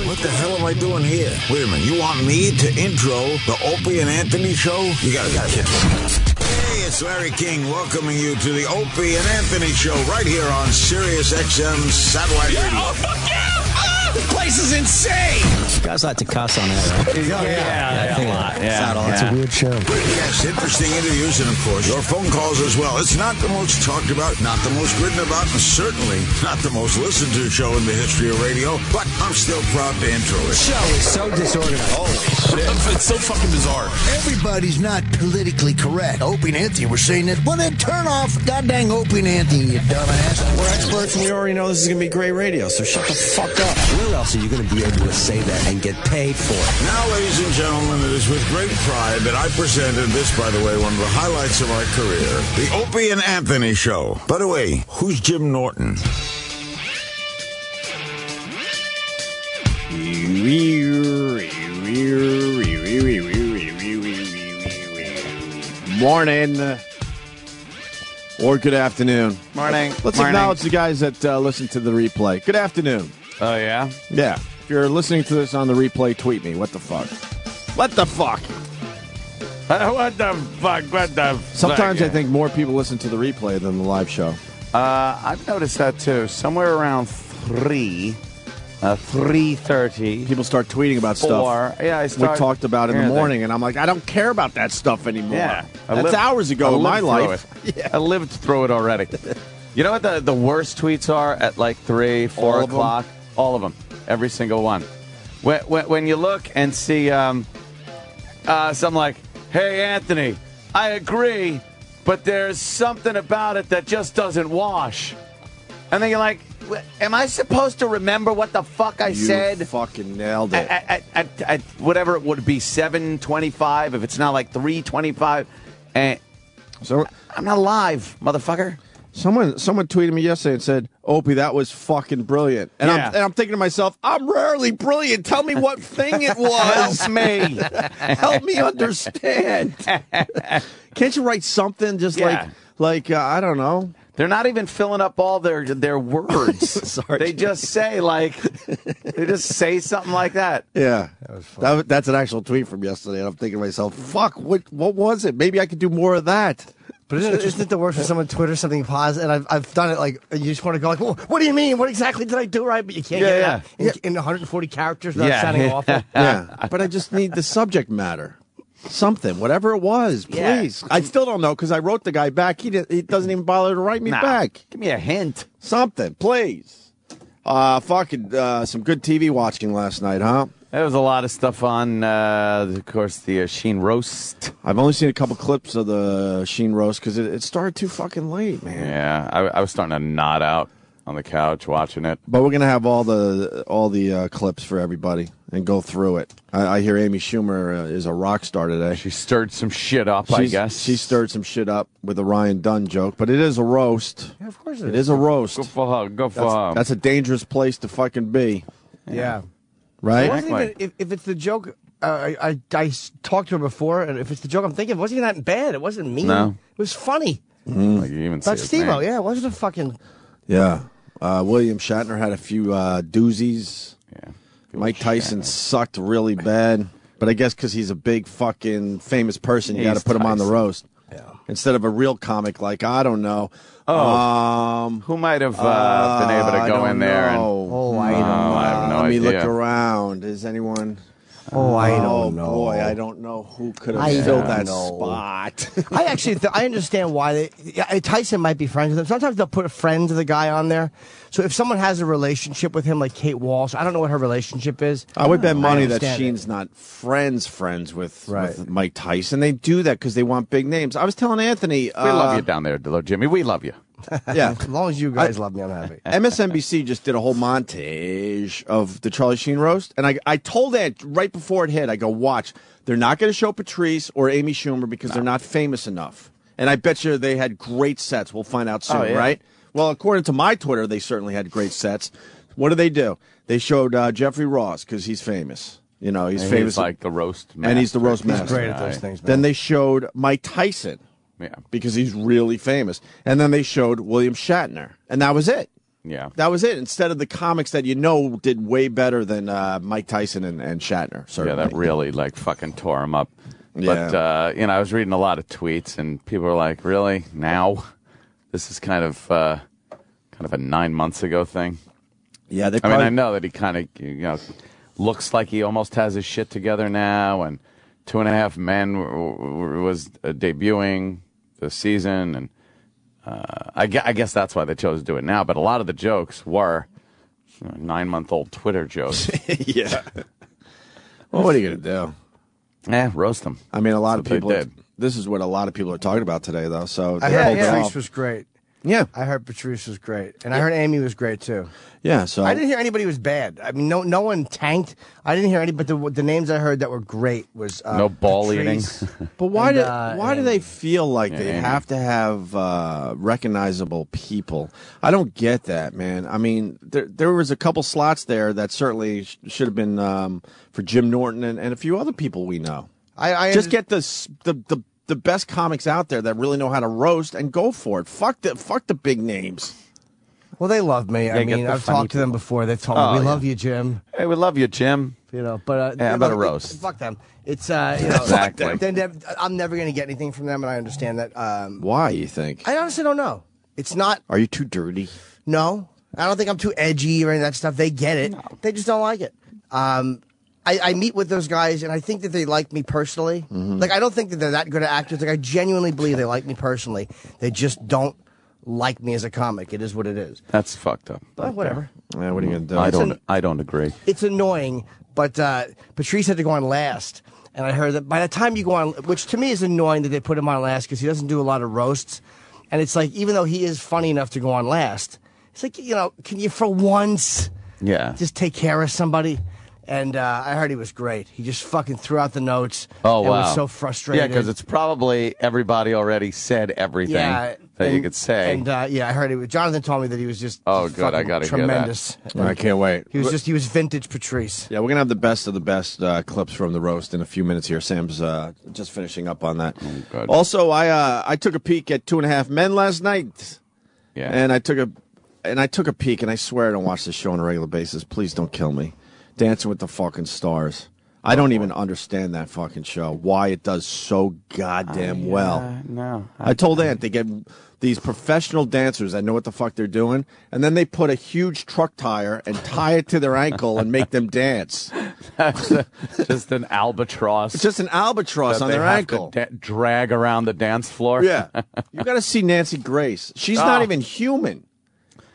What the hell am I doing here? Wait a minute, you want me to intro the Opie and Anthony show? You gotta be kidding. Hey, it's Larry King welcoming you to the Opie and Anthony show right here on Sirius XM Satellite Radio. Oh, fuck yeah! The place is insane! You guys like to cuss on that, right? Yeah, a lot. Yeah. It's a weird show. Yes, interesting interviews and, of course, your phone calls as well. It's not the most talked about, not the most written about, and certainly not the most listened to show in the history of radio, but I'm still proud to intro it. The show is so disorganized. Holy shit. It's so fucking bizarre. Everybody's not politically correct. Opie and Anthony were saying that. Well, then turn off goddamn Opie and Anthony, you dumbass. We're experts and we already know this is going to be great radio, so shut the fuck up. Where else are you going to be able to say that and get paid for it? Now, ladies and gentlemen, it is with great pride that I presented this, by the way, one of the highlights of my career, the Opie and Anthony Show. By the way, who's Jim Norton? Morning. Or good afternoon. Morning. Let's acknowledge the guys that listen to the replay. Good afternoon. Oh, yeah? Yeah. If you're listening to this on the replay, tweet me. What the fuck? What the fuck? What the fuck? What the Sometimes fuck? I think more people listen to the replay than the live show. I've noticed that, too. Somewhere around 3:30. People start tweeting about stuff Yeah, I we talked about in the morning, and I'm like, I don't care about that stuff anymore. Yeah. That's hours ago in my life. Yeah. I lived through it already. You know what the worst tweets are at like 3, 4 All of them? o'clock? All of them. Every single one. When you look and see something like, hey, Anthony, I agree, but there's something about it that just doesn't wash. And then you're like, am I supposed to remember what the fuck I said? You fucking nailed it. At whatever it would be, 7:25, if it's not like 3:25. And So I'm not alive, motherfucker. Someone tweeted me yesterday and said, Opie, that was fucking brilliant. And, Yeah. I'm thinking to myself, I'm rarely brilliant. Tell me what thing it was. Help me. Help me understand. Can't you write something just Yeah. like I don't know. They're not even filling up all their words. Sorry. They just say something like that. Yeah. That's an actual tweet from yesterday. And I'm thinking to myself, fuck, what was it? Maybe I could do more of that. But isn't it the worst when someone twitters something positive? And I've done it, like, you just want to go like, well, what do you mean? What exactly did I do right? But you can't get it out in 140 characters without sounding awful. Yeah. But I just need the subject matter. Something, whatever it was, please. Yeah. I still don't know because I wrote the guy back. He doesn't even bother to write me back. Give me a hint. Something, please. Some good TV watching last night, huh? There was a lot of stuff on, of course, the Sheen roast. I've only seen a couple clips of the Sheen roast because it started too fucking late, man. Yeah, I was starting to nod out on the couch watching it. But we're gonna have all the clips for everybody and go through it. I hear Amy Schumer is a rock star today. She stirred some shit up, I guess. She stirred some shit up with a Ryan Dunn joke, but it is a roast. Yeah, of course It is a roast. Go for her. Go for her. That's a dangerous place to fucking be, Yeah. right? It wasn't even, if it's the joke, I talked to her before, and if it's the joke I'm thinking, it wasn't even that bad. It wasn't mean. No. It was funny. Like you even That's see his Steve-O, name. yeah. It wasn't a fucking... Yeah. William Shatner had a few doozies. Yeah. Mike Tyson sucked really bad. But I guess because he's a big fucking famous person, you got to He's put him on the Tyson. roast. Yeah. Instead of a real comic like, I don't know. Who might have been able to go in there? And, Oh, I don't know. I have no Let me idea. look around. Is anyone... Oh, I don't know. Boy, I don't know who could have I filled don't that know. spot. I actually, I understand why Tyson might be friends with him. Sometimes they'll put a friend of the guy on there. So if someone has a relationship with him, like Kate Walsh, I don't know what her relationship is. I would bet money that understand Sheen's not friends with Right. Mike Tyson. They do that because they want big names. I was telling Anthony. We love you down there, Jimmy. We love you. Yeah. As long as you guys love me, I'm happy. MSNBC just did a whole montage of the Charlie Sheen roast. And I told Ant right before it hit, I go, watch. They're not going to show Patrice or Amy Schumer because they're not famous enough. And I bet you they had great sets. We'll find out soon, Oh, yeah. right? Well, according to my Twitter, they certainly had great sets. What do? They showed Jeffrey Ross because he's famous. You know, he's And famous. He's like the roast master. And he's the roast He's master. great at those things, man. Then they showed Mike Tyson Yeah. because he's really famous. And then they showed William Shatner. And that was it. Yeah. That was it. Instead of the comics that did way better than Mike Tyson and Shatner. Certainly. Yeah, that really fucking tore him up. Yeah. But I was reading a lot of tweets, and people were like, "Really? Now? This is kind of a 9 months ago thing." Yeah, I mean, I know that he kind of looks like he almost has his shit together now, and 2.5 Men was debuting this season, and I guess that's why they chose to do it now. But a lot of the jokes were 9-month-old Twitter jokes. Yeah. Well, what are you gonna do? Roast them. I mean, a lot of That's what people. they did. This is what a lot of people are talking about today, though. So I they heard pulled it Patrice off. was great. Yeah, I heard Patrice was great, and I heard Amy was great too. yeah. So I didn't hear anybody was bad. I mean, no one tanked. I didn't hear any, but the names I heard that were great was No ball Patrice. But why And, do they feel like they Amy. have to have recognizable people? I don't get that, man. I mean, there was a couple slots there that certainly should have been for Jim Norton and a few other people we know. I Just get the best comics out there that really know how to roast and go for it. Fuck the big names. Well, they love me. I get mean, the I've funny talked to them before. They've told me, Oh, we yeah. love you, Jim. Hey, we love you, Jim. You know, but Yeah, you about know, a roast. Fuck them. It's you know, Exactly. I'm never going to get anything from them, and I understand that. Why, you think? I honestly don't know. It's not. Are you too dirty? No, I don't think I'm too edgy or any of that stuff. They get it. They just don't like it. I meet with those guys, and I think that they like me personally. Mm-hmm. Like, I don't think that they're that good at actors. Like, I genuinely believe they like me personally. They just don't like me as a comic. It is what it is. That's fucked up. But whatever. Man, what are you gonna do? I don't agree. It's annoying, but Patrice had to go on last. And I heard that by the time you go on, which to me is annoying that they put him on last because he doesn't do a lot of roasts. And it's like, even though he is funny enough to go on last, it's like, can you for once just take care of somebody? And I heard he was great. He just fucking threw out the notes. Oh, and wow. was so frustrated. Yeah, because it's probably everybody already said everything that you could say. And I heard it. Jonathan told me that he was just Oh, good. I fucking gotta hear that. tremendous. I can't wait. He was vintage Patrice. Yeah, we're gonna have the best of the best clips from the roast in a few minutes here. Sam's just finishing up on that. good. Also, I took a peek at 2.5 Men last night, Yeah. and I took a peek, and I swear I don't watch this show on a regular basis. Please don't kill me. Dancing with the fucking Stars. I don't even understand that fucking show. Why it does so goddamn well. No. I told Ant they get these professional dancers that know what the fuck they're doing, and then they put a huge truck tire and tie it to their ankle and make them dance. Just an albatross. It's just an albatross that on they their have ankle. to drag around the dance floor. Yeah. You got to see Nancy Grace. She's not even human.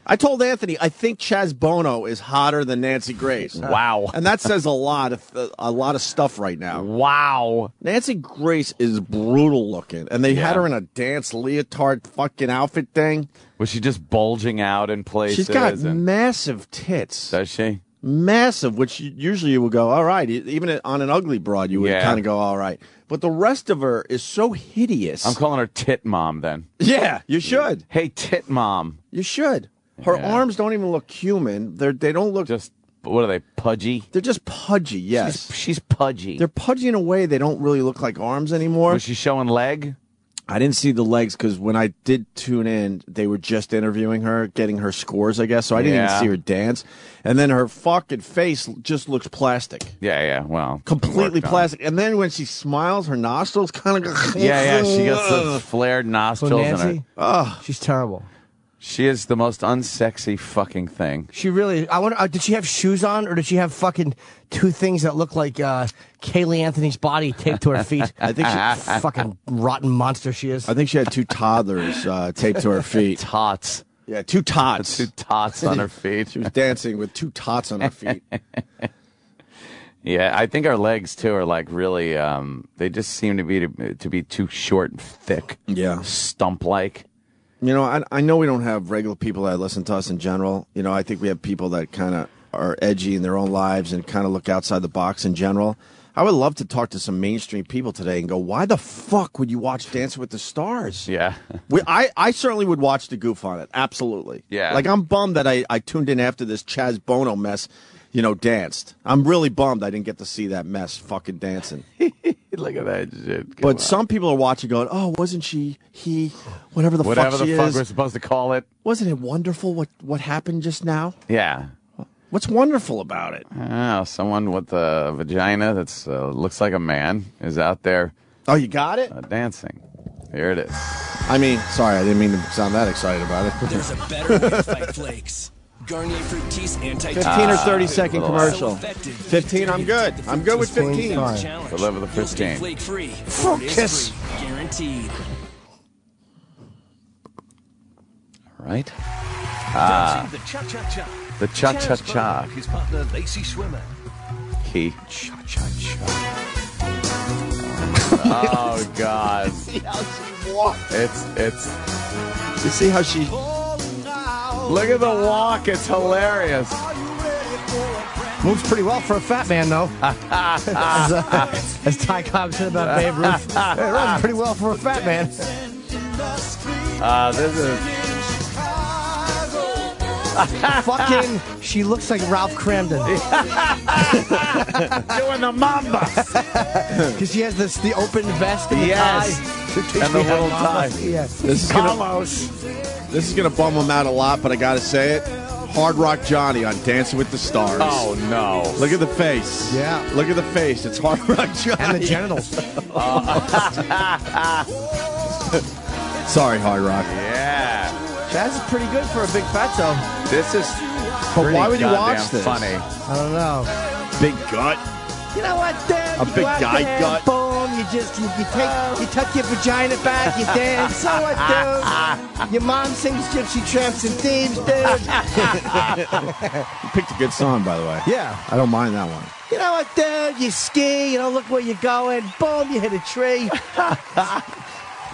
I told Anthony, I think Chaz Bono is hotter than Nancy Grace. Wow. And that says a lot of stuff right now. Wow. Nancy Grace is brutal looking, and they had her in a dance leotard fucking outfit thing. Was she just bulging out in places? She's got and- massive tits. Does she? Massive, which usually you would go, all right. Even on an ugly broad, you would kind of go, all right. But the rest of her is so hideous. I'm calling her Tit Mom then. Yeah, you should. Hey, Tit Mom. You should. Her Yeah. arms don't even look human. They don't look. Just, what are they, pudgy? They're just pudgy. Yes, She's pudgy. they're pudgy in a way they don't really look like arms anymore. Was she showing leg? I didn't see the legs because when I did tune in, they were just interviewing her, getting her scores, I guess. So I didn't even Yeah. see her dance. And then her fucking face just looks plastic. Yeah, well. Completely worked on. plastic. And then when she smiles, her nostrils kind of go. Yeah, she gets those flared So nostrils. Nancy, and she's terrible. she is the most unsexy fucking thing. She really. I wonder. Did she have shoes on, or did she have fucking two things that look like Kaylee Anthony's body taped to her feet? I think she, Fucking rotten monster she is. I think she had two toddlers taped to her feet. Tots. Yeah, two tots. Two tots on her feet. She was dancing with two tots on her feet. Yeah, I think our legs too are like really. They just seem to be too short and thick. Yeah. Stump like. You know, I know we don't have regular people that listen to us in general. You know, I think we have people that kind of are edgy in their own lives and kind of look outside the box in general. I would love to talk to some mainstream people today and go, why the fuck would you watch Dancing with the Stars? Yeah. I certainly would watch the goof on it. Absolutely. Yeah. Like, I'm bummed that I tuned in after this Chaz Bono mess, danced. I'm really bummed I didn't get to see that mess fucking dancing. Look at that shit. But some people are watching going, oh, wasn't she, he, whatever the fuck she is. we're supposed to call it. Wasn't it wonderful what happened just now? Yeah. What's wonderful about it? Oh, someone with a vagina that's looks like a man is out there Oh, you got it? dancing. Here it is. I mean, sorry, I didn't mean to sound that excited about it. There's a better way to fight flakes. Garnier Fructis anti 15 or 30-second commercial. 15, I'm good. I'm good with 15. Deliver the 15. Focus. Guaranteed. All right. The cha-cha-cha. The cha-cha-cha. His partner, Lacey Swimmer. Key. Cha-cha-cha. Oh, God. See how she walks. It's. You see how she... Look at the walk. It's hilarious. Moves pretty well for a fat man, though. As Ty Cobb said about Babe Ruth. It runs pretty well for a fat man. This is. Fucking, she looks like Ralph Cramden. Doing the mamba. Because she has the open vest and the Yes. tie. And the little tie. Yeah. This is gonna bum him out a lot, but I gotta say it. Hard Rock Johnny on Dancing with the Stars. Oh, no. Look at the face. Yeah. Look at the face. It's Hard Rock Johnny. And the genitals. Sorry, Hard Rock. Yeah. Chaz is pretty good for a big fatso. This is. But pretty why would you goddamn watch this? Funny. I don't know. Big gut. You know what, Dan? A You big go out guy there, gut. Boom, you tuck your vagina back, you dance. So what, dude? Your mom sings Gypsy Tramps and Thieves, dude. You picked a good song, by the way. Yeah. I don't mind that one. You know what, dude? You ski, you know, look where you're going. Boom, you hit a tree.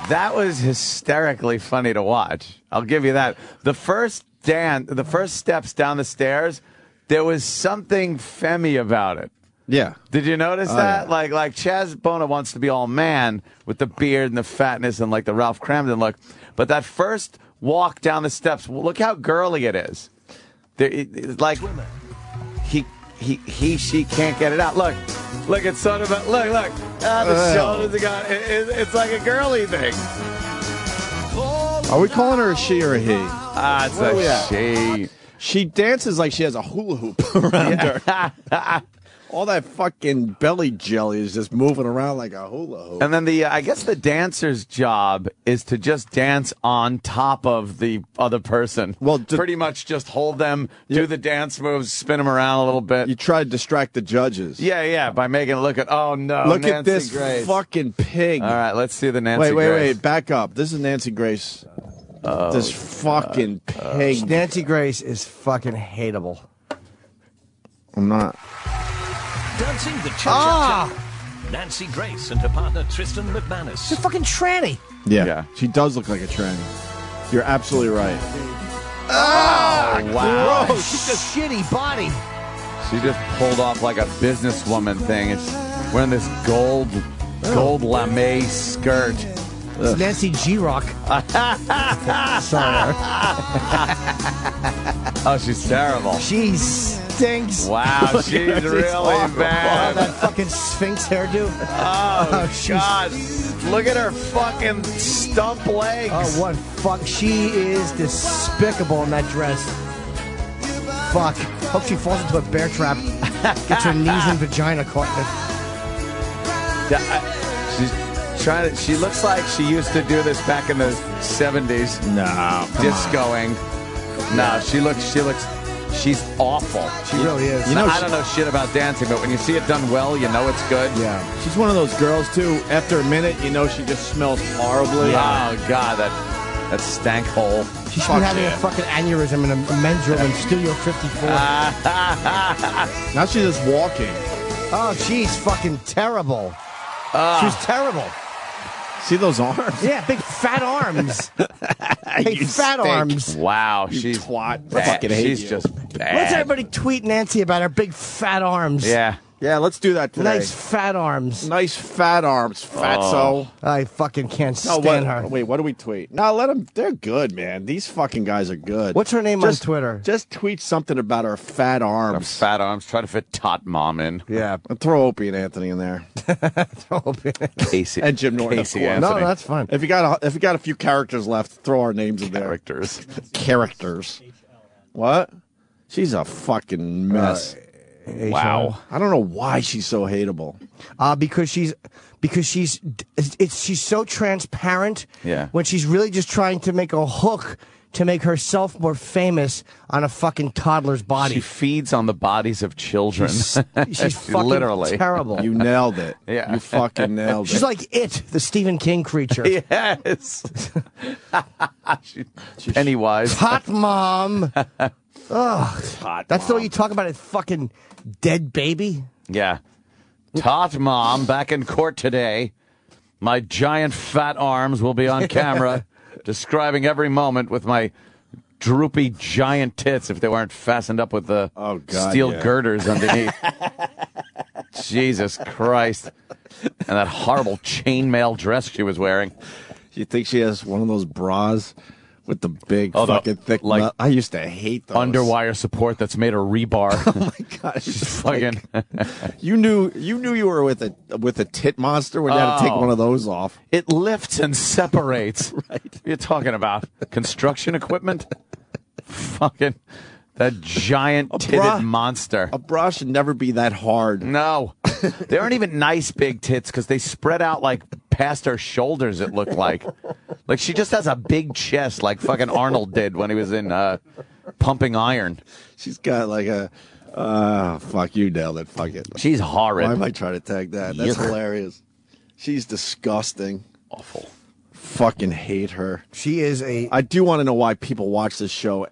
That was hysterically funny to watch. I'll give you that. The first steps down the stairs, there was something femmy about it. Yeah. Did you notice that? Yeah. Like Chaz Bona wants to be all man with the beard and the fatness and like the Ralph Cramden look. But that first walk down the steps, look how girly it is. Like she can't get it out. Look, it's sort of look. The shoulders are gone. It's like a girly thing. Are we calling her a she or a he? It's a she. She dances like she has a hula hoop around her. All that fucking belly jelly is just moving around like a hula hoop. And then I guess the dancer's job is to just dance on top of the other person. Well, pretty much just hold them, do the dance moves, spin them around a little bit. You try to distract the judges. Yeah, by making it look at, oh no, Look Nancy at this Grace. fucking pig. All right, let's see the Nancy Grace. Wait, back up. This is Nancy Grace. This fucking pig. Nancy Grace is fucking hateable. I'm not. Dancing the cha-cha-cha. Nancy Grace and her partner, Tristan McManus. She's a fucking tranny. Yeah, she does look like a tranny. You're absolutely right. Oh, wow. Gross. Shitty body. She just pulled off like a businesswoman thing. It's wearing this gold lame skirt. It's Nancy G-Rock. Sorry. Oh, she's terrible. She stinks. Wow, she's really Oh, bad. that fucking Sphinx hairdo. Oh, God. Look at her fucking stump legs. Oh, what fuck? She is despicable in that dress. Fuck. Hope she falls into a bear trap. Gets her knees and vagina caught in it. She's trying to. She looks like she used to do this back in the 70s. No, discoing. No, she looks. She's awful. She really is. You know, I don't know shit about dancing, but when you see it done well, you know it's good. Yeah. she's one of those girls too. After a minute, you know she just smells horribly. Oh God, that stank hole. She should be having a fucking aneurysm in a men's room in Studio 54. Now she's just walking. Oh, she's fucking terrible. She's terrible. See those arms? Yeah, big fat arms. Big You fat stink. arms. Wow, You she's twat. I bad. fucking hate She's you. just bad. What's everybody tweet Nancy about her big fat arms? Yeah. Yeah, let's do that today. Nice fat arms. Nice fat arms, fatso. I fucking can't No, stand her. Wait, what do we tweet? No, let them. They're good, man. These fucking guys are good. What's her name on Twitter? Just tweet something about her fat Her arms. fat arms. Try to fit Tot Mom in. Yeah. And throw Opie and Anthony in there. Casey. And Jim Norton. Casey of course. Anthony. No, that's fine. If you got a few characters left, throw our names in there. Characters. Characters. What? She's a fucking mess. Wow. I don't know why she's so hateable. Because she's so transparent. Yeah. When she's really just trying to make a hook to make herself more famous on a fucking toddler's body. She feeds on the bodies of children. She's fucking literally terrible. You nailed it. Yeah. You fucking nailed it. She's like It, the Stephen King creature. Yes. Pennywise. Hot mom. Ugh. hot. That's the way you talk about it, fucking dead baby. Yeah. Tot Mom back in court today. My giant fat arms will be on camera describing every moment with my droopy giant tits if they weren't fastened up with the steel girders underneath. Jesus Christ. And that horrible chainmail dress she was wearing. You think she has one of those bras with the big fucking thick like nut? I used to hate those. Underwire support that's made of rebar. Oh my god, she's Fucking. you knew you were with a tit monster when you had to take one of those off. It lifts and separates. Right. What are you talking about? Construction equipment? Fucking that giant titted monster. A bra should never be that hard. No. They aren't even nice big tits because they spread out like past her shoulders, it looked like. Like she just has a big chest like fucking Arnold did when he was in Pumping Iron. She's got like a fuck, you nailed it. Fuck it. She's horrid. Why am I trying to tag that? That's hilarious. She's disgusting. Awful. Fucking hate her. She is a... I do want to know why people watch this show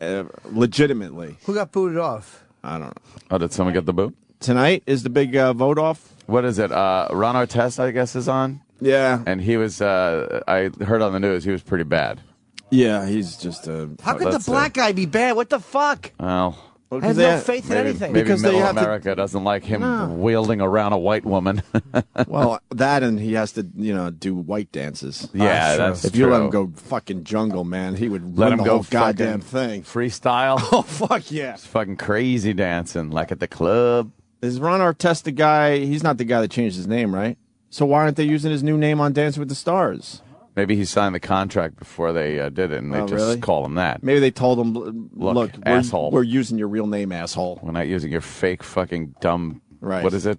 legitimately. Who got booted off? I don't know. Oh, did someone get the boot? Tonight is the big vote off. What is it? Ron Artest, I guess, is on. Yeah. And he was, I heard on the news, he was pretty bad. Yeah, he's just a... How could the black guy be bad? What the fuck? Well... I have no faith in anything. Maybe Because middle they have America doesn't like him wielding around a white woman. Well, that and he has to, do white dances. Yeah, that's If you let him go fucking jungle, man, he would Let run him the go whole goddamn fucking thing. freestyle. Oh, fuck yeah. It's fucking crazy dancing, like at the club. Is Ron Artest the guy? He's not the guy that changed his name, right? So why aren't they using his new name on Dancing with the Stars? Maybe he signed the contract before they did it, and they just really? call him that. Maybe they told him, look asshole. we're using your real name, asshole. We're not using your fake fucking dumb... Right. What is it?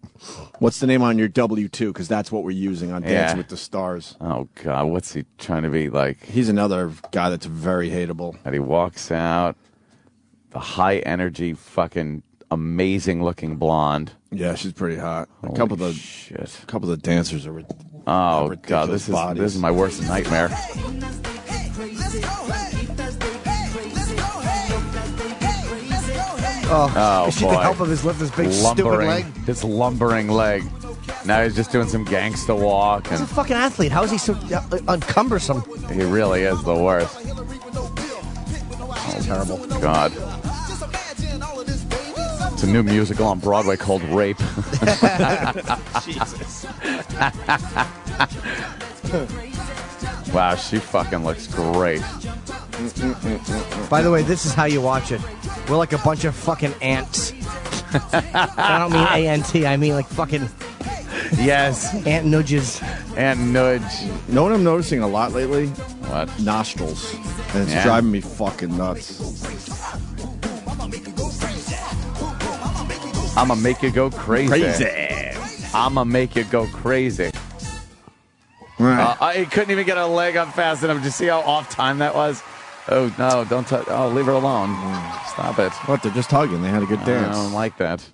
What's the name on your W-2? Because that's what we're using on Dancing with the Stars. Oh, God. What's he trying to be like? He's another guy that's very hateable. And he walks out, the high-energy, fucking amazing-looking blonde. Yeah, she's pretty hot. A Holy couple of shit. the dancers are Oh, God, ridiculous this is my worst nightmare. Oh, is she boy. the help of his lift, this big stupid leg? His lumbering leg. Now he's just doing some gangsta walk, He's a and fucking athlete. How is he so uncumbersome? he really is the worst. Terrible. God. It's a new musical on Broadway called Rape. Jesus. Wow, she fucking looks great. By the way, this is how you watch it. We're like a bunch of fucking ants. I don't mean A-N-T. I mean like fucking Yes. ant nudges. And nudge. Know what I'm noticing a lot lately? What? Nostrils. And it's Yeah. driving me fucking nuts. I'ma make you go crazy. Crazy. I'ma make you go crazy. I couldn't even get a leg up fast enough. Did you see how off time that was? Oh, no, don't touch. Oh, leave her alone. Stop it. What? They're just hugging. They had a good I dance. don't like that.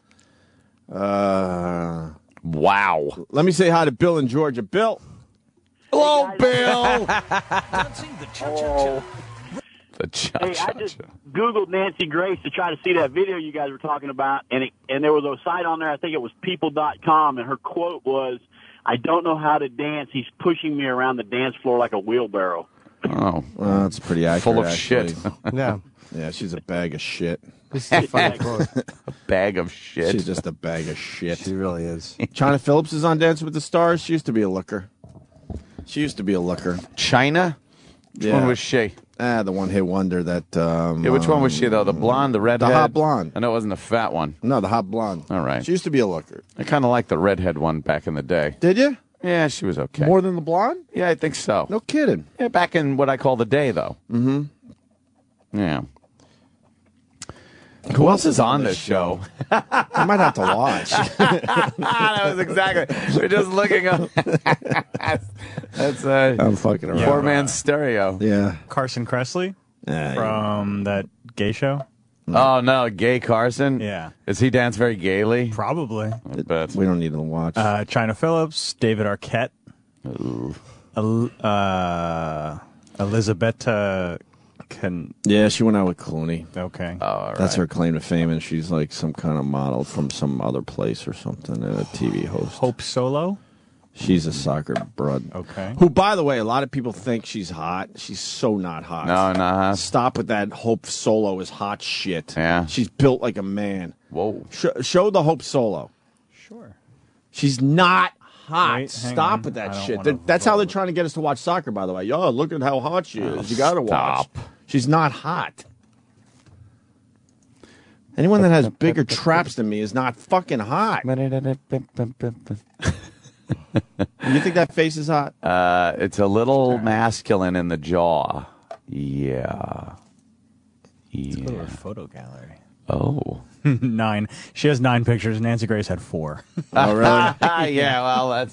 Wow. Let me say hi to Bill in Georgia. Bill. Hello, Bill. Dancing the cha-cha-cha. The Hey, I just Googled Nancy Grace to try to see that video you guys were talking about, and there was a site on there, I think it was people.com, and her quote was, "I don't know how to dance. He's pushing me around the dance floor like a wheelbarrow." Oh. Well, that's pretty accurate. Full of actually. shit. Yeah. Yeah, she's a bag of shit. This is a funny quote. A bag of shit. She's just a bag of shit. She really is. China Phillips is on Dancing with the Stars. She used to be a looker. China? Which one was she? The one-hit wonder that... Yeah, which one was she, though? The blonde, the redhead? The hot blonde. I know it wasn't the fat one. No, the hot blonde. All right. She used to be a looker. I kind of liked the redhead one back in the day. Did you? Yeah, she was okay. More than the blonde? Yeah, I think so. No kidding. Yeah, back in what I call the day, though. Mm-hmm. Yeah. Who else is on this show? I might have to watch. That was exactly. We're just looking up. That's I'm fucking around. four-man stereo. Yeah. Carson Kressley from that gay show. Oh, no, Gay Carson? Yeah. Does he dance very gaily? Probably. I bet. We don't need to watch. China Phillips, David Arquette, Elizabeth. Yeah, she went out with Clooney. Okay. Oh, all right. That's her claim to fame, and she's like some kind of model from some other place or something, and a TV host. Hope Solo. She's a soccer broad. Okay. Who, by the way, a lot of people think she's hot. She's so not hot. No, not hot. Stop with that Hope Solo is hot shit. Yeah. She's built like a man. Whoa. Show the Hope Solo. Sure. She's not hot. Wait, hang Stop on. with that I don't shit. wanna That's how they're vote. trying to get us to watch soccer, by the way. Yo, look at how hot she is. You got to watch. stop. She's not hot. Anyone that has bigger traps than me is not fucking hot. You think that face is hot? It's a little masculine in the jaw. Yeah. Go to her photo gallery. Oh. 9. She has 9 pictures. Nancy Grace had 4. Oh, really? Yeah, well,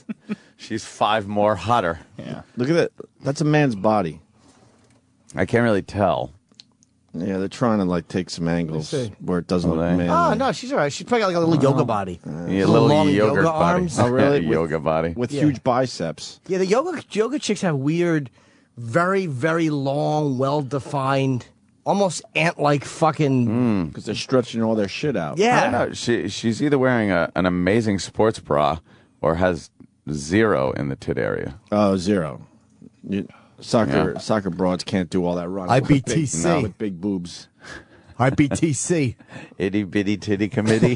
she's 5 more hotter. Yeah. Look at that. That's a man's body. I can't really tell. Yeah, they're trying to like take some angles see. where it doesn't look they? manly. Oh, no, she's all right. She's probably got like a little yoga body. Yeah, Little long yogurt yoga body. arms. Oh, really? Yeah, yoga body. With Yeah. huge biceps. Yeah, the yoga chicks have weird, very, very long, well-defined, almost ant-like fucking... Because they're stretching all their shit out. I Yeah. don't know. She's either wearing an amazing sports bra or has 0 in the tit area. Oh, 0. Soccer broads can't do all that running. IBTC. With big boobs. IBTC. Itty bitty titty committee.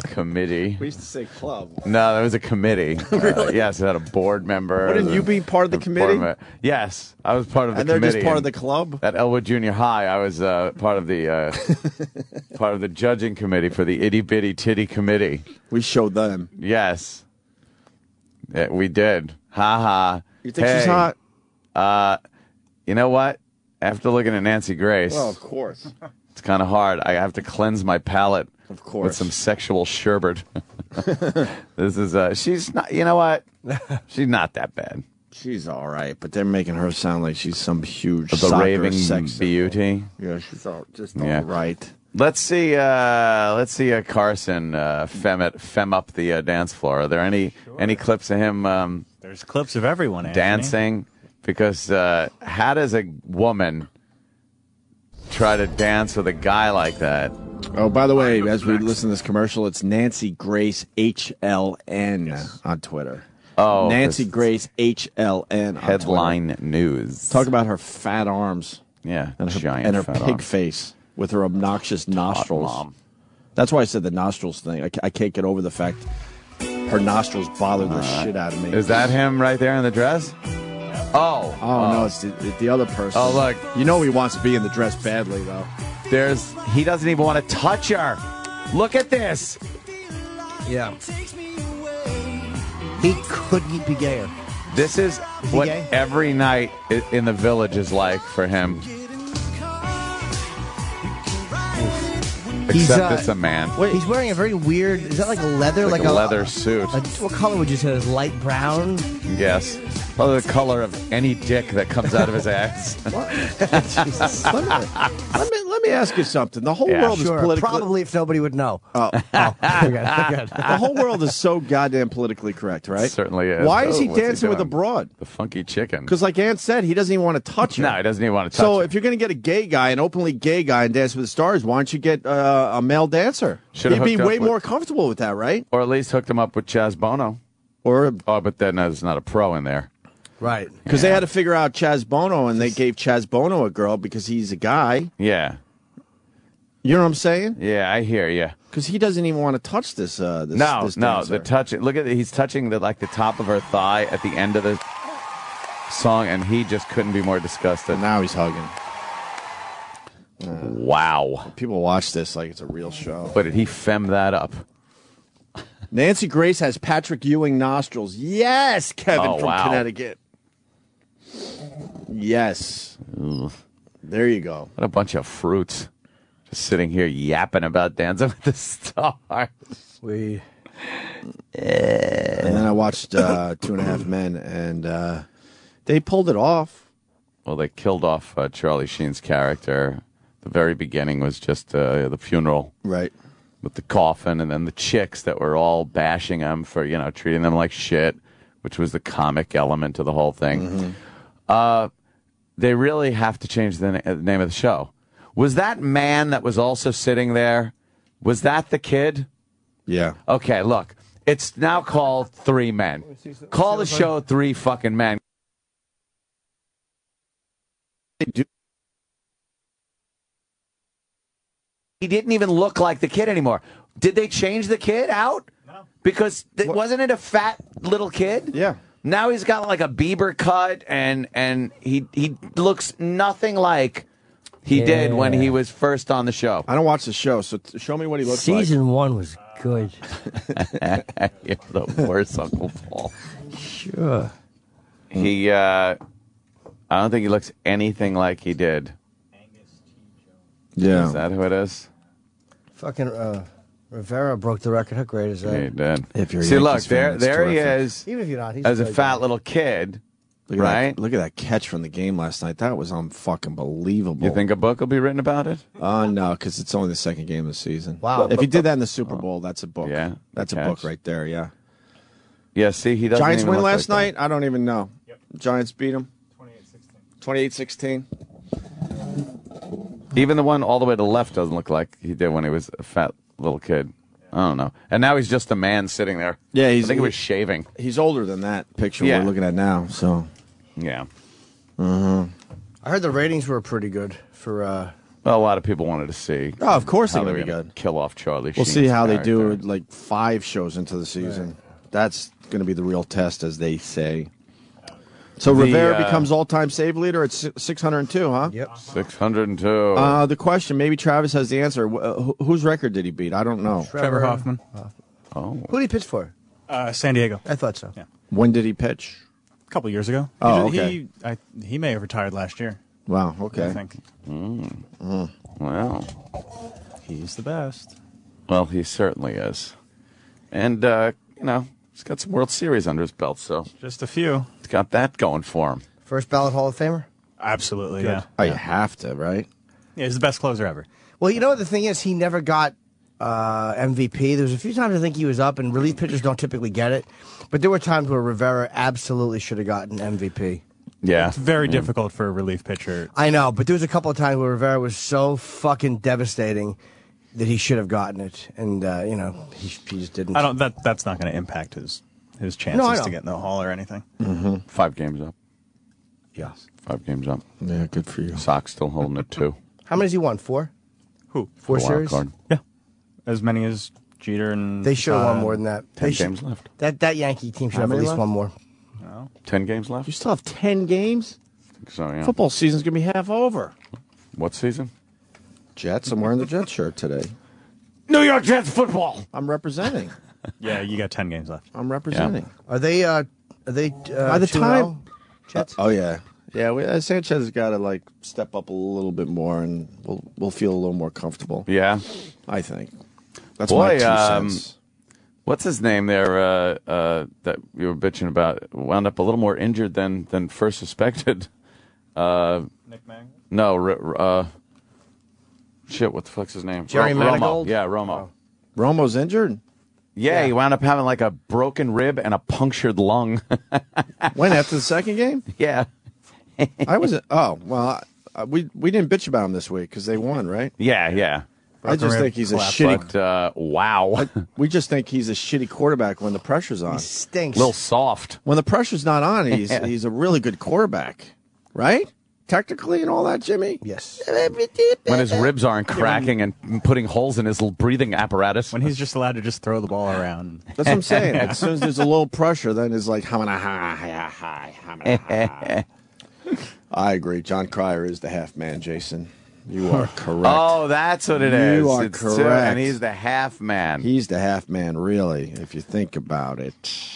Committee. We used to say club. No, that was a committee. Yes, it had a board member. Wouldn't you be part of the committee? Yes, I was part of the And they're committee. just part of the club? At Elwood Junior High, I was part of the judging committee for the itty bitty titty committee. We showed them. Yes, yeah, we did. Ha ha. You think she's hot? You know what? After looking at Nancy Grace, Well, of course. it's kind of hard. I have to cleanse my palate. Of course. With some sexual sherbet. This is she's not. You know what? She's not that bad. She's all right, but they're making her sound like she's some huge The soccer raving sex symbol. beauty. Yeah, she's just Yeah. all right. Let's see Carson fem up the dance floor. Are there any clips of him There's clips of everyone Anthony. dancing? Because how does a woman try to dance with a guy like that? Oh, by the way, as we listen to this commercial, it's Nancy Grace HLN on Twitter. Oh, Nancy this Grace HLN on Headline Twitter. news. Talk about her fat arms. Yeah, And her, giant and her fat pig arm. face with her obnoxious nostrils. Mom. That's why I said the nostrils thing. I can't get over the fact her nostrils bother the shit out of me. Is that him right there in the dress? Oh. Oh, no, it's the other person. Oh, look. You know he wants to be in the dress badly, though. He doesn't even want to touch her. Look at this. Yeah. He couldn't be gayer. This is he what gay? every night in the village is like for him. He's, Except it's a man. He's wearing a very weird. Is that like a leather? Like a leather suit. What color would you say? Is light brown? Yes. Probably the color of any dick that comes out of his ass. Jesus. Let me ask you something. The whole Yeah, world Sure. is politically... Probably if nobody would know. Oh. Forget. The whole world is so goddamn politically correct, right? It certainly is. Why is he What's dancing with a doing? broad? The funky chicken. Because like Ant said, he doesn't even want to touch her. No, he doesn't even want to touch So her. if you're going to get a gay guy, an openly gay guy, and Dance with the Stars, why don't you get a male dancer? Should've He'd be hooked up way with- more comfortable with that, right? Or at least hooked him up with Chaz Bono. Or Oh, but then there's not a pro in there. Right. because they had to figure out Chaz Bono, and they gave Chaz Bono a girl because he's a guy. Yeah. You know what I'm saying? Yeah, I hear you. Because he doesn't even want to touch this. No, This dancer. the touch. Look at he's touching the top of her thigh at the end of the song, and he just couldn't be more disgusted. Now he's hugging. Wow. People watch this like it's a real show. But did he fem that up? Nancy Grace has Patrick Ewing nostrils. Yes, Kevin from wow. Connecticut. Yes. Ugh. There you go. What a bunch of fruits. Just sitting here yapping about Dancing with the Stars. We. And then I watched 2.5 Men, and they pulled it off. Well, they killed off Charlie Sheen's character. The very beginning was just the funeral. Right. With the coffin, and then the chicks that were all bashing him for, treating them like shit, which was the comic element to the whole thing. Mm-hmm. They really have to change the name of the show. Was that man that was also sitting there, was that the kid? Yeah. Okay, look. It's now called Three Men. Call the show Three Fucking Men. He didn't even look like the kid anymore. Did they change the kid out? No. Because wasn't it a fat little kid? Yeah. Now he's got like a Bieber cut, and he looks nothing like he did when he was first on the show. I don't watch the show, so show me what he looks like. Season 1 was good. You're the worst, Uncle Paul. Sure. I don't think he looks anything like he did. Yeah. Is that who it is? Fucking Rivera broke the record. How great is that? He did. If you're a See, look, Yankees fan, there it's he terrific. is. Even if you're not, he's as a good fat guy. little kid, Look at right? Look at that catch from the game last night. That was unfucking believable. You think a book will be written about it? No, because it's only the second game of the season. Wow. If he did that in the Super Bowl, that's a book. Yeah, That's a catch. book right there, yeah. Yeah, see, he doesn't Giants even win look last like night? I don't even know. Yep. Giants beat them? 28-16. Even the one all the way to the left doesn't look like he did when he was a fat little kid. I don't know. And now he's just a man sitting there. Yeah, I think he was shaving. He's older than that picture Yeah. we're looking at now, so. Yeah. I heard the ratings were pretty good for. Well, a lot of people wanted to see. Oh, of course how they're they going to were be gonna good. Kill off Charlie We'll Sheen's see how they character. do like 5 shows into the season. Right. That's going to be the real test, as they say. So Rivera becomes all-time save leader at 602, huh? Yep. 602. The question, maybe Travis has the answer. Whose record did he beat? I don't know. Trevor Hoffman. Oh. Who did he pitch for? San Diego. I thought so. Yeah. When did he pitch? A couple years ago. Oh, He may have retired last year. Wow, okay. I think. Well. He's the best. Well, he certainly is. And, he's got some World Series under his belt, so Just a few. he's got that going for him. First ballot Hall of Famer? Absolutely, yeah. Oh, you have to, right? Yeah, he's the best closer ever. Well, you know what the thing is? He never got MVP. There was a few times I think he was up, and relief pitchers don't typically get it. But there were times where Rivera absolutely should have gotten MVP. Yeah. It's very difficult for a relief pitcher. I know, but there was a couple of times where Rivera was so fucking devastating that he should have gotten it, and he just didn't. That's not going to impact his chances No, I know. to get in the Hall or anything. 5 games up. Yes. 5 games up. Yeah, good for you. Sox still holding it 2. How many has he won? 4? Who? 4 Wild series? card. Yeah. As many as Jeter and... They should have won more than that. 10 They should- games left. That Yankee team should How have at many least left? one more. 10 games left? You still have 10 games? I think so, yeah. Football season's going to be half over. What season? Jets. I'm wearing the Jets shirt today. New York Jets football. I'm representing. Yeah, you got 10 games left. I'm representing. Are they? By the time- Jets? Oh, yeah. Yeah, Sanchez has got to, step up a little bit more, and we'll feel a little more comfortable, Yeah. I think. That's Boy, my 2 cents. What's his name there that you were bitching about? Wound up a little more injured than first suspected. Nick Mag? No, shit, what the fuck's his name? Jerry Romo. Manigault? Yeah, Romo. Romo's injured? Yeah, he wound up having like a broken rib and a punctured lung. When, after the second game? Yeah. I wasn't. Oh, well, we didn't bitch about him this week because they won, right? Yeah. I just think he's a shitty. But, wow. We just think he's a shitty quarterback when the pressure's on. He stinks. A little soft. When the pressure's not on, he's a really good quarterback, right? technically and all that, Jimmy? Yes. When his ribs aren't cracking and putting holes in his breathing apparatus. When he's just allowed to just throw the ball around. That's what I'm saying. As soon as there's a little pressure, then it's like, I agree. John Cryer is the half man, Jason. You are correct. Oh, that's what it is. You are It's correct. and he's the half man. He's the half man, really, if you think about it.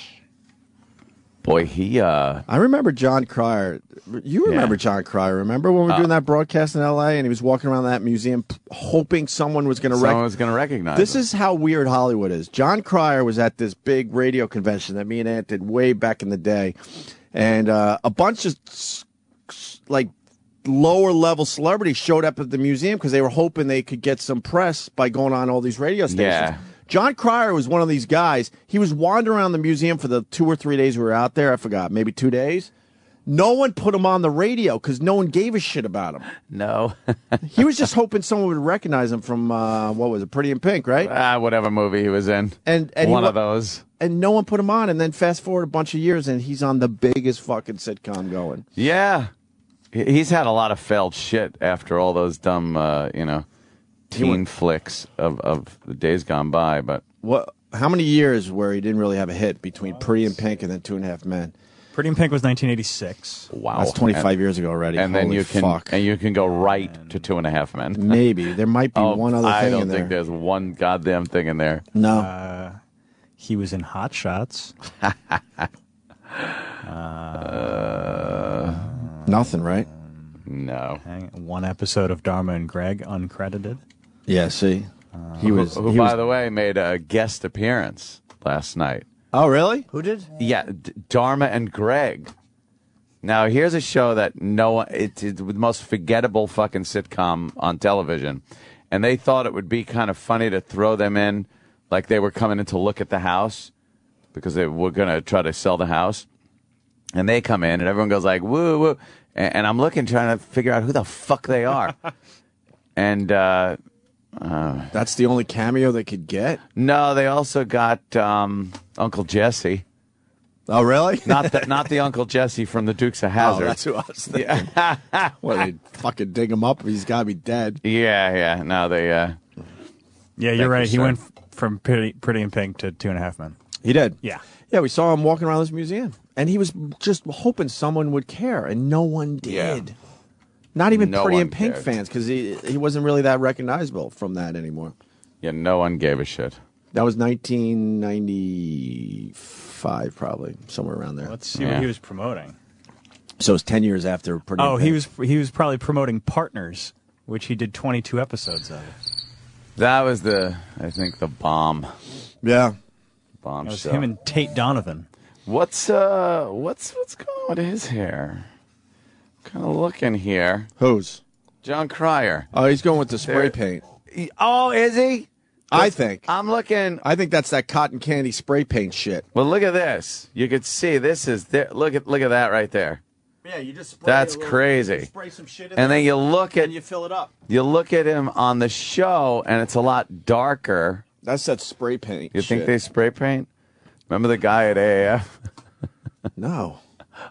Boy, I remember John Cryer. You remember John Cryer, remember when we were doing that broadcast in L.A. and he was walking around that museum hoping someone was going to recognize This him. is how weird Hollywood is. John Cryer was at this big radio convention that me and Ant did way back in the day. And a bunch of, like, lower-level celebrities showed up at the museum because they were hoping they could get some press by going on all these radio stations. Yeah. John Cryer was one of these guys. He was wandering around the museum for the 2 or 3 days we were out there. I forgot, maybe 2 days. No one put him on the radio because no one gave a shit about him. No. He was just hoping someone would recognize him from, what was it, Pretty in Pink, right? Whatever movie he was in. And one of those. And no one put him on. And then fast forward a bunch of years, and he's on the biggest fucking sitcom going. Yeah. He's had a lot of failed shit after all those dumb, teen flicks of the days gone by. But how many years where he didn't really have a hit between Pretty in Pink and then 2.5 Men? Pretty in Pink was 1986. Wow, that's 25 years ago already. And then Holy fuck. you can go right to 2.5 Men. Maybe there might be one other thing in there. I don't think there's one goddamn thing in there. No. He was in Hot Shots. Nothing, right? No. One episode of Dharma and Greg, uncredited. Yeah, see? Who, by the way, made a guest appearance last night. Oh, really? Who did? Yeah, Dharma and Greg. Now, here's a show that it's the most forgettable fucking sitcom on television. And they thought it would be kind of funny to throw them in like they were coming in to look at the house because they were going to try to sell the house. And they come in and everyone goes like, woo, woo. And I'm looking, trying to figure out who the fuck they are. And that's the only cameo they could get? No, they also got Uncle Jesse. Oh, really? Not the Uncle Jesse from the Dukes of Hazzard. Oh, that's who I was thinking. Yeah. Well, they fucking dig him up. He's got to be dead. Yeah. No, they... yeah, you're right. He went from Pretty in Pink to 2.5 Men. He did? Yeah. Yeah, we saw him walking around this museum. And he was just hoping someone would care, and no one did. Yeah. Not even Pretty in Pink fans, because he wasn't really that recognizable from that anymore. Yeah, no one gave a shit. That was 1995, probably, somewhere around there. Let's see what he was promoting. So it's 10 years after Pretty in Pink. he was probably promoting Partners, which he did 22 episodes of. That was I think the bomb. Yeah. Bomb It was show. him and Tate Donovan. What's going on with his hair? Kind of looking here. Whose? John Cryer. Oh, he's going with the spray paint. Oh, is he? I think. I'm looking. I think that's that cotton candy spray paint shit. Well, look at this. You could see this is there. Look at that right there. Yeah, you just spray That's crazy. Spray some shit in and there, then you look at and you fill it up. You look at him on the show, and it's a lot darker. That's that spray paint. You think they spray paint? Remember the guy at AAF? No.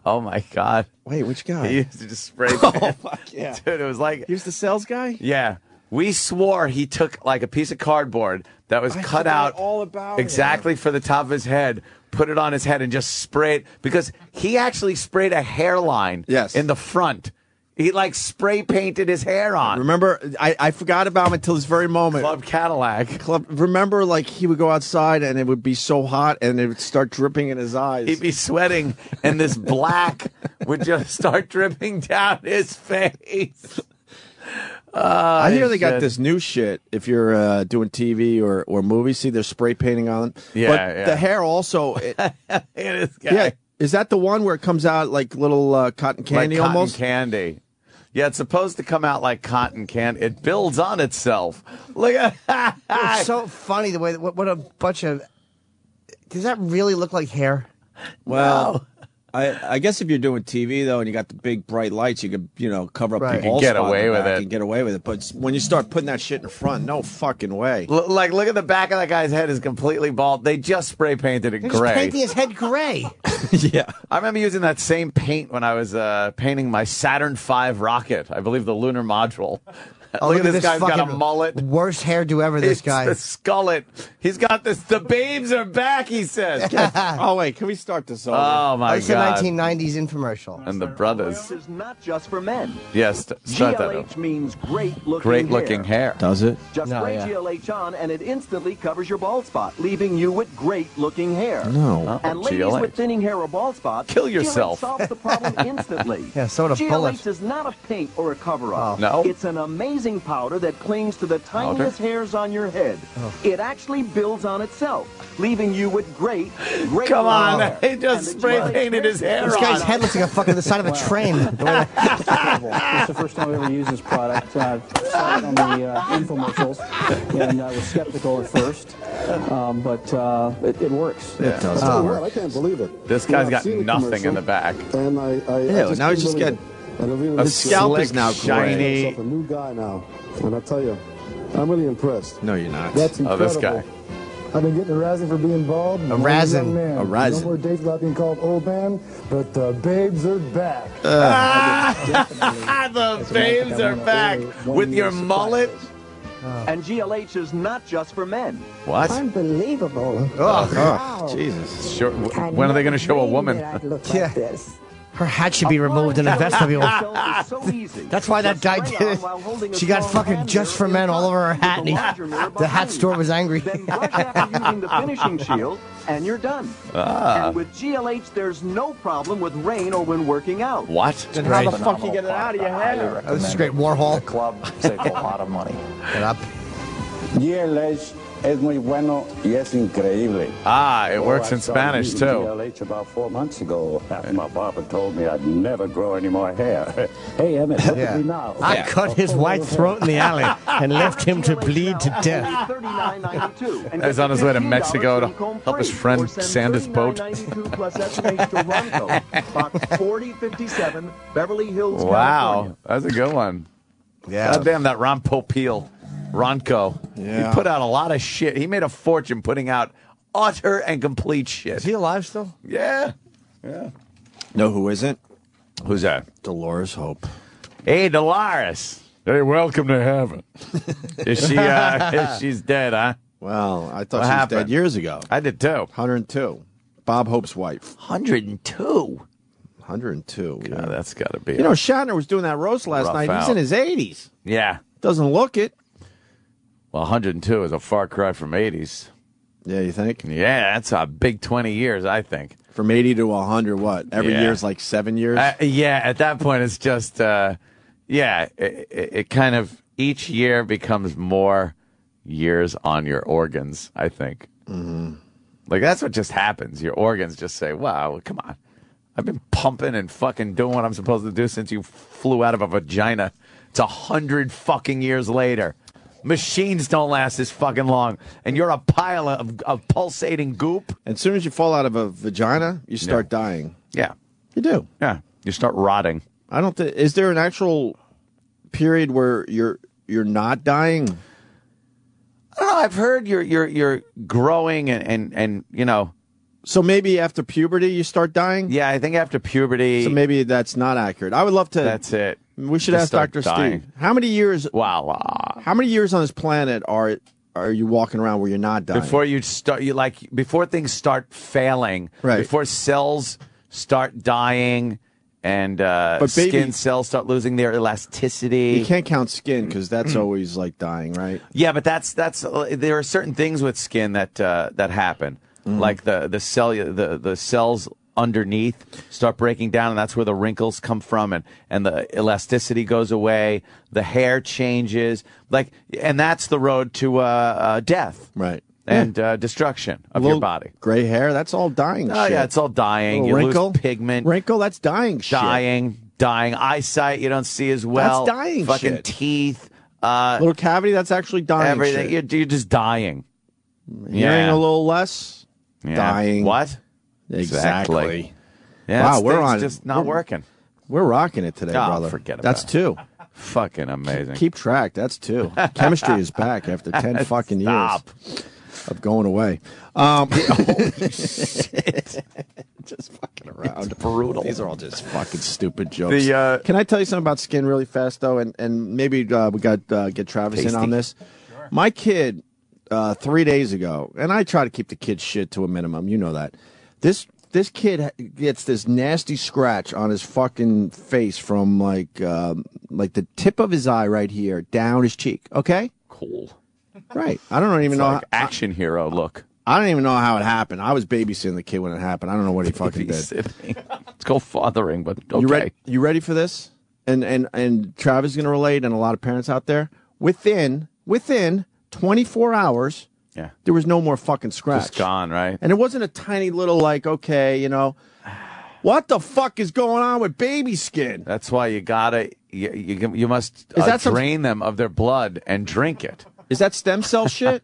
Oh my God! Wait, which guy? He used to just spray paint. Oh fuck yeah, dude! It was like he was the sales guy. Yeah, we swore he took like a piece of cardboard that was cut out all about exactly for the top of his head, put it on his head, and just sprayed because he actually sprayed a hairline. Yes. In the front. He like spray painted his hair on. Remember, I forgot about him until this very moment. Club Cadillac. Remember, like he would go outside and it would be so hot and it would start dripping in his eyes. He'd be sweating and this black would just start dripping down his face. I hear they got this new shit. If you're doing TV or movies, see they're spray painting on them. Yeah, but the hair also. Yeah, is that the one where it comes out like little cotton candy like almost? Cotton candy. Yeah, it's supposed to come out like cotton candy. It builds on itself. Look at It's so funny the way what a bunch of. Does that really look like hair? Well, I guess if you're doing TV though, and you got the big bright lights, you could cover up the bald get spot away in the with back it. and get away with it. But when you start putting that shit in front, no fucking way. Like, look at the back of that guy's head is completely bald. They just spray painted it They're gray. just painting his head gray. Yeah, I remember using that same paint when I was painting my Saturn V rocket. I believe the lunar module. Oh, Look at this guy's got a mullet. Worst hairdo ever, this guy. The skullet. He's got this. The babes are back, he says. Oh, wait, can we start this over? Oh, my It's God. a 1990s infomercial. And the brothers. Is not just for men. Yes, start that GLH up. means Great looking hair. Does it? Just No, spray yeah. GLH on and it instantly covers your bald spot, leaving you with great looking hair. No. And ladies GLH. with thinning hair or bald spots, Kill yourself. GLH solves the problem instantly. Yeah, so would a bullet. GLH is not a paint or a cover-up. No? It's an amazing powder that clings to the tiniest hairs on your head. It actually builds on itself, leaving you with great Come long on. hair. He just And the spray GLH painted his hair This guy's on. head looks like a fucking the side of a train. It's the first time I ever used this product. Saw it on the infomercials, and I was skeptical at first, but it works. It does. I can't believe it. This guy's got nothing in the back. And I Ew, now he's just got a scalp is now shiny. a new guy now, and I tell you, I'm really impressed. No, you're not. That's Oh, incredible. this guy. I've been getting a razzing for being bald. A razzing. A razzing. No more dates without being called old man, but the babes are back. The babes are back with your mullet. And GLH is not just for men. What? Unbelievable. Oh, Jesus. Sure. When are they going to show a woman? Yeah. Her hat should be removed in a vestibule. That's why that guy did it. She got fucking just for men all over her hat, and the hat store was angry. Then brush after using the finishing shield, and you're done. And with GLH, there's no problem with rain or when working out. What? Then how the fuck you get it out of your hair? Oh, this is great. Warhol. Club save a lot of money. Get up. GLH es muy bueno y es increíble. Ah, it works in Spanish, too. GLH about 4 months ago after my barber told me I'd never grow any more hair. Hey, Emmett, look at me now. I cut his white throat in the alley and left him to bleed to death. He's on his way to Mexico to help his friend sand his boat. Plus SMS to Ronco, Box 4057, Beverly Hills, Wow, California. that's a good one. Yeah. God damn, that Ron Popeil. Ronco. Yeah. He put out a lot of shit. He made a fortune putting out utter and complete shit. Is he alive still? Yeah. Yeah. No, who isn't? Who's that? Dolores Hope. Hey, Dolores. Hey, welcome to heaven. Is she, she's dead, huh? Well, I thought What she was happened? dead years ago. I did too. 102. Bob Hope's wife. 102. 102. God, that's got to be. You know, Shatner was doing that roast last Rough night. He's out. in his 80s. Yeah. Doesn't look it. Well, 102 is a far cry from 80s. Yeah, you think? Yeah, that's a big 20 years, I think. From 80 to 100, what? Every Yeah. year's like 7 years? Yeah, at that point, it's just, it kind of, each year becomes more years on your organs, I think. Mm-hmm. Like, that's what just happens. Your organs just say, wow, come on. I've been pumping and fucking doing what I'm supposed to do since you flew out of a vagina. It's 100 fucking years later. Machines don't last this fucking long. And you're a pile of pulsating goop. As soon as you fall out of a vagina, you start dying. Yeah. You do. Yeah. You start rotting. I don't think. Is there an actual period where you're not dying? I don't know. I've heard you're growing and you know. So maybe after puberty you start dying? Yeah, I think after puberty. So maybe that's not accurate. I would love to. That's it. We should Just ask start Dr. dying. Steve. How many years? Wow. How many years on this planet are you walking around where you're not dying? Before you start, before things start failing, right? Before cells start dying and But baby, skin cells start losing their elasticity. You can't count skin because that's always like dying, right? Yeah, but that's there are certain things with skin that happen, like the cells underneath start breaking down, and that's where the wrinkles come from, and the elasticity goes away, the hair changes, and that's the road to death, right? And destruction of your body. Gray hair, that's all dying. Oh shit. yeah, it's all dying. You wrinkle, lose pigment. Wrinkle, that's dying. Dying eyesight. You don't see as well. That's dying. Fucking shit. teeth. Little cavity. That's actually dying. Everything. Shit. You're just dying. Hearing a little less. Yeah. Dying. What? Exactly. Yeah, wow, this we're thing's on. just not working. We're rocking it today, Oh, brother. forget about That's it. 2. Fucking amazing. Keep track. That's 2. Chemistry is back after 10 fucking years of going away. Holy shit. Just fucking around. It's brutal. These are all just fucking stupid jokes. Can I tell you something about skin really fast, though? And maybe we got get Travis in on this. Sure. My kid, 3 days ago, and I try to keep the kid's shit to a minimum. You know that. This kid gets this nasty scratch on his fucking face from like the tip of his eye right here down his cheek. Okay, cool. Right. I don't even know. Like action hero look. I don't even know how it happened. I was babysitting the kid when it happened. I don't know what he fucking did. It's called fathering, but okay. You ready for this? And Travis is gonna relate, and a lot of parents out there. Within 24 hours. Yeah. There was no more fucking scratch. Just gone, right? And it wasn't a tiny little okay, what the fuck is going on with baby skin? That's why you gotta you must drain them of their blood and drink it. Is that stem cell shit?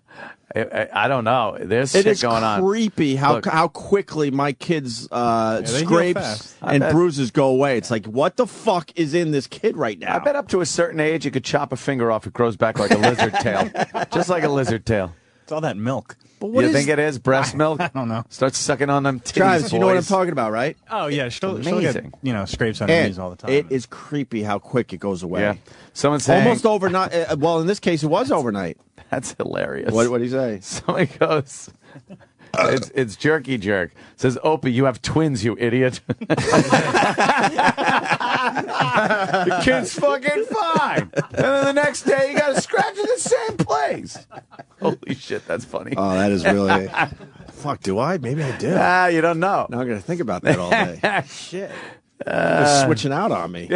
I don't know. There's shit going on. It is creepy how quickly my kids' scrapes and bruises go away. It's like, what the fuck is in this kid right now? I bet up to a certain age you could chop a finger off, it grows back like a lizard tail. Just like a lizard tail. It's all that milk. But you think it is breast milk? I don't know. Start sucking on them titties, Travis, boys. you know what I'm talking about, right? Oh, yeah. She'll get, scrapes on her knees all the time. It is creepy how quick it goes away. Yeah. Someone saying... Almost overnight. Well, in this case, it was overnight. That's hilarious. What did he say? Somebody goes... It's Jerky Jerk. Says, Opie, you have twins, you idiot. The kid's fucking fine. And then the next day, you got a scratch in the same place. Holy shit, that's funny. Oh, that is really... Fuck, do I? Maybe I do. You don't know. Now I'm going to think about that all day. Shit. They're switching out on me.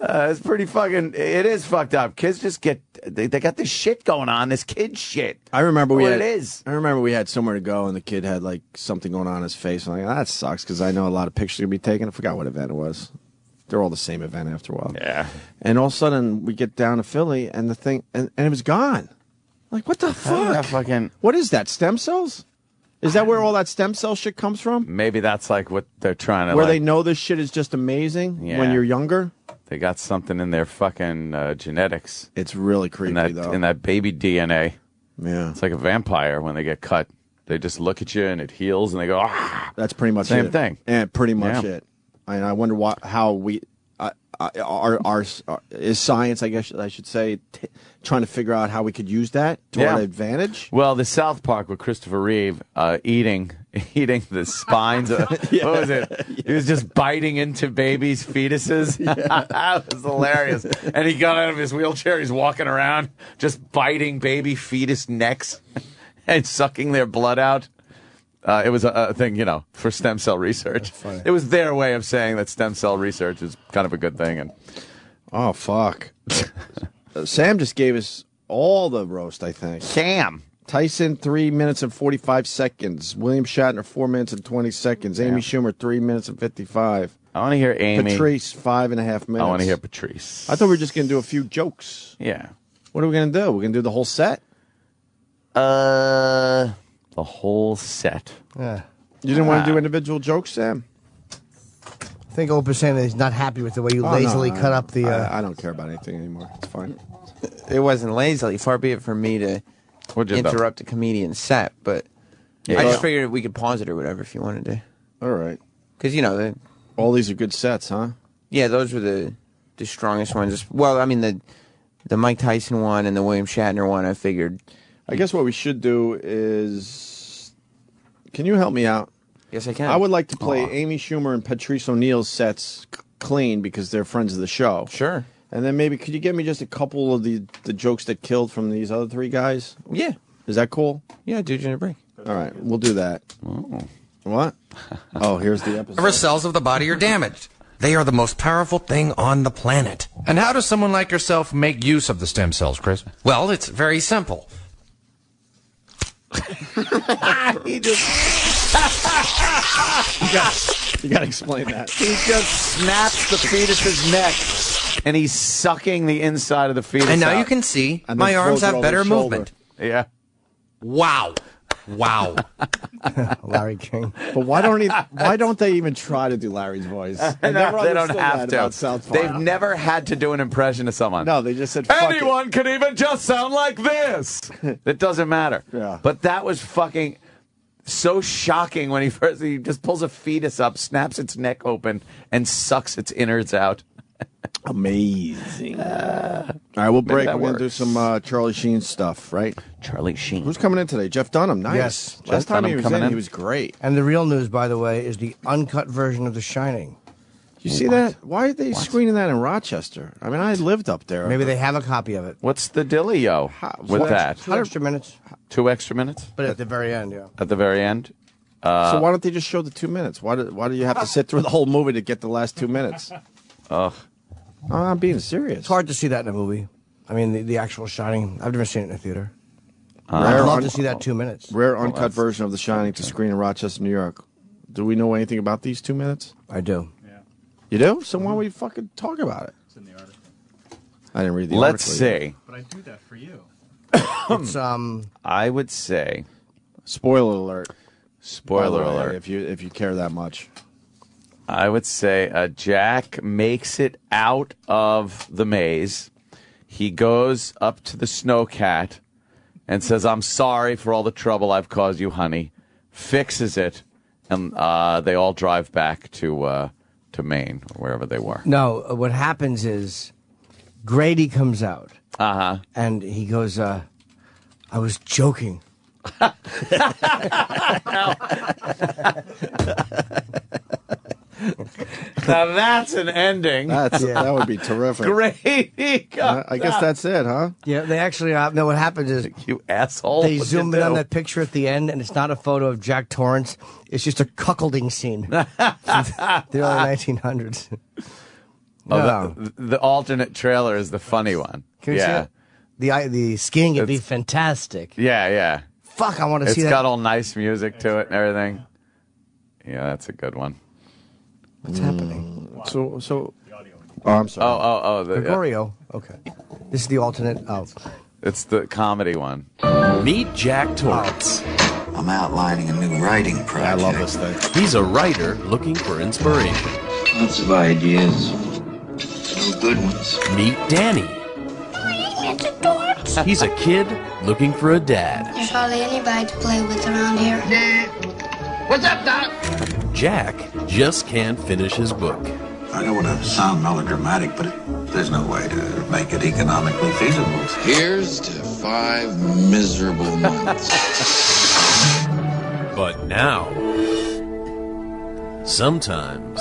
It's pretty fucking... It is fucked up. Kids just get... They got this shit going on, this kid shit. I remember we had somewhere to go, and the kid had like something going on his face. I'm like, that sucks, because I know a lot of pictures are going to be taken. I forgot what event it was. They're all the same event after a while. Yeah. And all of a sudden, we get down to Philly, and the thing... And it was gone. Like, what the fuck? What is that, stem cells? Is that where all that stem cell shit comes from? Maybe that's like what they're trying to... Where they know this shit is just amazing when you're younger? They got something in their fucking genetics. It's really creepy, though. In that baby DNA. Yeah. It's like a vampire when they get cut. They just look at you and it heals and they go, ah. That's pretty much Same it. thing. Yeah, pretty much it. I wonder how we... is science, I guess I should say, trying to figure out how we could use that to our advantage? Well, the South Park with Christopher Reeve eating the spines. What was it? He was just biting into babies' fetuses. That was hilarious. And he got out of his wheelchair. He's walking around just biting baby fetus necks and sucking their blood out. It was a thing, for stem cell research. It was their way of saying that stem cell research is kind of a good thing. And oh, fuck. Sam just gave us all the roast, I think. Sam. Tyson, 3 minutes and 45 seconds. William Shatner, 4 minutes and 20 seconds. Amy Schumer, 3 minutes and 55. I want to hear Amy. Patrice, 5.5 minutes. I want to hear Patrice. I thought we were just going to do a few jokes. Yeah. What are we going to do? We're going to do the whole set? The whole set. Yeah. You didn't want to do individual jokes, Sam? I think Opie's saying that he's not happy with the way you lazily cut up the... I don't care about anything anymore. It's fine. It wasn't lazily. Far be it from me to interrupt a comedian's set, but I just figured we could pause it or whatever if you wanted to. All right. Because, all these are good sets, huh? Yeah, those were the strongest ones. Well, I mean, the Mike Tyson one and the William Shatner one, I figured... I guess what we should do is... Can you help me out? Yes, I can. I would like to play Amy Schumer and Patrice O'Neal's sets clean because they're friends of the show. Sure. And then maybe could you give me just a couple of the jokes that killed from these other three guys? Yeah. Is that cool? Yeah, dude, during a break. All right, we'll do that. Oh. What? Oh, here's the episode. Whatever cells of the body are damaged. They are the most powerful thing on the planet. And how does someone like yourself make use of the stem cells, Chris? Well, it's very simple. He just... You got to explain that. He just snaps the fetus's neck, and he's sucking the inside of the fetus And now out. you can see my arms have better movement. Yeah. Wow. Wow. Larry King. But why don't they even try to do Larry's voice? I never they don't understood have that to. about South Park. They've never had to do an impression of someone. No, they just said, fuck anyone can even just sound like this. It doesn't matter. Yeah. But that was fucking so shocking when he just pulls a fetus up, snaps its neck open, and sucks its innards out. Amazing. All right, we'll break. We're going to do some Charlie Sheen stuff, right? Charlie Sheen. Who's coming in today? Jeff Dunham. Nice. Yes. Last time he was in, he was great. And the real news, by the way, is the uncut version of The Shining. You see that? Why are they screening that in Rochester? I mean, I lived up there. Maybe they have a copy of it. What's the dealio with that? 2 extra minutes. 2 extra minutes? But at the very end, yeah. At the very end? So why don't they just show the 2 minutes? Why do you have to sit through the whole movie to get the last 2 minutes? Ugh. I'm being serious. It's hard to see that in a movie. I mean, the actual Shining. I've never seen it in a theater. I'd love to see that 2 minutes. Rare uncut version of The Shining to screen in Rochester, New York. Do we know anything about these 2 minutes? I do. Yeah. You do? So why don't we fucking talk about it? It's in the article. I didn't read the Let's article. see. But I do that for you. It's I would say. Spoiler alert. Spoiler By the way, alert. If you care that much. I would say Jack makes it out of the maze. He goes up to the snowcat and says, "I'm sorry for all the trouble I've caused you, honey." Fixes it, and they all drive back to Maine or wherever they were. No, what happens is Grady comes out. Uh-huh. And he goes, I was joking. Now that's an ending. That would be terrific. Grady comes I guess that's it, huh? Yeah, they actually, no, what happens is you asshole. they What'd zoom you in on do? that picture at the end, and it's not a photo of Jack Torrance. It's just a cuckolding scene from the early 1900s. Oh, the alternate trailer is the funny one. Can we see it? The skiing would be fantastic. Yeah. Fuck, I want to see that. It's got all nice music to it and everything. Yeah, that's a good one. What's happening? So. Oh, I'm sorry. Oh. Gregorio. Okay. This is the alternate. Oh. It's the comedy one. Meet Jack Torrance. I'm outlining a new writing project. I love this thing. He's a writer looking for inspiration. Lots of ideas. No good ones. Meet Danny. He's a kid looking for a dad. There's hardly anybody to play with around here. What's up, Doc? Jack just can't finish his book. I don't want to sound melodramatic, but there's no way to make it economically feasible. Here's to 5 miserable months. But now, sometimes,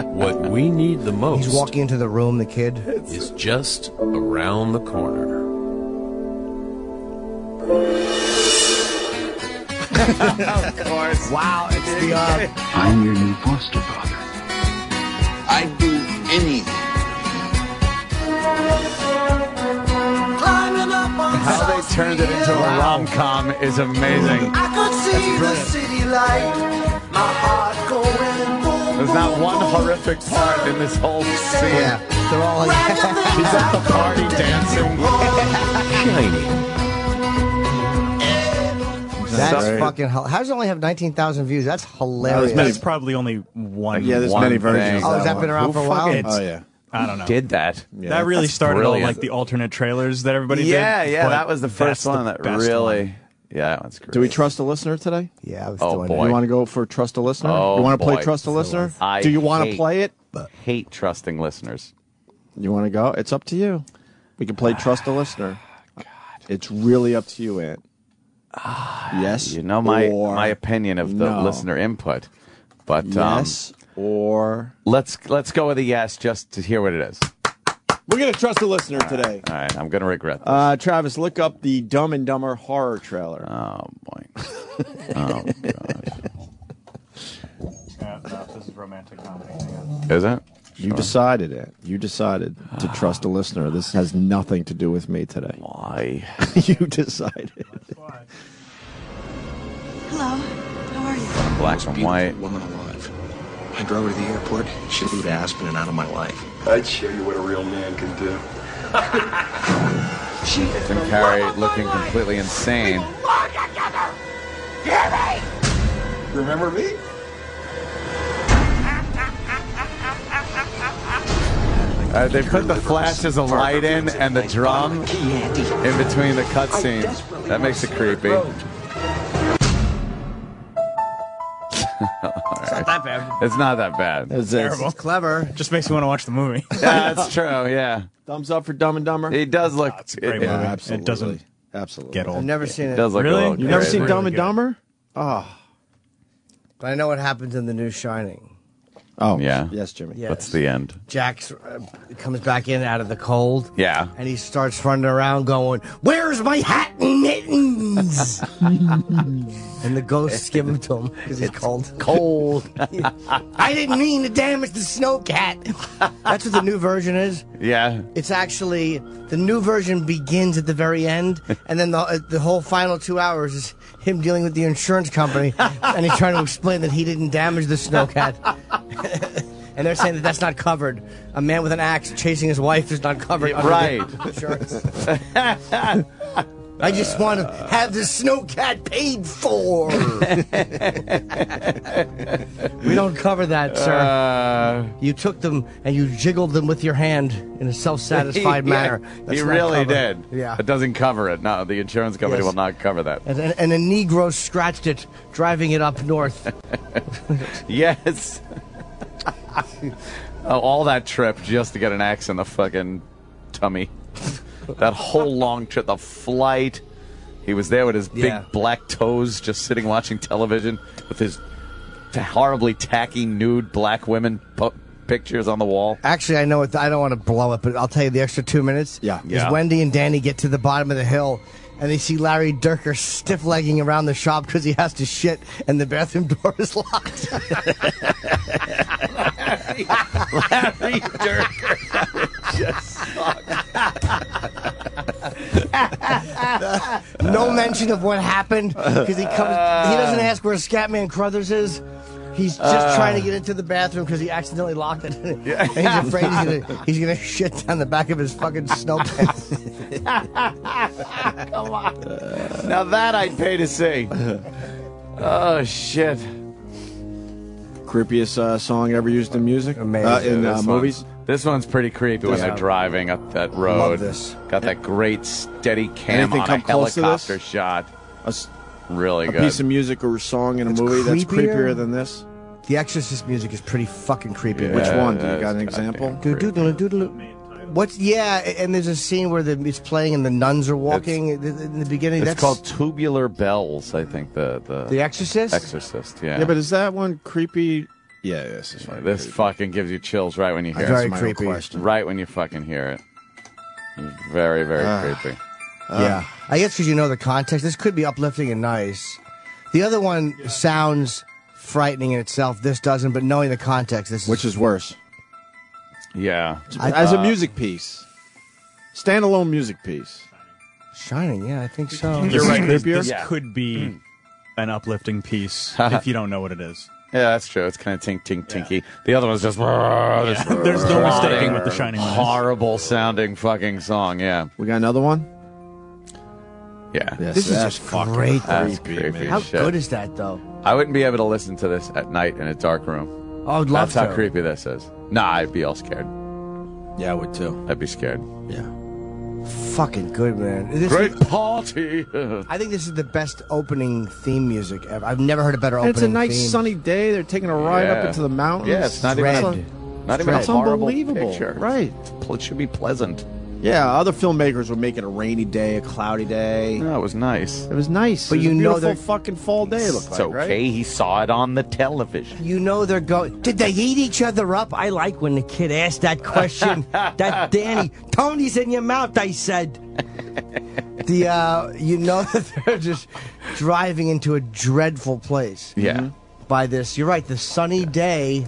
what we need the most He's walking into the room, the kid. is just around the corner. Of course. Wow, it's the I'm your new foster father. I'd do anything. How they turned it into a rom-com is amazing. I could see the city light, my heart going boom. There's not one horrific part in this whole scene. Yeah, they're all like, He's at the party dancing. Shining. That's Sorry. fucking hell. How does it only have 19,000 views? That's hilarious. That's probably only one. Yeah, there's One many versions. thing. Oh, has that one. been around Who for a while? fucking- Oh, yeah. I don't know. Did that? Yeah. That really That's started all brilliant. like the alternate trailers that everybody Yeah, did. yeah. but That was the first that's one the that best really. one. Yeah, that one's great. Do we trust a listener today? Yeah, I was Oh, doing boy. You want to go for Trust a Listener? Oh, you want to play boy. Trust a Listener? I Do you want to hate- play it? Hate trusting listeners. You want to go? It's up to you. We can play Trust a Listener. God. It's really up to you, Ant. Yes. You know my or my opinion of the no. listener input, but Yes or let's go with a yes just to hear what it is. we're gonna trust a listener today. All right, I'm gonna regret this. Travis, look up the Dumb and Dumber horror trailer. Oh boy. Oh gosh. Yeah, no, this is romantic comedy. Hang on. Is it? You decided it. You decided to trust a listener. This has nothing to do with me today. Why? You decided. Hello, how are you? Black and white. Woman alive. I drove her to the airport. She flew to Aspen and out of my life. I'd show you what a real man can do. Jim Carrey looking completely insane. Remember me? They put the flashes of light in and the drum in between the cutscenes. That makes it creepy. It's not that bad. It's not that bad. It's clever. Just makes me want to watch the movie. Yeah, that's true. Yeah. Thumbs up for Dumb and Dumber. He does look. It's a great movie. Absolutely. It doesn't absolutely get old. I've never seen it. Does look Really? a little You've never crazy. seen Dumb and good. Dumber? Oh. But I know what happens in the new Shining. Oh, Yeah. Yes, Jimmy. Yes. What's the end? Jack comes back in out of the cold. Yeah. And he starts running around going, "Where's my hat and mittens?" And the ghosts give them to him because he's cold. Cold. I didn't mean to damage the snow cat. That's what the new version is. Yeah. It's actually, the new version begins at the very end, and then the whole final 2 hours is him dealing with the insurance company, and he's trying to explain that he didn't damage the snow cat. And they're saying that that's not covered. A man with an axe chasing his wife is not covered. Under Right. the insurance. I just want to have the snow cat paid for. We don't cover that, sir. You took them and you jiggled them with your hand in a self-satisfied manner. That's He not really covered. did. Yeah. It doesn't cover it. No, the insurance company Yes. will not cover that. And a Negro scratched it, driving it up north. Yes. All that trip just to get an axe in the fucking tummy. That whole long trip, the flight. He was there with his big black toes, just sitting watching television with his horribly tacky nude black women pictures on the wall. Actually, I know it. I don't want to blow it, but I'll tell you the extra 2 minutes. Yeah. Is Wendy and Danny get to the bottom of the hill, and they see Larry Durker stiff-legging around the shop because he has to shit, and the bathroom door is locked. Larry Durker just No mention of what happened because he doesn't ask where Scatman Crothers is. He's just trying to get into the bathroom because he accidentally locked it. And he's afraid he's gonna shit down the back of his fucking snow pants. Come on. Now that I'd pay to see. Oh, shit. Creepiest song ever used in music? Amazing. In movies? This one's pretty creepy when they're driving up that road. Love this. Got that great steady cam Anything on a come close to this? helicopter shot. Really A good. piece of music or song in a movie that's creepier than this? The Exorcist music is pretty fucking creepy. Yeah, Which one? Do you got an it's example? What's and there's a scene where it's playing and the nuns are walking in the beginning. It's That's called Tubular Bells, I think. The Exorcist. Exorcist, yeah. Yeah, but is that one creepy? Yeah, this is fine. This fucking gives you chills right when you hear Very it. creepy. Right when you fucking hear it. It's very, very creepy. Yeah, I guess because you know the context. This could be uplifting and nice. The other one sounds frightening in itself. This doesn't, but knowing the context, this Which is worse? Yeah. As a music piece. Standalone music piece. Shining, yeah, I think so. You're right. Creepier? This could be an uplifting piece if you don't know what it is. Yeah, that's true. It's kind of tink, tink, tinky. The other one's just... There's no mistaking what the Shining one is. Horrible sounding fucking song, yeah. We got another one? Yeah. Yes, This is that's just fucking great. That's creepy, creepy man. How as shit. good is that, though? I wouldn't be able to listen to this at night in a dark room. I would love That's to. how creepy this is. Nah, I'd be all scared. Yeah, I would too. I'd be scared. Yeah. Fucking good, man. This Great is- party. I think this is the best opening theme music ever. I've never heard a better And opening it's a nice theme. sunny day. They're taking a ride up into the mountains. Yeah, it's not Dread. even not even a It's horrible unbelievable. picture. Right. It should be pleasant. Yeah, other filmmakers would make it a rainy day, a cloudy day. No, it was nice. It was nice. But It was you a know beautiful that- fucking fall day. It looked It's like, okay. right? He saw it on the television. You know they're going. Did they eat each other up? I like when the kid asked that question. That Danny, Tony's in your mouth. I said. You know that they're just driving into a dreadful place. Yeah. By this, you're right. The sunny day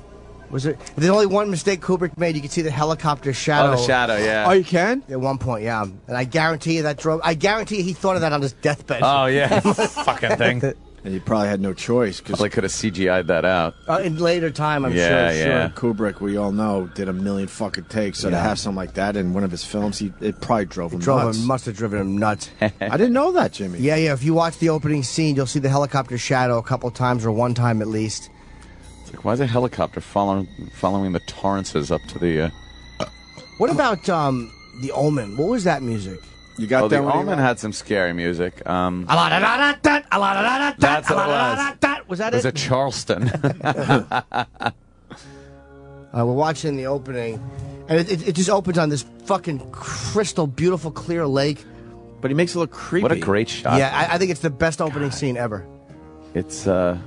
was it? There's only one mistake Kubrick made. You could see the helicopter shadow. Oh, the shadow, yeah. Oh, you can? At one point, yeah. And I guarantee you that drove. I guarantee you he thought of that on his deathbed. Oh, yeah. Fucking thing. And he probably had no choice because they could have CGI'd that out. In later time, I'm Yeah, sure. yeah. Kubrick, we all know, did a million fucking takes. So to have something like that in one of his films, it probably drove him nuts. Must have driven him nuts. I didn't know that, Jimmy. Yeah. If you watch the opening scene, you'll see the helicopter shadow a couple times, or one time at least. It's like, why is a helicopter following the Torrances up to the... What about The Omen? What was that music? You got The Omen had some scary music. That's what it was. Was that it? It was a Charleston. We're watching the opening, and it just opens on this fucking crystal, beautiful, clear lake. But he makes it look creepy. What a great shot. Yeah, I think it's the best opening scene ever. It's, Yeah,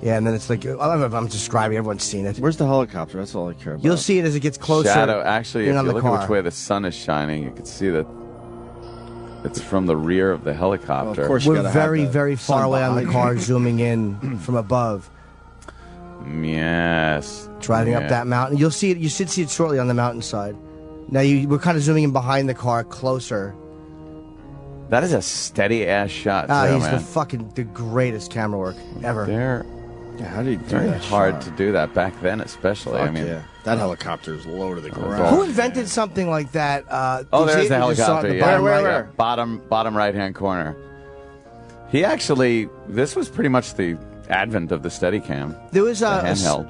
and then it's like, I'm describing, everyone's seen it. Where's the helicopter? That's all I care about. You'll see it as it gets closer. Shadow. Actually, if you look car. at which way the sun is shining, you can see that it's from the rear of the helicopter. Well, of course, we're very, very far away on the car, zooming in from above. Yes. Driving up that mountain. You'll see it. You should see it shortly on the mountainside. Now we're kind of zooming in behind the car, closer. That is a steady ass shot. He's man. the greatest camera work ever. Yeah, how did he do Very that? hard to do that back then, especially. Fuck I mean, yeah. That helicopter is low to the ground. Who invented something like that? There's the helicopter. Yeah. Where? Bottom right hand corner. He actually, this was pretty much the advent of the Steadicam. There was the handheld.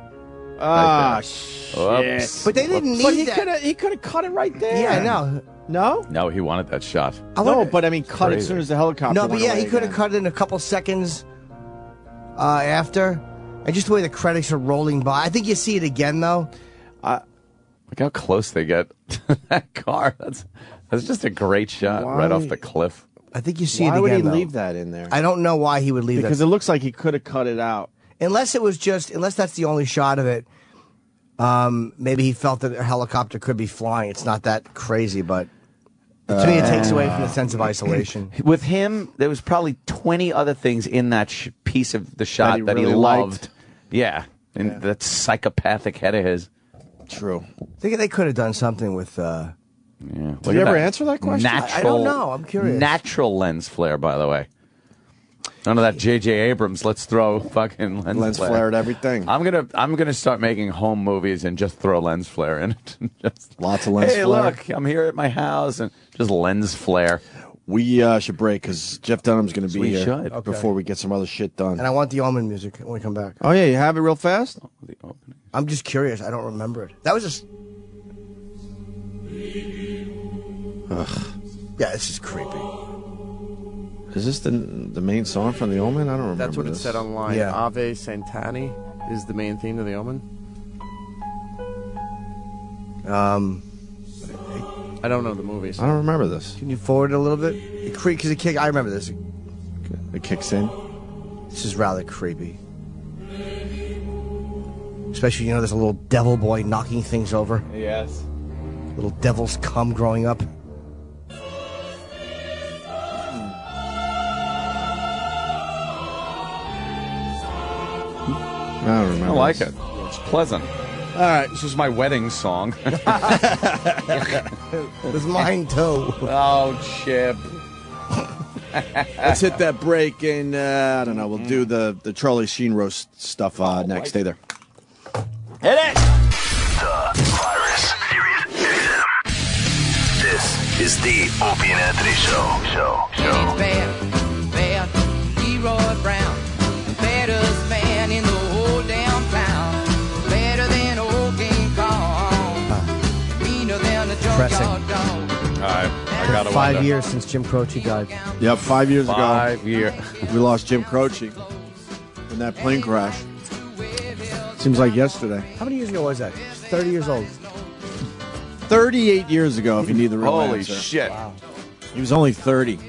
Shit. Oops. But they didn't But need that. he could have cut it right there. Yeah, no. No? No, he wanted that shot. No, but I mean, cut Crazy. as soon as the helicopter No, but went yeah, away he could have again. cut it in a couple seconds after. And just the way the credits are rolling by. I think you see it again, though. Look how close they get to that car. That's just a great shot right off the cliff. I think you see it again, Why would he though. leave that in there? I don't know why he would leave Because that. it looks like he could have cut it out. Unless that's the only shot of it. Maybe he felt that a helicopter could be flying. It's not that crazy, but to me it takes away from the sense of isolation. With him, there was probably 20 other things in that piece of the shot that he really loved. liked. Yeah, and that psychopathic head of his. True. I think they could have done something with... Yeah. Did you ever answer that question? I don't know. I'm curious. Natural lens flare, by the way. None of that J.J. Abrams. Let's throw fucking lens flare at everything. I'm gonna start making home movies and just throw lens flare in it. Just, lots of lens hey, flare. Look, I'm here at my house and just lens flare. We should break because Jeff Dunham's going to be here should. before we get some other shit done. And I want the Omen music when we come back. Oh yeah, you have it real fast. I'm just curious. I don't remember it. That was just... Ugh. Yeah, this is creepy. Is this the main song from The Omen? I don't remember. That's what it said online. Yeah. Ave Santani is the main theme of The Omen. I don't know the movies. I don't remember this. Can you forward it a little bit? Because I remember this. It kicks in. This is rather creepy. Especially, there's a little devil boy knocking things over. Yes. Little devil's cum growing up. I don't remember. I like this. it. It's pleasant. All right, this is my wedding song. It's mine too. Oh, Chip. Let's hit that break, and I don't know. We'll do the Charlie Sheen roast stuff next. Stay there. Hit it. The virus. This is the Opie and Anthony Show. Bad, Leroy Brown, baddest man in the whole damn town, better than old King Kong, meaner than a junkyard dog. All right, I got to 5 years since Jim Croce died. Yep, 5 years ago. 5 years. We lost Jim Croce in that plane crash. Seems like yesterday. How many years ago was that? 30 years old. 38 years ago, if you need the real Holy answer. shit. Wow. He was only 30.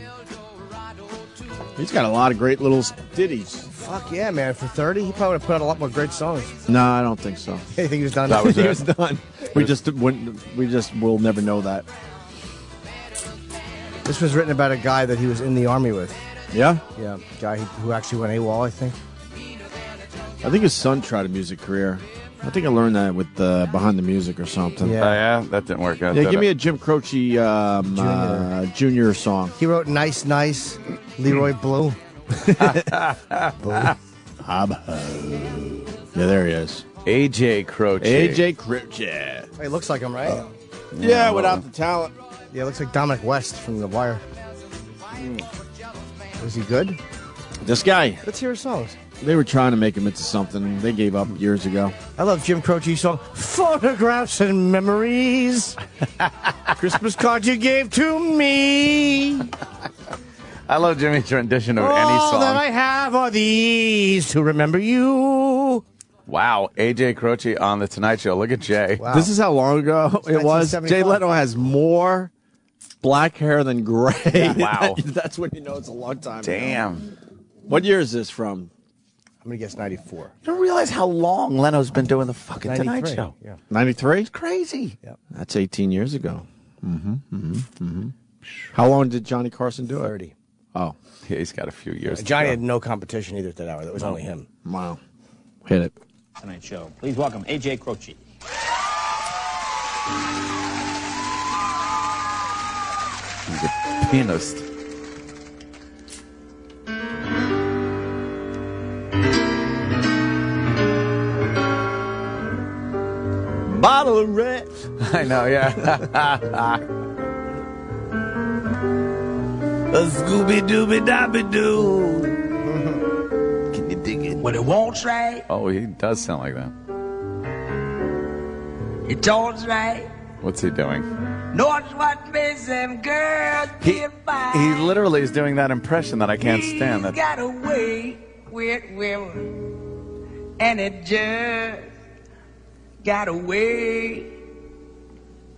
He's got a lot of great little ditties. Fuck yeah, man. For 30, he probably would have put out a lot more great songs. No, I don't think so. You think he was done? That was He it. was done. We just will never know that. This was written about a guy that he was in the army with. Yeah? Yeah, guy who actually went AWOL, I think. I think his son tried a music career. I think I learned that with Behind the Music or something. Yeah. Oh, yeah? That didn't work out. Yeah, did give me it? a Jim Croce Junior song. He wrote Nice Nice, Leroy Blue. Yeah, there he is. AJ Croce. AJ Croce. He looks like him, right? Yeah, without the talent. Yeah, looks like Dominic West from The Wire. Was he good? This guy. Let's hear his songs. They were trying to make him into something. They gave up years ago. I love Jim Croce's song, Photographs and Memories. Christmas card you gave to me. I love Jimmy's rendition of any All song. that I have are these to remember you. Wow, AJ Croce on The Tonight Show. Look at Jay. Wow. This is how long ago it was. 1975. Jay Leno has more black hair than gray. Wow. That's when you know it's a long time ago. Damn. What year is this from? I'm going to guess 94. You don't realize how long Leno's been doing the fucking Tonight 93. Show. Yeah. 93? It's crazy. Yep. That's 18 years ago. How long did Johnny Carson do it? 30. Oh. Yeah, he's got a few years. to Johnny go. had no competition either at that hour. That was only him. Wow. Hit it. Tonight Show. Please welcome AJ Croce. He's a pianist. Bottle of red. I know, yeah. A Scooby-Dooby-Dobby-Doo. Can you dig it? When it walks right, Oh, he does sound like that. it talks right. What's he doing? Knows what makes them girls He literally is doing that impression that I can't stand. He's That got a way with women, and it just got a way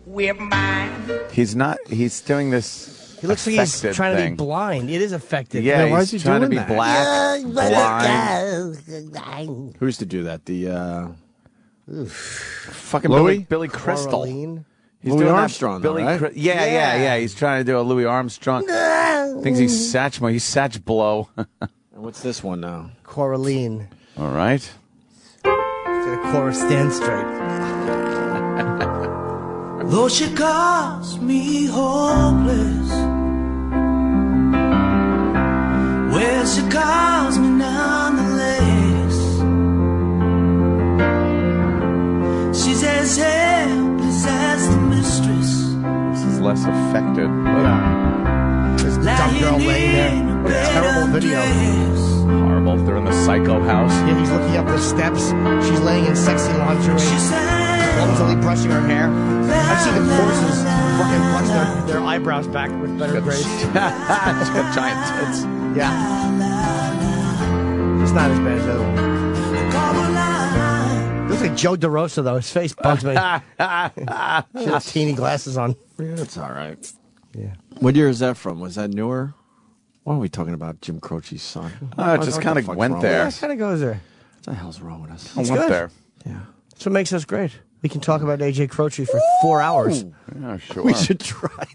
with mine. he's not. He's doing this. He looks like he's affected trying to thing. be blind. It is effective. Yeah, why he's is he trying to doing be that? black, blind. Who used to do that? The Fucking Louis? Billy Crystal. Coraline. He's Louis doing that Armstrong, though, Billy right? yeah. He's trying to do a Louis Armstrong. Thinks he's Satchmo. He's Satch Blow. And what's this one now? Coraline. All right. The chorus stand straight. Though she calls me hopeless, well, she calls me nonetheless. She's as helpless as the mistress. This is less affected. This dumb girl laying there. What a terrible video. Horrible. They're in the psycho house. Yeah, he's looking up the steps. She's laying in sexy lingerie, clumsily brushing her hair. I've seen the horses fucking brush their eyebrows back with better grace. She's got giant tits. Yeah. It's not as bad, though. Looks like Joe DeRosa, though. His face bugs me. She has teeny glasses on. Yeah, it's all right. Yeah. What year is that from? Was that newer? Why are we talking about Jim Croce's son? It just kind of went there. Yeah, it kind of goes there. What the hell's wrong with us? I went there. Yeah. That's what makes us great. We can talk about AJ Croce for 4 hours. Yeah, sure. We should try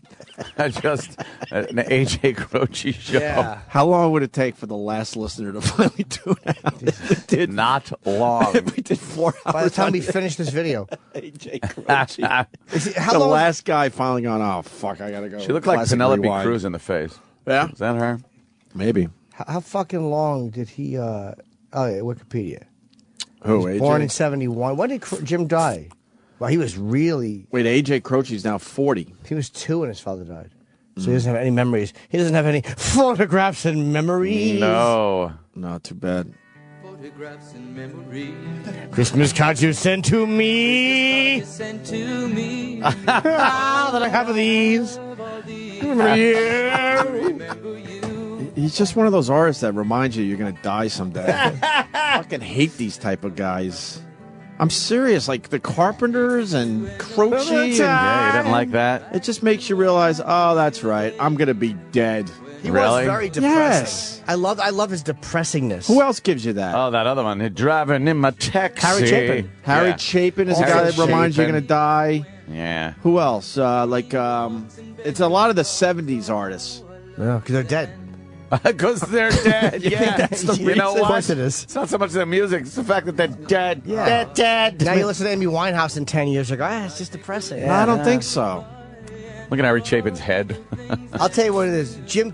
that. Just an AJ Croce show. Yeah. How long would it take for the last listener to finally tune out? Did Not long. we did 4 hours. By the time on we finish this video. AJ Croce. How The long? last guy finally gone, oh, fuck, I gotta go. She looked like Classic Penelope Rewind. Cruz in the face. Yeah? Is that her? Maybe. How fucking long did he? Oh, yeah, Wikipedia. Who, He was AJ? born in 71. When did Jim die? Well, he was really. Wait, AJ Croce's now 40. He was 2 when his father died. So he doesn't have any memories. He doesn't have any photographs and memories. No. Not too bad. Photographs and memories Christmas cards you sent to me. sent to me. Ah, that I have of these. Remember you. He's just one of those artists that reminds you you're going to die someday. I fucking hate these type of guys. I'm serious. Like the Carpenters and Croce. Yeah, you didn't like that? It just makes you realize, oh, that's right. I'm going to be dead. He Really? was very depressing. Yes. I love his depressingness. Who else gives you that? Oh, that other one. Driving in my taxi. Harry Chapin. Harry Yeah. Chapin is a Harry guy that reminds you you're Chapin. going to die. Yeah. Who else? It's a lot of the 70s artists. Yeah, because they're dead. Because they're dead. You think Yeah. that's the You know reason? what? Of course it is. It's not so much the music, it's the fact that they're dead. Yeah. They're dead. Now you listen to Amy Winehouse in 10 years, like, it's just depressing. No, I don't think so. Look at Harry Chapin's head. I'll tell you what it is. Jim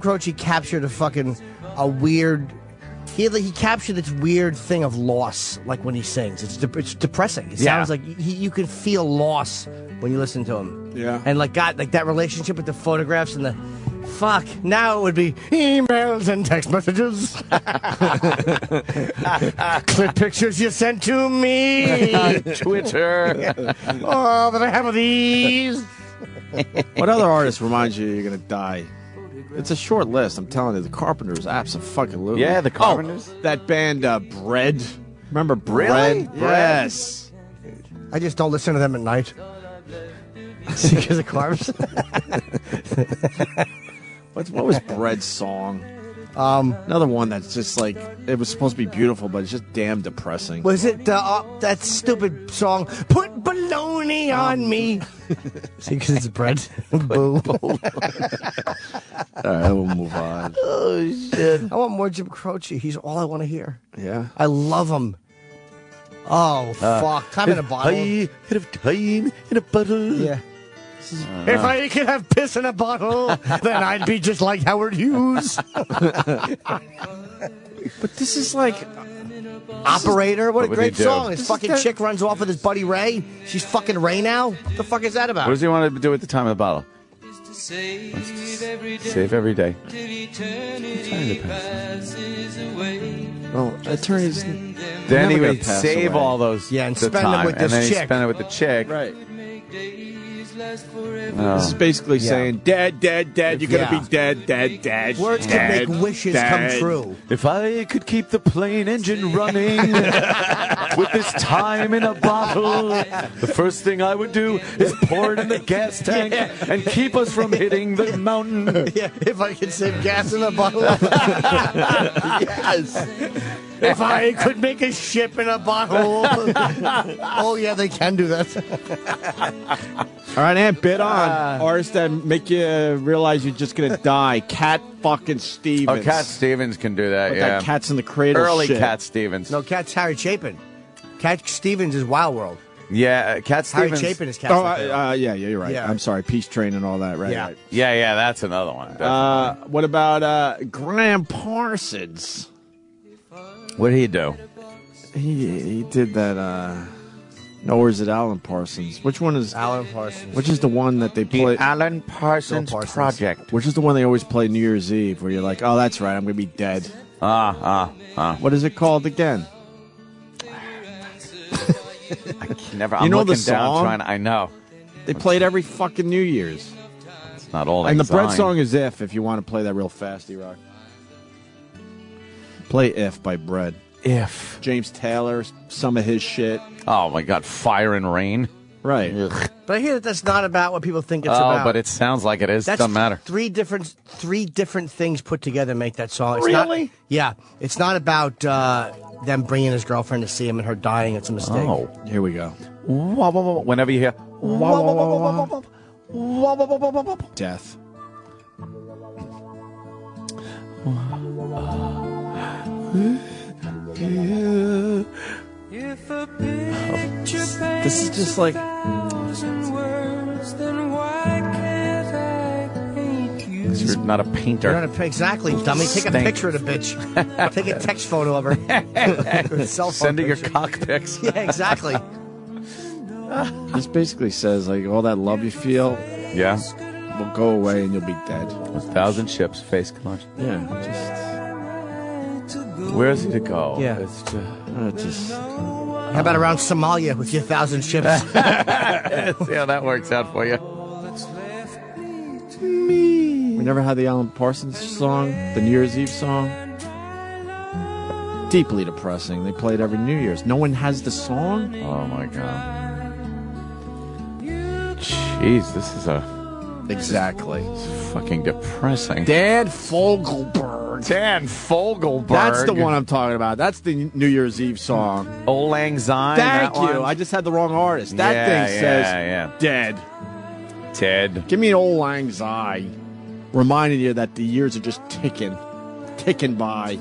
Croce captured a fucking a weird. He captured this weird thing of loss, like when he sings. It's depressing. It sounds like you can feel loss when you listen to him. Yeah. And like that relationship with the photographs and the fuck. Now it would be emails and text messages. Clip pictures you sent to me. Twitter. Oh, but I have these. What other artist reminds you you're gonna die? It's a short list. I'm telling you, the Carpenters, absolutely. Yeah, the Carpenters. Oh, that band, Bread. Remember Bread? Really? Yes. I just don't listen to them at night. Because of carbs. What was Bread's song? Another one that's just like, it was supposed to be beautiful, but it's just damn depressing. Was it that stupid song, Put Baloney on Me? See, because it's bread. Boo. All right, we'll move on. Oh, shit. I want more Jim Croce. He's all I want to hear. Yeah. I love him. Oh, fuck. Time in a bottle. Time in a bottle. Yeah. If I could have piss in a bottle, then I'd be just like Howard Hughes. But this is like... Operator, what a would great he do? song. His fucking chick runs off with his buddy Ray. She's fucking Ray now? What the fuck is that about? What does he want to do at the time of the bottle? Save every day. Well, attorneys... Then he never would gonna pass save away. all those and the spend them time, with and this then chick. he spend it with the chick. Right. Oh. This is basically saying, dead, dead, dead. You're going to Yeah. be dead, dead, dead. Words dead, can make wishes come true. If I could keep the plane engine running with this time in a bottle, the first thing I would do is pour it in the gas tank and keep us from hitting the mountain. Yeah, if I could save gas in a bottle. Yes. If I could make a ship in a bottle. Oh, yeah, they can do that. All right, Ant, bid on. Artists that make you realize you're just going to die. Cat fucking Stevens. Oh, Cat Stevens can do that, With yeah. that Cats in the Cradle Early shit. Cat Stevens. No, Cat's Harry Chapin. Cat Stevens is Wild World. Yeah, Cat Harry Stevens. Chapin is Cat yeah, you're right. Yeah. I'm sorry. Peace Train and all that, right? Yeah. Right. Yeah, that's another one. What about Graham Parsons? What did he do? He did that. No, or is it Alan Parsons? Which one is Alan Parsons? Which is the one that they play? Alan Parsons Project. Which is the one they always play New Year's Eve, where you're like, oh, that's right, I'm gonna be dead. What is it called again? Never. You I'm know looking the down, song? trying. I know. They play it every fucking New Year's. It's not all. And the Bread Lang song is If you want to play that real fast, E-Rock. Play If by Bread. If. James Taylor, some of his shit. Oh my God, Fire and Rain. Right. But I hear that that's not about what people think it's Oh, about. but it sounds like it is. That's Doesn't matter. Three different things put together make that song. It's Really? Not, yeah. It's not about them bringing his girlfriend to see him and her dying. It's a mistake. Oh, here we go. Whenever you hear Death. This is just like. you're not a painter. You're not exactly, dummy. Take a Stink. picture of the bitch. Take a text photo of her. Cell phone Send her your picture. cock pics. Yeah, exactly. This basically says, like, all that love you feel Yeah. will go away and you'll be dead. 1,000 ships face collage. Yeah, Where is he to go? Yeah. It's just. How about around Somalia with your 1,000 ships? See how that works out for you. We never had the Alan Parsons song, the New Year's Eve song. Deeply depressing. They play it every New Year's. No one has the song? Oh my God. Jeez, this is Exactly. fucking depressing. Dan Fogelberg. Dan Fogelberg. That's the one I'm talking about. That's the New Year's Eve song. Old Lang Syne. Thank that you. one? I just had the wrong artist. That Yeah, thing says yeah. dead. Ted. Give me an Old Lang Syne. Reminding you that the years are just ticking by.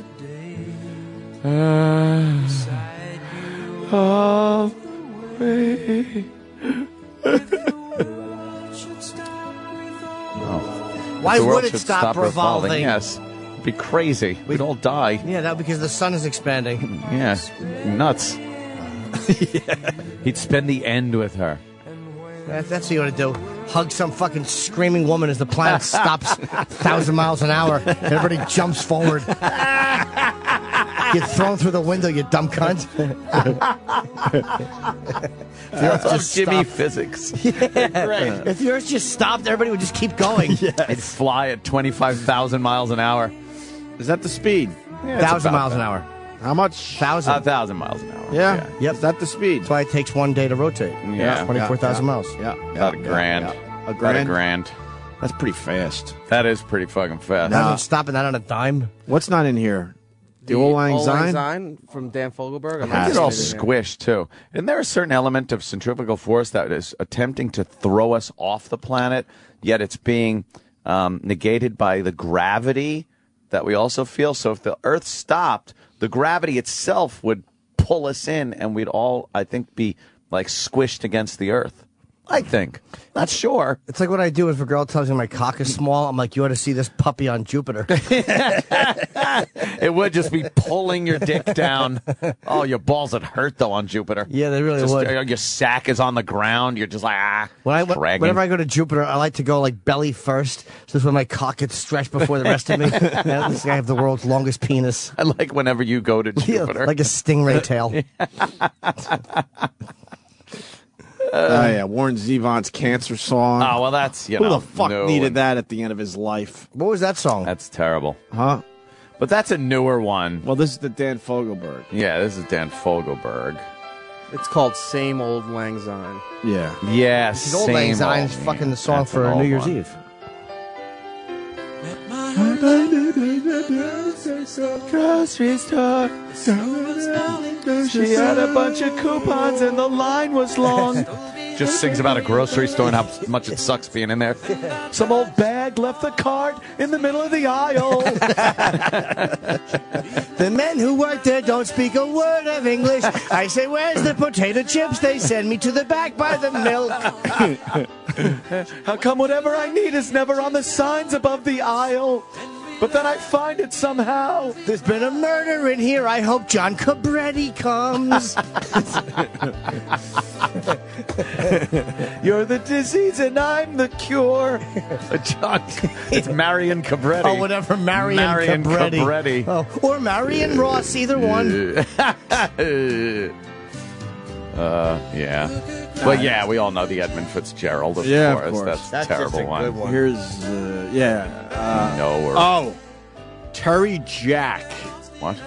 Why The world would it should stop revolving? Yes. be crazy. We'd all die. Yeah, that because the sun is expanding. Yeah, nuts. He'd spend the end with her. That's what you ought to do. Hug some fucking screaming woman as the planet stops 1,000 miles an hour. Everybody jumps forward. Get thrown through the window, you dumb cunt. Jimmy physics. Yeah. If the Earth just stopped, everybody would just keep going. They'd fly at 25,000 miles an hour. Is that the speed? Yeah, 1,000 miles an hour. How much? 1,000. 1,000 miles an hour. Yeah. Yep. Is that the speed? That's why it takes 1 day to rotate. Yeah. 24,000 miles. Yeah. About a grand. A grand? About a grand. That's pretty fast. That is pretty fucking fast. Not stopping that on a dime. What's not in here? The Old Lang Old Lang Syne? Syne from Dan Fogelberg. It's all squished, too. Isn't there a certain element of centrifugal force that is attempting to throw us off the planet, yet it's being negated by the gravity that we also feel? So if the Earth stopped, the gravity itself would pull us in, and we'd all, I think, be like squished against the Earth. I think. Not sure. It's like what I do if a girl tells me my cock is small. I'm like, you ought to see this puppy on Jupiter. It would just be pulling your dick down. Oh, your balls would hurt, though, on Jupiter. Yeah, they really would. Your sack is on the ground. You're just like, dragging. Whenever I go to Jupiter, I like to go like belly first. So that's when my cock gets stretched before the rest of me. And at least I have the world's longest penis. I like whenever you go to Jupiter. Yeah, like a stingray tail. Oh, yeah. Warren Zevon's cancer song. Oh, well, that's, Who the fuck needed that at the end of his life? What was that song? That's terrible. Huh? But that's a newer one. Well, this is the Dan Fogelberg. Yeah, this is Dan Fogelberg. It's called Same Old Lang Syne. Yeah. Yeah, This Old Lang Syne is fucking the song for New Year's Eve. Grocery store. She had a bunch of coupons and the line was long. Just sings about a grocery store and how much it sucks being in there. Some old bag left the cart in the middle of the aisle. The men who work there don't speak a word of English. I say, where's the potato chips? They send me to the back by the milk. How come whatever I need is never on the signs above the aisle? But then I find it somehow. There's been a murder in here. I hope John Cabretti comes. You're the disease and I'm the cure. John, it's Marion Cabretti. Oh, whatever, Marion Cabretti. Oh, or Marion Ross, either one. Yeah. Well, yeah, we all know the Edmund Fitzgerald, of course. That's a terrible just a good one. Here's, no. Oh, Terry Jack. What?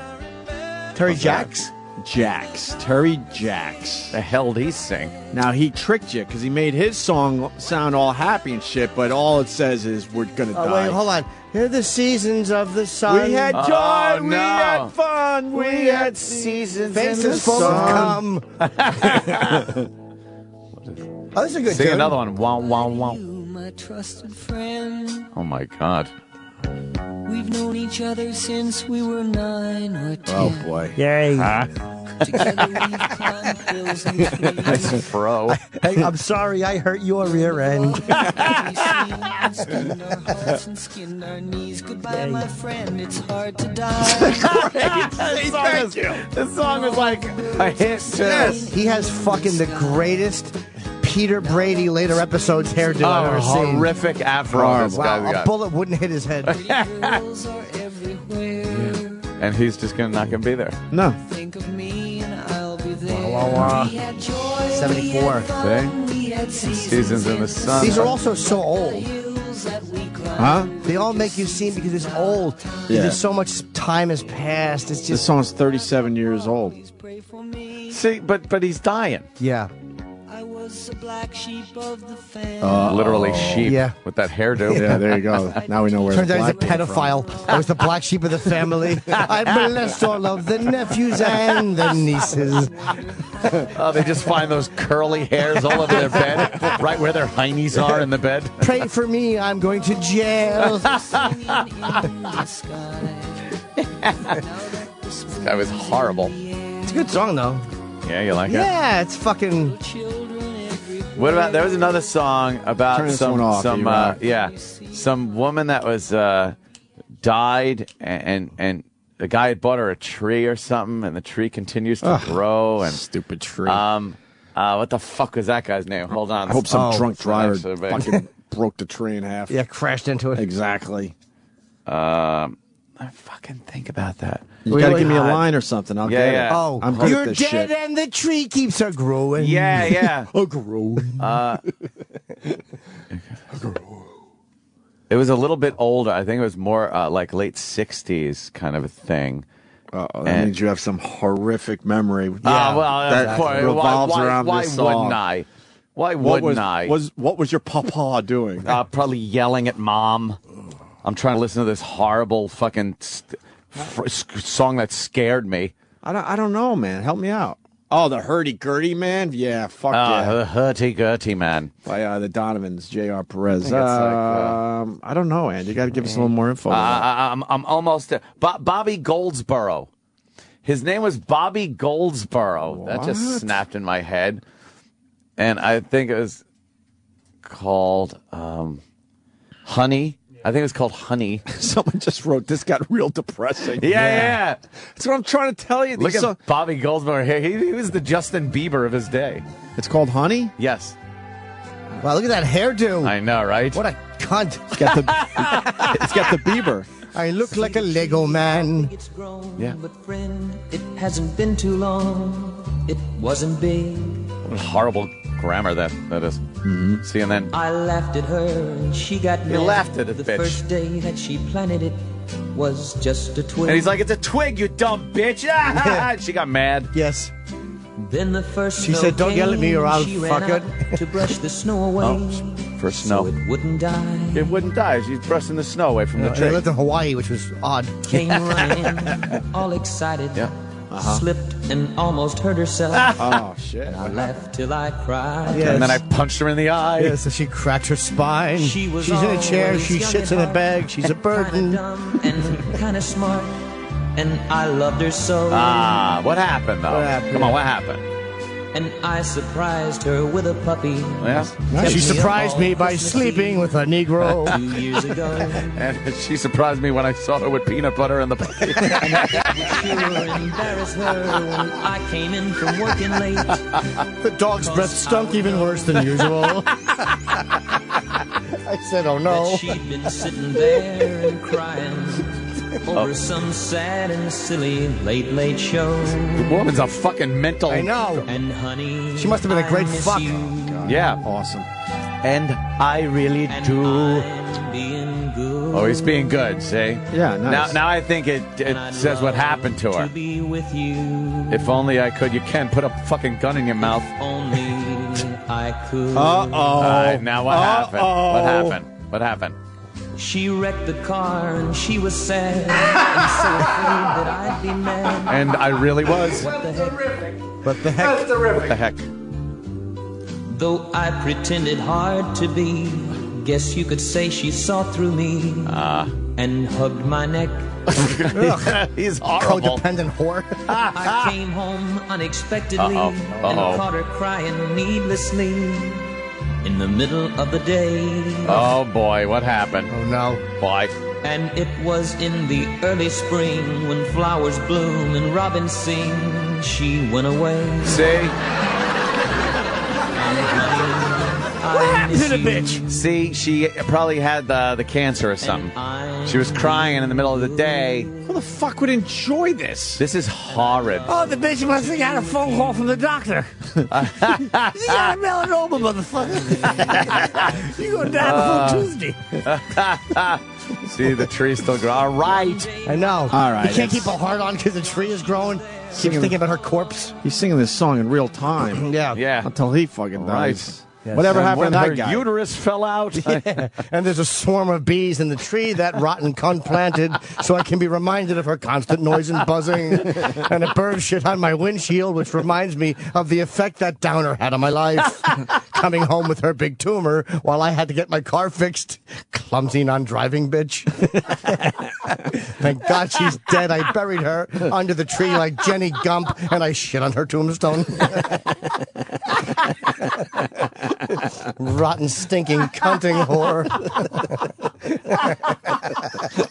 Terry Jacks? Jacks. Terry Jacks. The hell did he sing? Now, he tricked you because he made his song sound all happy and shit, but all it says is, we're going to die. Wait, hold on. Here are the seasons of the sun. We had joy, we no. had fun, we had seasons Faces in the full sun. of cum. Oh, this is a good Sing tune. another one. Wow, wow, wow. My trusted friend, Oh, my God. we've known each other since we were 9 or 10. Oh, boy. Yay. Together we've climbed hills and trees. Nice fro. Hey, I'm sorry I hurt your rear end. We've skinned our hearts and skinned our knees. Goodbye, my friend, it's hard to die. This song is like a hit, too. Yes. He has fucking the greatest Peter Brady later episodes hairdo I've ever seen. Horrific afro. This guy's Wow, a got. bullet wouldn't hit his head. Girls are everywhere. And he's just not going to be there. No. Think of me and I'll be there. We had joy, 74. we had Seasons in the sun. These are also so old. Huh? They all make you seem because it's old. Yeah. There's so much time has passed. It's This just song's 37 years old. See, but he's dying. yeah. I was a black sheep of the family. Literally sheep Yeah. with that hairdo. Yeah, there you go. Now we know where Turns the out he's a black came from. pedophile. I was the black sheep of the family. I blessed all of the nephews and the nieces. Oh, they just find those curly hairs all over their bed, right where their heinies are in the bed. Pray for me, I'm going to jail. This guy was horrible. It's a good song, though. Yeah, you like it? Yeah, it's fucking... What about, there was another song about Turn this one off, some E-Rock. some woman that was died, and the guy had bought her a tree or something, and the tree continues to grow. And stupid tree. What the fuck was that guy's name? Hold on. I hope some drunk driver Actually, fucking broke the tree in half. Yeah, crashed into it. Exactly. I fucking think about that. You got to give me a line or something. I'll get it. Oh, I'm good you're at this dead shit. and the tree keeps her growing. Yeah. growing. It was a little bit older. I think it was more like late 60s kind of a thing. That means you have some horrific memory. That revolves around why this song. wouldn't I? Why wouldn't I? What was your papa doing? Probably yelling at mom. I'm trying to listen to this horrible fucking song that scared me. I don't know, man. Help me out. Oh, the hurdy-gurdy man? Yeah, fuck yeah. The hurdy-gurdy man. By the Donovans, J.R. Perez. I I don't know, Andy. You got to give us a little more info. I'm almost there. Bobby Goldsboro. His name was Bobby Goldsboro. What? That just snapped in my head. And I think it was called Honey. I think it was called Honey. Someone just wrote, this got real depressing. Yeah. That's what I'm trying to tell you. Look at Bobby Goldsboro here. He was the Justin Bieber of his day. It's called Honey? Yes. Wow, look at that hairdo. I know, right? What a cunt. It's got the Bieber. I look like a Lego man. Yeah. But friend, it hasn't been too long. It wasn't big. What horrible grammar that is. Mm-hmm. See, and then I laughed at her and she got mad. You laughed at it, the bitch. first day that she planted it was just a twig. And he's like, it's a twig, you dumb bitch. Ah! She got mad. Yes. Then the first She snow said, "Don't yell at me or came, I'll she fuck ran it." out to brush the snow away. First snow. So it wouldn't die. It wouldn't die. She's brushing the snow away from the They tree. lived in Hawaii, which was odd. Came running in, all excited. Yeah. Slipped and almost hurt herself. Oh, shit. I laughed till I cried. Yes. And then I punched her in the eye. Yeah, so she cracked her spine. She was She's in a chair. always She young sits at in a heart, bag. She's a burden. Kinda dumb and kind of smart. And I loved her so. What happened, though? What happened? Come on, what happened? And I surprised her with a puppy. Yeah. She surprised me by sleeping with a Negro. 2 years ago. And she surprised me when I saw her with peanut butter in the pocket. Sure embarrass her when I came in from working late. The dog's breath stunk even worse than usual. I said, oh no. That she'd been sitting there and crying over some sad and silly late show. The woman's a fucking mental. I know. And honey, She must have been a great I miss fuck. you, Yeah. Awesome. And I really do. I'm being good. Oh, he's being good, see? Yeah, nice. Now I think it says what happened to her. To be with you. If only I could. You can put a fucking gun in your mouth. Only I could. All right, now what happened? What happened? What happened? She wrecked the car and she was sad and so afraid that I'd be mad. And I really was. What the heck? What the heck? What the heck? Though I pretended hard to be, guess you could say she saw through me and hugged my neck. He's horrible. Codependent whore. I came home unexpectedly and caught her crying needlessly in the middle of the day. Oh boy, what happened? Oh no. Why? And it was in the early spring when flowers bloom and robins sing. She went away. See? What happened to the bitch? See, she probably had the cancer or something. She was crying in the middle of the day. Who the fuck would enjoy this? This is horrid. Oh, the bitch must have got a phone call from the doctor. You got a melanoma, motherfucker. You're going to die before Tuesday. See, the tree's still growing. All right. I know. All right, You can't it's- keep a heart on because the tree is growing. Keeps thinking about her corpse. He's singing this song in real time. Yeah. Until he fucking Right. dies. Whatever happened to When her that guy? uterus fell out. Yeah. And there's a swarm of bees in the tree that rotten cunt planted, so I can be reminded of her constant noise and buzzing. And a bird shit on my windshield, which reminds me of the effect that downer had on my life. Coming home with her big tumor while I had to get my car fixed. Clumsy non-driving bitch. Thank God she's dead. I buried her under the tree like Jenny Gump, and I shit on her tombstone. Rotten, stinking, cunting whore.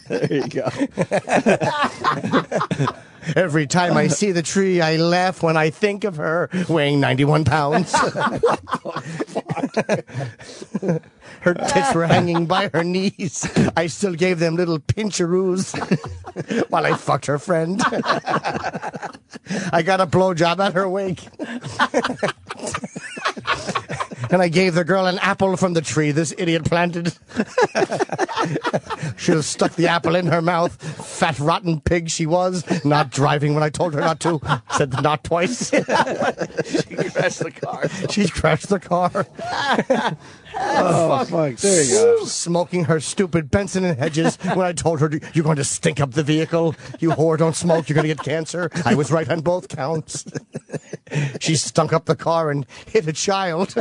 There you go. Every time I see the tree, I laugh when I think of her weighing 91 pounds. Her tits were hanging by her knees. I still gave them little pincheroos while I fucked her friend. I got a blowjob at her wake. And I gave the girl an apple from the tree this idiot planted. She'll stuck the apple in her mouth. Fat, rotten pig she was. Not driving when I told her not to. Said not twice. She crashed the car. She crashed the car. Oh, fuck. There you go. Smoking her stupid Benson and Hedges when I told her, you're going to stink up the vehicle. You whore, don't smoke. You're going to get cancer. I was right on both counts. She stunk up the car and hit a child.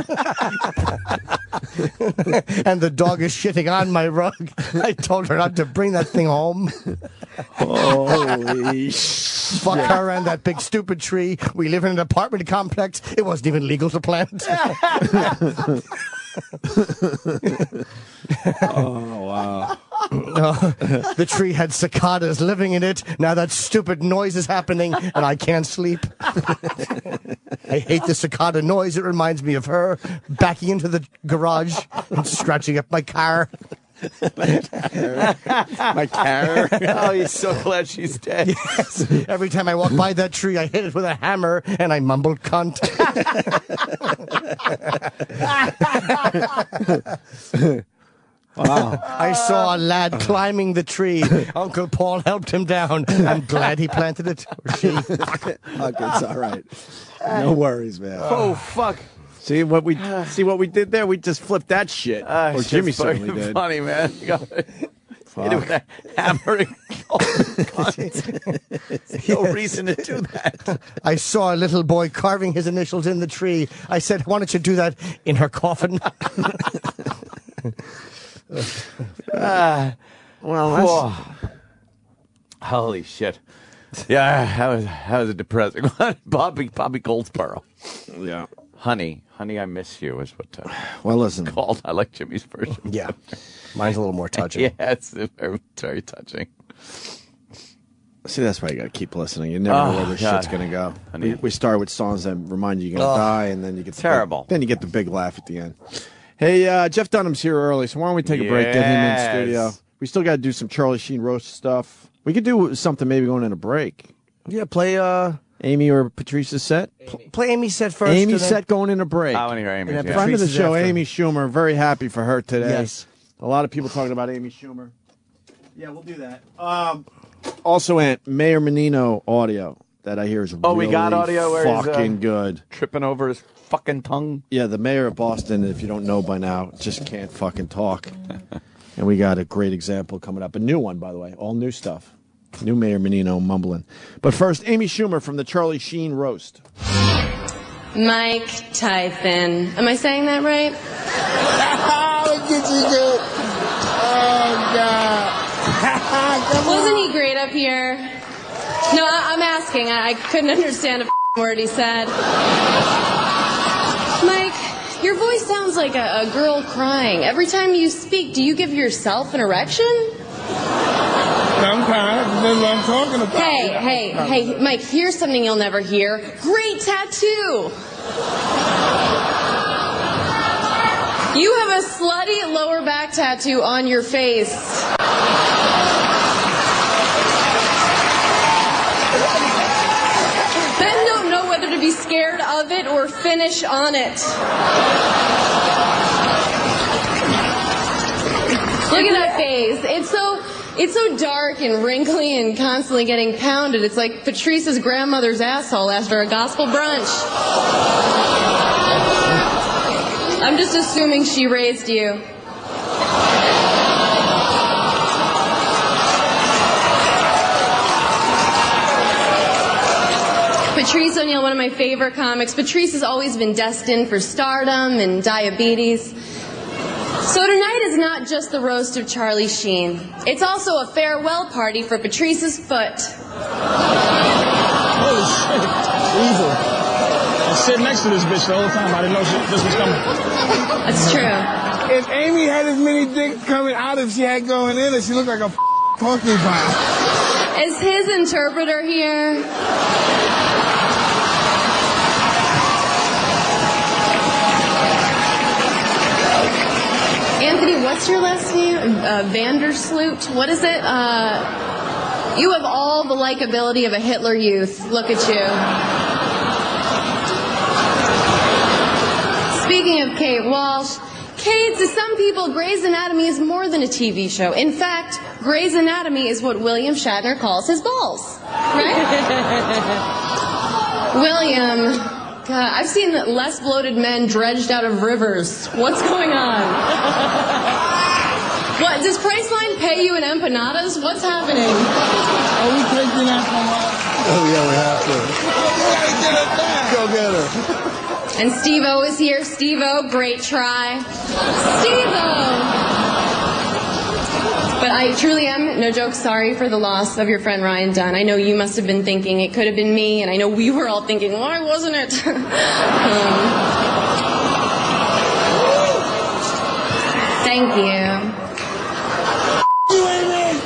And the dog is shitting on my rug. I told her not to bring that thing home. Holy shit. Fuck her and that big stupid tree. We live in an apartment complex. It wasn't even legal to plant. Oh, wow. The tree had cicadas living in it. Now that stupid noise is happening and I can't sleep. I hate the cicada noise. It reminds me of her backing into the garage and scratching up my car. My car. Oh, he's so glad she's dead. Yes. Every time I walk by that tree, I hit it with a hammer and I mumble cunt. Wow. I saw a lad climbing the tree. Uncle Paul helped him down. I'm glad he planted it. Or she. Okay, it's all right. No worries, man. Oh, fuck. See what we did there? We just flipped that shit. Or Jimmy certainly did. Funny, man. You got hit it with a hammer and no reason to do that. I saw a little boy carving his initials in the tree. I said, why don't you do that in her coffin? Well, holy shit. Yeah, that was a depressing one. Bobby Goldsboro. Yeah. Honey, I miss you is what well, listen. called. I like Jimmy's version. Yeah. Mine's a little more touching. Yeah, it's very, very touching. See, that's why you got to keep listening. You never know where this shit's going to go. We start with songs that remind you you're going to die, and then you get terrible. Then you get the big laugh at the end. Hey, Jeff Dunham's here early, so why don't we take a break, get him in studio. We still got to do some Charlie Sheen roast stuff. We could do something maybe going in a break. Yeah, play Amy or Patrice's set. Play Amy's set first. Amy's set going in a break. I want to hear Amy's. And friend of the show, after. Amy Schumer. Very happy for her today. Yes. A lot of people talking about Amy Schumer. Yeah, we'll do that. Also, Mayor Menino audio that I hear is really we got audio where fucking he's, good. Tripping over his fucking tongue. Yeah, the mayor of Boston, if you don't know by now, just can't fucking talk. And we got a great example coming up. A new one, by the way. All new stuff. New Mayor Menino mumbling. But first, Amy Schumer from the Charlie Sheen roast. Mike Tyson. Am I saying that right? Oh, God. Wasn't he great up here? No, I'm asking. I couldn't understand a word he said. Mike, your voice sounds like a girl crying. Every time you speak, do you give yourself an erection? Sometimes, that's what I'm talking about. Hey, Mike, here's something you'll never hear. Great tattoo! You have a slutty lower back tattoo on your face. Ben don't know whether to be scared of it or finish on it. Look at that face. It's so dark and wrinkly and constantly getting pounded. It's like Patrice's grandmother's asshole after a gospel brunch. I'm just assuming she raised you. Patrice O'Neal, one of my favorite comics. Patrice has always been destined for stardom and diabetes. So tonight is not just the roast of Charlie Sheen. It's also a farewell party for Patrice's foot. Holy shit. Evil. I sit next to this bitch the whole time. I didn't know this was coming. That's true. if Amy had as many dicks coming out as she had going in, she looked like a porcupine. Is his interpreter here? Anthony, what's your last name? Vandersloot? What is it? You have all the likability of a Hitler Youth. Look at you. Speaking of Kate Walsh, Kate, to some people, Grey's Anatomy is more than a TV show. In fact, Grey's Anatomy is what William Shatner calls his balls. Right? William, God, I've seen less bloated men dredged out of rivers. What's going on? What, does Priceline pay you in empanadas? What's happening? Are we taking that from us? Oh, yeah, we have to. Go get her. And Steve-O is here. Steve-O, great try. Steve-O! But I truly am, no joke, sorry for the loss of your friend Ryan Dunn. I know you must have been thinking it could have been me, and I know we were all thinking, why wasn't it? Thank you.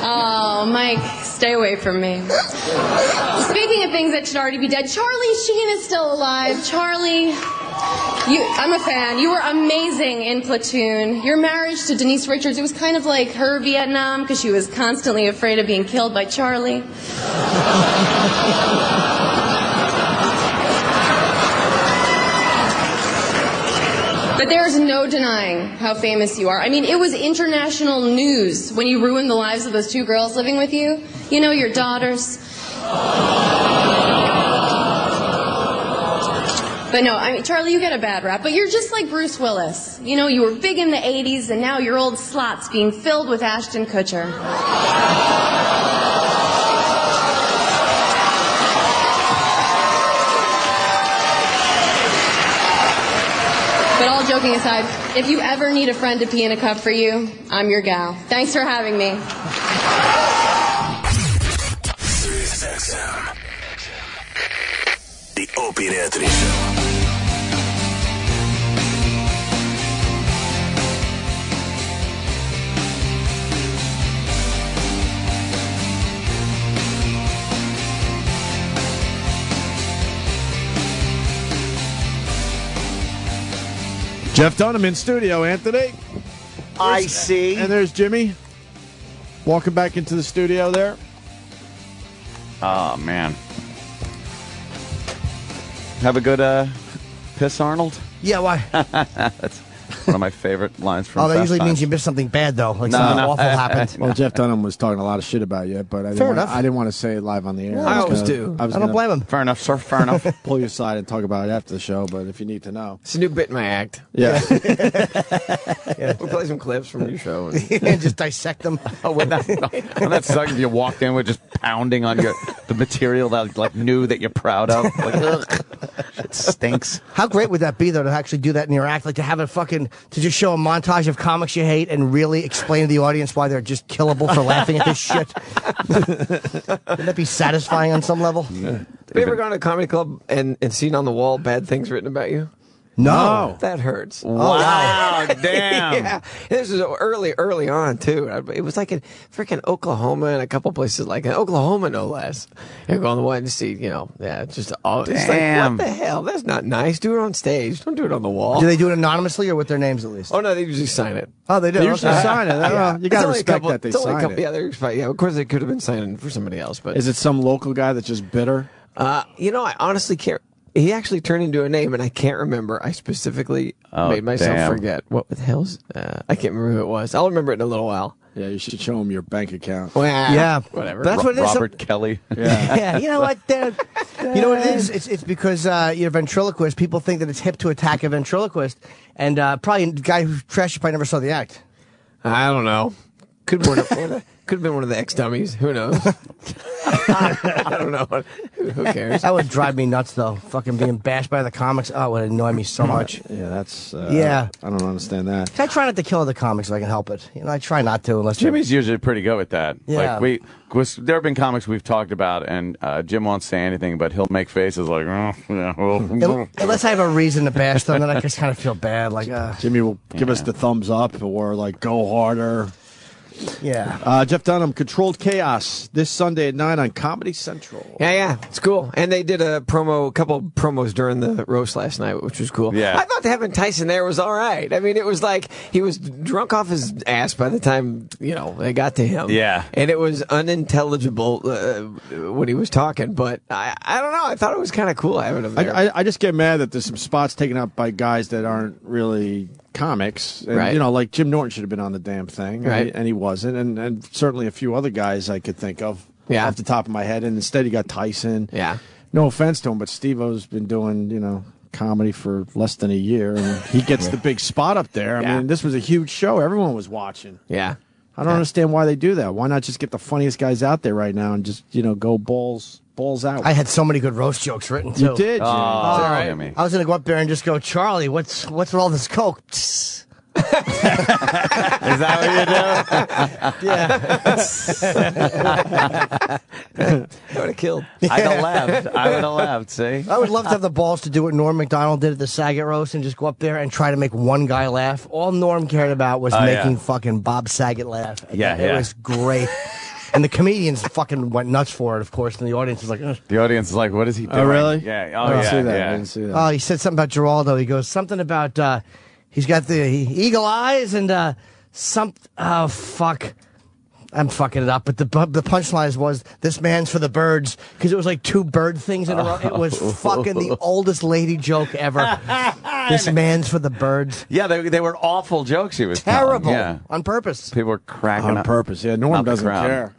Oh, Mike, stay away from me. Speaking of things that should already be dead, Charlie Sheen is still alive. Charlie, I'm a fan. You were amazing in Platoon. Your marriage to Denise Richards, it was kind of like her Vietnam because she was constantly afraid of being killed by Charlie. But there's no denying how famous you are. I mean, it was international news when you ruined the lives of those two girls living with you. You know, your daughters. But no, I mean, Charlie, you get a bad rap. But you're just like Bruce Willis. You know, you were big in the 80s, and now your old slot's being filled with Ashton Kutcher. But all joking aside, if you ever need a friend to pee in a cup for you, I'm your gal. Thanks for having me. SiriusXM. The Opie and Anthony Show. Jeff Dunham in studio, Anthony. I see. And there's Jimmy. Walking back into the studio there. Oh, man. Have a good piss, Arnold? Yeah, why? That's one of my favorite lines from that Fast usually Times. means you missed something bad, though. Like something awful happened. Well, Jeff Dunham was talking a lot of shit about you, but I didn't want to say it live on the air. Yeah, I always do. I don't blame him. Fair enough, sir. Fair enough. Pull you aside and talk about it after the show, but if you need to know. It's a new bit in my act. Yeah. We'll play some clips from your show. And just dissect them. Oh, when that sucks, you walked in with just pounding on the material that like knew that you're proud of. Like, ugh, shit stinks. How great would that be, though, to actually do that in your act? Like to have to just show a montage of comics you hate and really explain to the audience why they're just killable for laughing at this shit. Wouldn't that be satisfying on some level? Yeah. Have you ever gone to a comedy club and seen on the wall bad things written about you? No. That hurts. Wow, damn. Yeah. This was early on, too. It was like in freaking Oklahoma and a couple places like in Oklahoma, no less. You're going to one to see, it's just all. It's like, what the hell? That's not nice. Do it on stage. Don't do it on the wall. Do they do it anonymously or with their names at least? Oh, no, they usually sign it. Oh, they do? They usually sign it. Yeah. You got to respect that they sign it. Yeah, of course they could have been signing for somebody else. But is it some local guy that's just bitter? I honestly can't. He actually turned into a name, and I can't remember. I specifically made myself forget. What the hell's... I can't remember who it was. I'll remember it in a little while. Yeah, you should show him your bank account. Well, yeah. Whatever. That's what it is. Robert Kelly. Yeah. Yeah, you know what? You know what it is? It's because you're a ventriloquist. People think that it's hip to attack a ventriloquist. And probably a guy who trashed you probably never saw the act. I don't know. Could have been one of the ex-dummies. Who knows? I don't know. Who cares? That would drive me nuts, though. Fucking being bashed by the comics. Oh, it would annoy me so much. Yeah, that's. Yeah. I don't understand that. I try not to kill the comics if I can help it. You know, I try not to unless Jimmy's usually pretty good with that. Yeah. Like there have been comics we've talked about, and Jim won't say anything, but he'll make faces like, oh, yeah, well. Unless I have a reason to bash them, then I just kind of feel bad. Like, Jimmy will give us the thumbs up or like go harder. Yeah. Jeff Dunham, Controlled Chaos, this Sunday at 9 on Comedy Central. Yeah, it's cool. And they did a couple promos during the roast last night, which was cool. Yeah. I thought having Tyson there was all right. I mean, it was like he was drunk off his ass by the time, they got to him. Yeah. And it was unintelligible when he was talking, but I don't know. I thought it was kind of cool having him there. I just get mad that there's some spots taken up by guys that aren't really comics. And, Right. like Jim Norton should have been on the damn thing, Right. and he wasn't. And certainly a few other guys I could think of Yeah. off the top of my head. And instead he got Tyson. Yeah. No offense to him, but Steve-O's been doing, comedy for less than a year, and he gets the big spot up there. I mean, this was a huge show. Everyone was watching. Yeah. I don't understand why they do that. Why not just get the funniest guys out there right now and just, go balls out? I had so many good roast jokes written, too. You did, Jimmy. I was going to go up there and just go, Charlie, what's with all this coke? Is that what you do? I would have killed. I'd have laughed, see? I would love to have the balls to do what Norm Macdonald did at the Saget roast and just go up there and try to make one guy laugh. All Norm cared about was making fucking Bob Saget laugh. It was great. And the comedians fucking went nuts for it, of course, and the audience was like, ugh. The audience is like, what is he doing? Oh, really? Yeah. I didn't see that. Yeah. I didn't see that. Oh, he said something about Geraldo. He goes, something about, he's got the eagle eyes and, oh, fuck. I'm fucking it up, but the punchline was, this man's for the birds, because it was like two bird things in a row. It was fucking the oldest lady joke ever. This man's for the birds. Yeah, they were awful jokes he was Terrible. telling. Yeah. On purpose. People were cracking On up. purpose, yeah. Norm Not the doesn't crowd. care.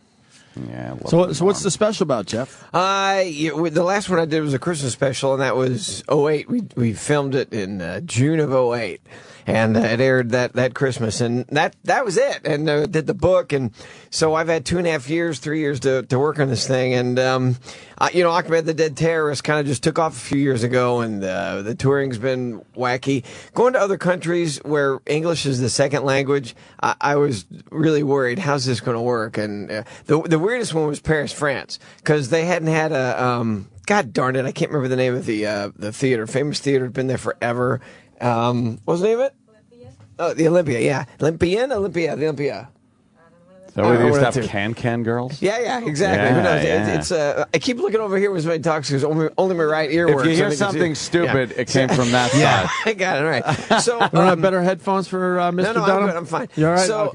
Yeah. So what's the special about, Jeff? The last one I did was a Christmas special, and that was 08. We filmed it in June of 08. And it aired that Christmas, and that was it. And did the book, and so I've had 3 years to work on this thing. And Ahmed the Dead Terrorist kind of just took off a few years ago, and the touring's been wacky. Going to other countries where English is the second language, I was really worried. How's this going to work? And the weirdest one was Paris, France, because they hadn't had a God darn it, I can't remember the name of the theater. Famous theater, had been there forever. What was the name of it? Oh, the Olympia, yeah. The Olympia. So we used to have can girls? Yeah, exactly. Who knows? Yeah. It's I keep looking over here when somebody talks because only my right ear works. If you hear something stupid, it came from that side. I got it, all right. So, You don't have better headphones for Mr. No, Dunham? I'm fine. You all right? So,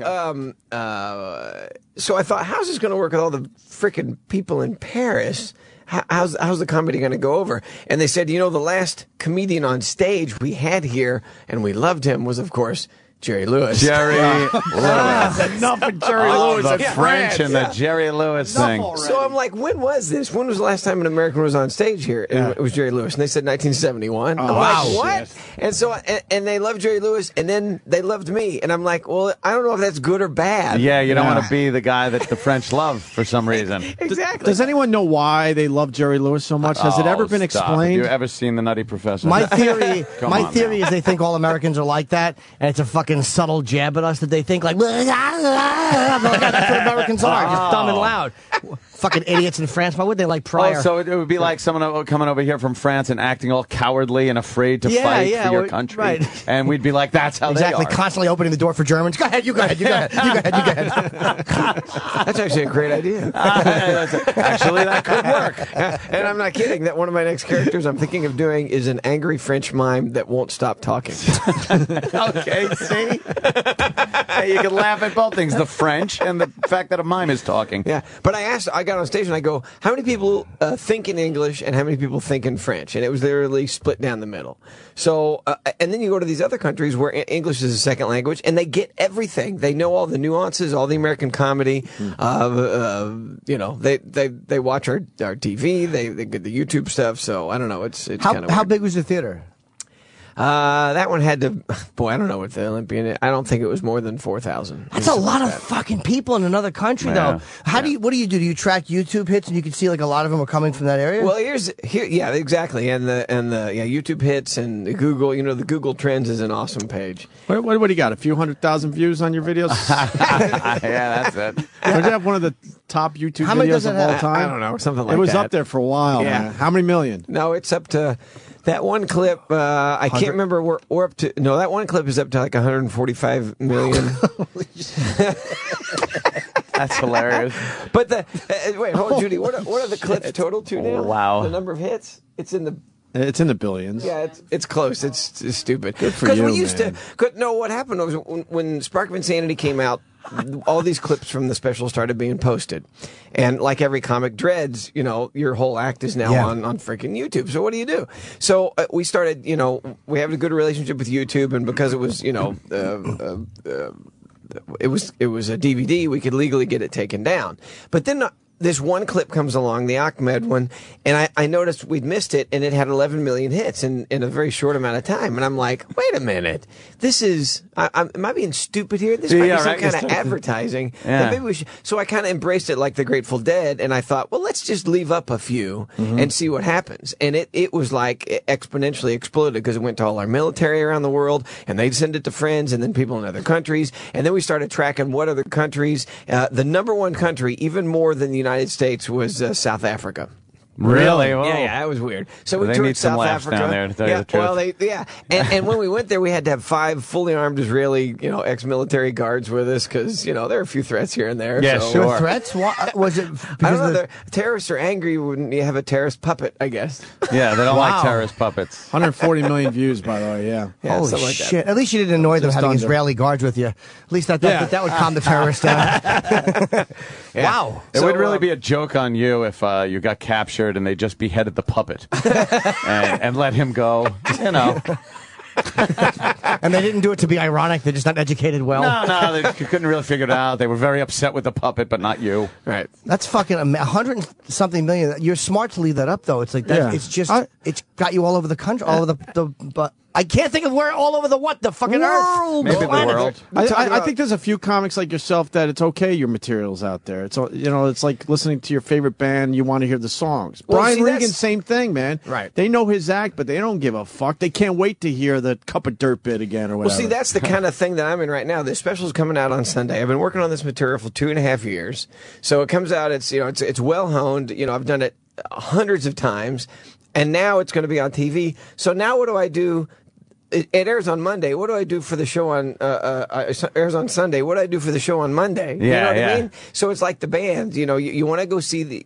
Okay. so I thought, how's this going to work with all the freaking people in Paris? How's the comedy going to go over? And they said, the last comedian on stage we had here, and we loved him, was, of course, Jerry Lewis. Jerry Lewis. Enough of Jerry Lewis. The French and the Jerry Lewis thing. So I'm like, when was this? When was the last time an American was on stage here? And it was Jerry Lewis. And they said 1971. I'm like, what? Shit. And so, and they loved Jerry Lewis, and then they loved me. And I'm like, well, I don't know if that's good or bad. Yeah, you don't want to be the guy that the French love for some reason. Exactly. Does anyone know why they love Jerry Lewis so much? Has it ever been explained? Have you ever seen The Nutty Professor? My theory, Come on now. is they think all Americans are like that, and it's a fucking subtle jab at us that they think like, that's what Americans are, just dumb and loud. Fucking idiots in France. Why would they like Pryor? Oh, so it would be like someone coming over here from France and acting all cowardly and afraid to fight for your country. Right. And we'd be like, that's how they are. Constantly opening the door for Germans. Go ahead, you go ahead. That's actually a great idea. Actually, that could work. And I'm not kidding. That one of my next characters I'm thinking of doing is an angry French mime that won't stop talking. Okay, see? Hey, you can laugh at both things, the French and the fact that a mime is talking. Yeah, but I got on stage and I go, how many people think in English and how many people think in French? And it was literally split down the middle. So, and then you go to these other countries where English is a second language and they get everything. They know all the nuances, all the American comedy. They watch our TV, they get the YouTube stuff. So I don't know. It's kind of how big was the theater? That one had to. Boy, I don't know what the Olympian. I don't think it was more than 4,000. That's a lot of fucking people in another country, though. What do you do? Do you track YouTube hits, and you can see like a lot of them are coming from that area? Well, yeah, exactly, and the YouTube hits and the Google. The Google Trends is an awesome page. What do you got? A few 100,000 views on your videos? Yeah, that's it. Don't you have one of the top YouTube videos of all time? I don't know, something like that. It was up there for a while, man. How many million? No, it's up to that one clip. I can't remember. We're up to. No, that one clip is up to like 145 million. That's hilarious. But wait, hold on, Judy. What are the clips total to now? Wow. The number of hits? It's in the billions. Yeah, it's close. It's stupid. Good for you, we used man. No, what happened was when Spark of Insanity came out, all these clips from the special started being posted. And like every comic dreads, your whole act is now on freaking YouTube. So what do you do? So we started, we have a good relationship with YouTube, and because it was, it was a DVD, we could legally get it taken down. But then this one clip comes along, the Ahmed one, and I noticed we'd missed it, and it had 11 million hits in a very short amount of time. And I'm like, wait a minute, this is, am I being stupid here? This might be some kind of advertising. Yeah. Maybe we should. So I kind of embraced it like the Grateful Dead, and I thought, well, let's just leave up a few and see what happens. And it was like exponentially exploded because it went to all our military around the world, and they'd send it to friends and then people in other countries. And then we started tracking what other countries. The number one country, even more than the United States, was South Africa. Really? Whoa. Yeah, it was weird. So we They toured need some South laughs Africa. down there, to tell you the truth. Well, and when we went there, we had to have 5 fully armed Israeli, ex-military guards with us because there are a few threats here and there. Yeah, so. sure. There were threats? What, was it? I don't know. The terrorists are angry when you have a terrorist puppet, I guess. Yeah, they don't like terrorist puppets. 140 million views, by the way. Yeah. Holy something like shit! At least you didn't annoy them Just having under. Israeli guards with you. At least that would calm the terrorists down. Wow! It would really be a joke on you if you got captured and they just beheaded the puppet and let him go. And they didn't do it to be ironic. They're just not educated well. No, they couldn't really figure it out. They were very upset with the puppet, but not you. Right. That's fucking 100 and something million. You're smart to leave that up, though. It's like that. Yeah. It's just it's got you all over the country, all over but I can't think of where all over the fucking earth. Maybe the world. I think there's a few comics like yourself that it's okay your material's out there. It's it's like listening to your favorite band. You want to hear the songs. Well, Brian see, Regan, that's- same thing, man. Right. They know his act, but they don't give a fuck. They can't wait to hear the Cup of Dirt bit again or whatever. Well, see, that's the kind of thing that I'm in right now. This special's coming out on Sunday. I've been working on this material for 2.5 years. So it comes out. It's it's well honed. I've done it hundreds of times, and now it's going to be on TV. So now what do I do? It airs on Monday. What do I do for the show on? Airs on Sunday. What do I do for the show on Monday? You know what I mean? So it's like the band. You want to go see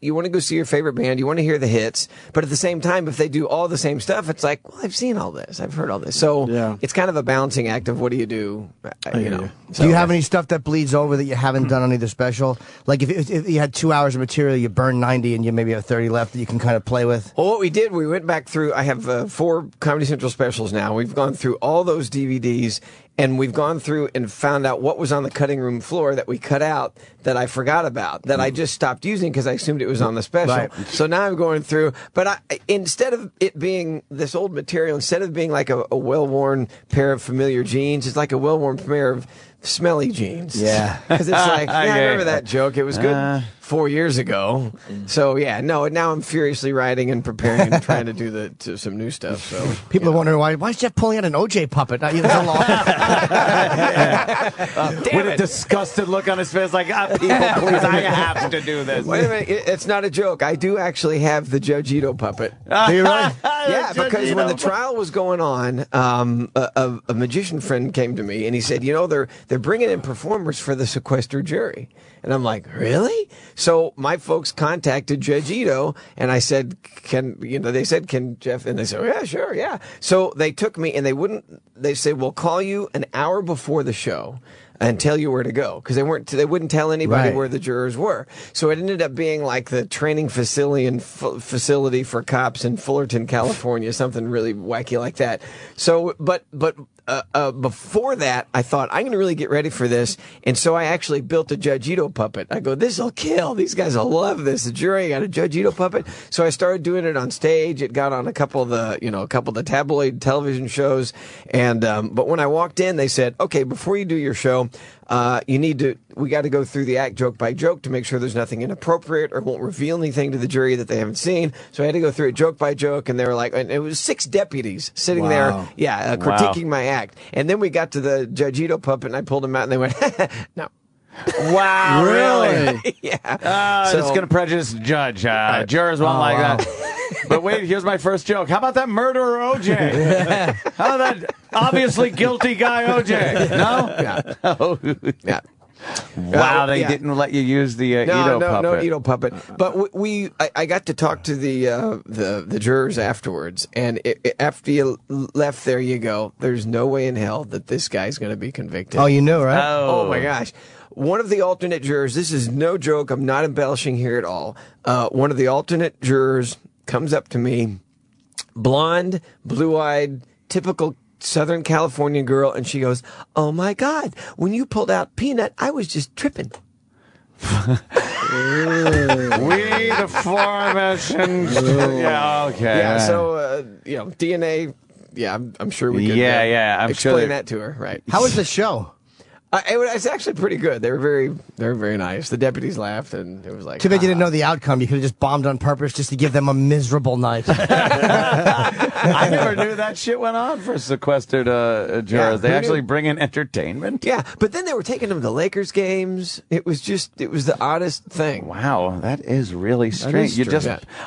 your favorite band. You want to hear the hits, but at the same time, if they do all the same stuff, it's like, well, I've seen all this. I've heard all this. So it's kind of a balancing act of what do you do? Do you have any stuff that bleeds over that you haven't done on either special? Like if you had 2 hours of material, you burn 90, and you maybe have 30 left that you can kind of play with. Well, what we did, we went back through. I have 4 Comedy Central specials now. We've gone through all those DVDs, and we've gone through and found out what was on the cutting room floor that we cut out that I forgot about, that I just stopped using because I assumed it was on the special. Right. So now I'm going through, but instead of it being this old material, instead of being like a well-worn pair of familiar jeans, it's like a well-worn pair of smelly jeans. Yeah. Because it's like, I remember that joke. It was good 4 years ago. So, now I'm furiously writing and preparing and trying to do some new stuff. So People are wondering why is Jeff pulling out an OJ puppet? Not even so long. With a disgusted look on his face, like, people, please, I have to do this. Wait a minute, it's not a joke. I do actually have the Judge Ito puppet. Do you really? Yeah, because when the trial was going on, a magician friend came to me and he said, they're bringing in performers for the sequestered jury. And I'm like, really? So my folks contacted Judge Ito, and I said, they said, can Jeff? And they said, yeah, sure, yeah. So they took me, and they said, we'll call you an hour before the show and tell you where to go, because they wouldn't tell anybody where the jurors were. So it ended up being like the training facility for cops in Fullerton, California, something really wacky like that. So, but before that, I thought, I'm going to really get ready for this. And so I actually built a Judge Ito puppet. I go, this will kill. These guys will love this. The jury got a Judge Ito puppet. So I started doing it on stage. It got on a couple of the tabloid television shows. And, but when I walked in, they said, okay, before you do your show, we got to go through the act joke by joke to make sure there's nothing inappropriate or won't reveal anything to the jury that they haven't seen. So I had to go through it joke by joke, and they were like, and it was 6 deputies sitting there, critiquing my act. And then we got to the Judge Ito puppet, and I pulled them out, and they went, no. Wow, really? Yeah. So it's going to prejudice the judge. Jurors won't like that. But wait, here's my first joke. How about that murderer OJ? How about that obviously guilty guy OJ? No? Yeah. Wow, they didn't let you use the Ito puppet. No Ito puppet. But I got to talk to the jurors afterwards, and after you left there, you go, there's no way in hell that this guy's going to be convicted. Oh, you knew, right? Oh my gosh. One of the alternate jurors, this is no joke, I'm not embellishing here at all. One of the alternate jurors comes up to me, blonde, blue-eyed, typical Southern California girl, and she goes, oh my God, when you pulled out Peanut, I was just tripping. We the formation. Yeah, okay. Yeah, so, DNA, I'm sure we could I'm explain sure that to her, right? How was the show? It's actually pretty good. They were very nice. The deputies laughed, and it was like, too bad you didn't know the outcome. You could have just bombed on purpose just to give them a miserable night. I never knew that shit went on for sequestered jurors. They actually bring in entertainment. Yeah, but then they were taking them to Lakers games. It was the oddest thing. Wow, that is really strange.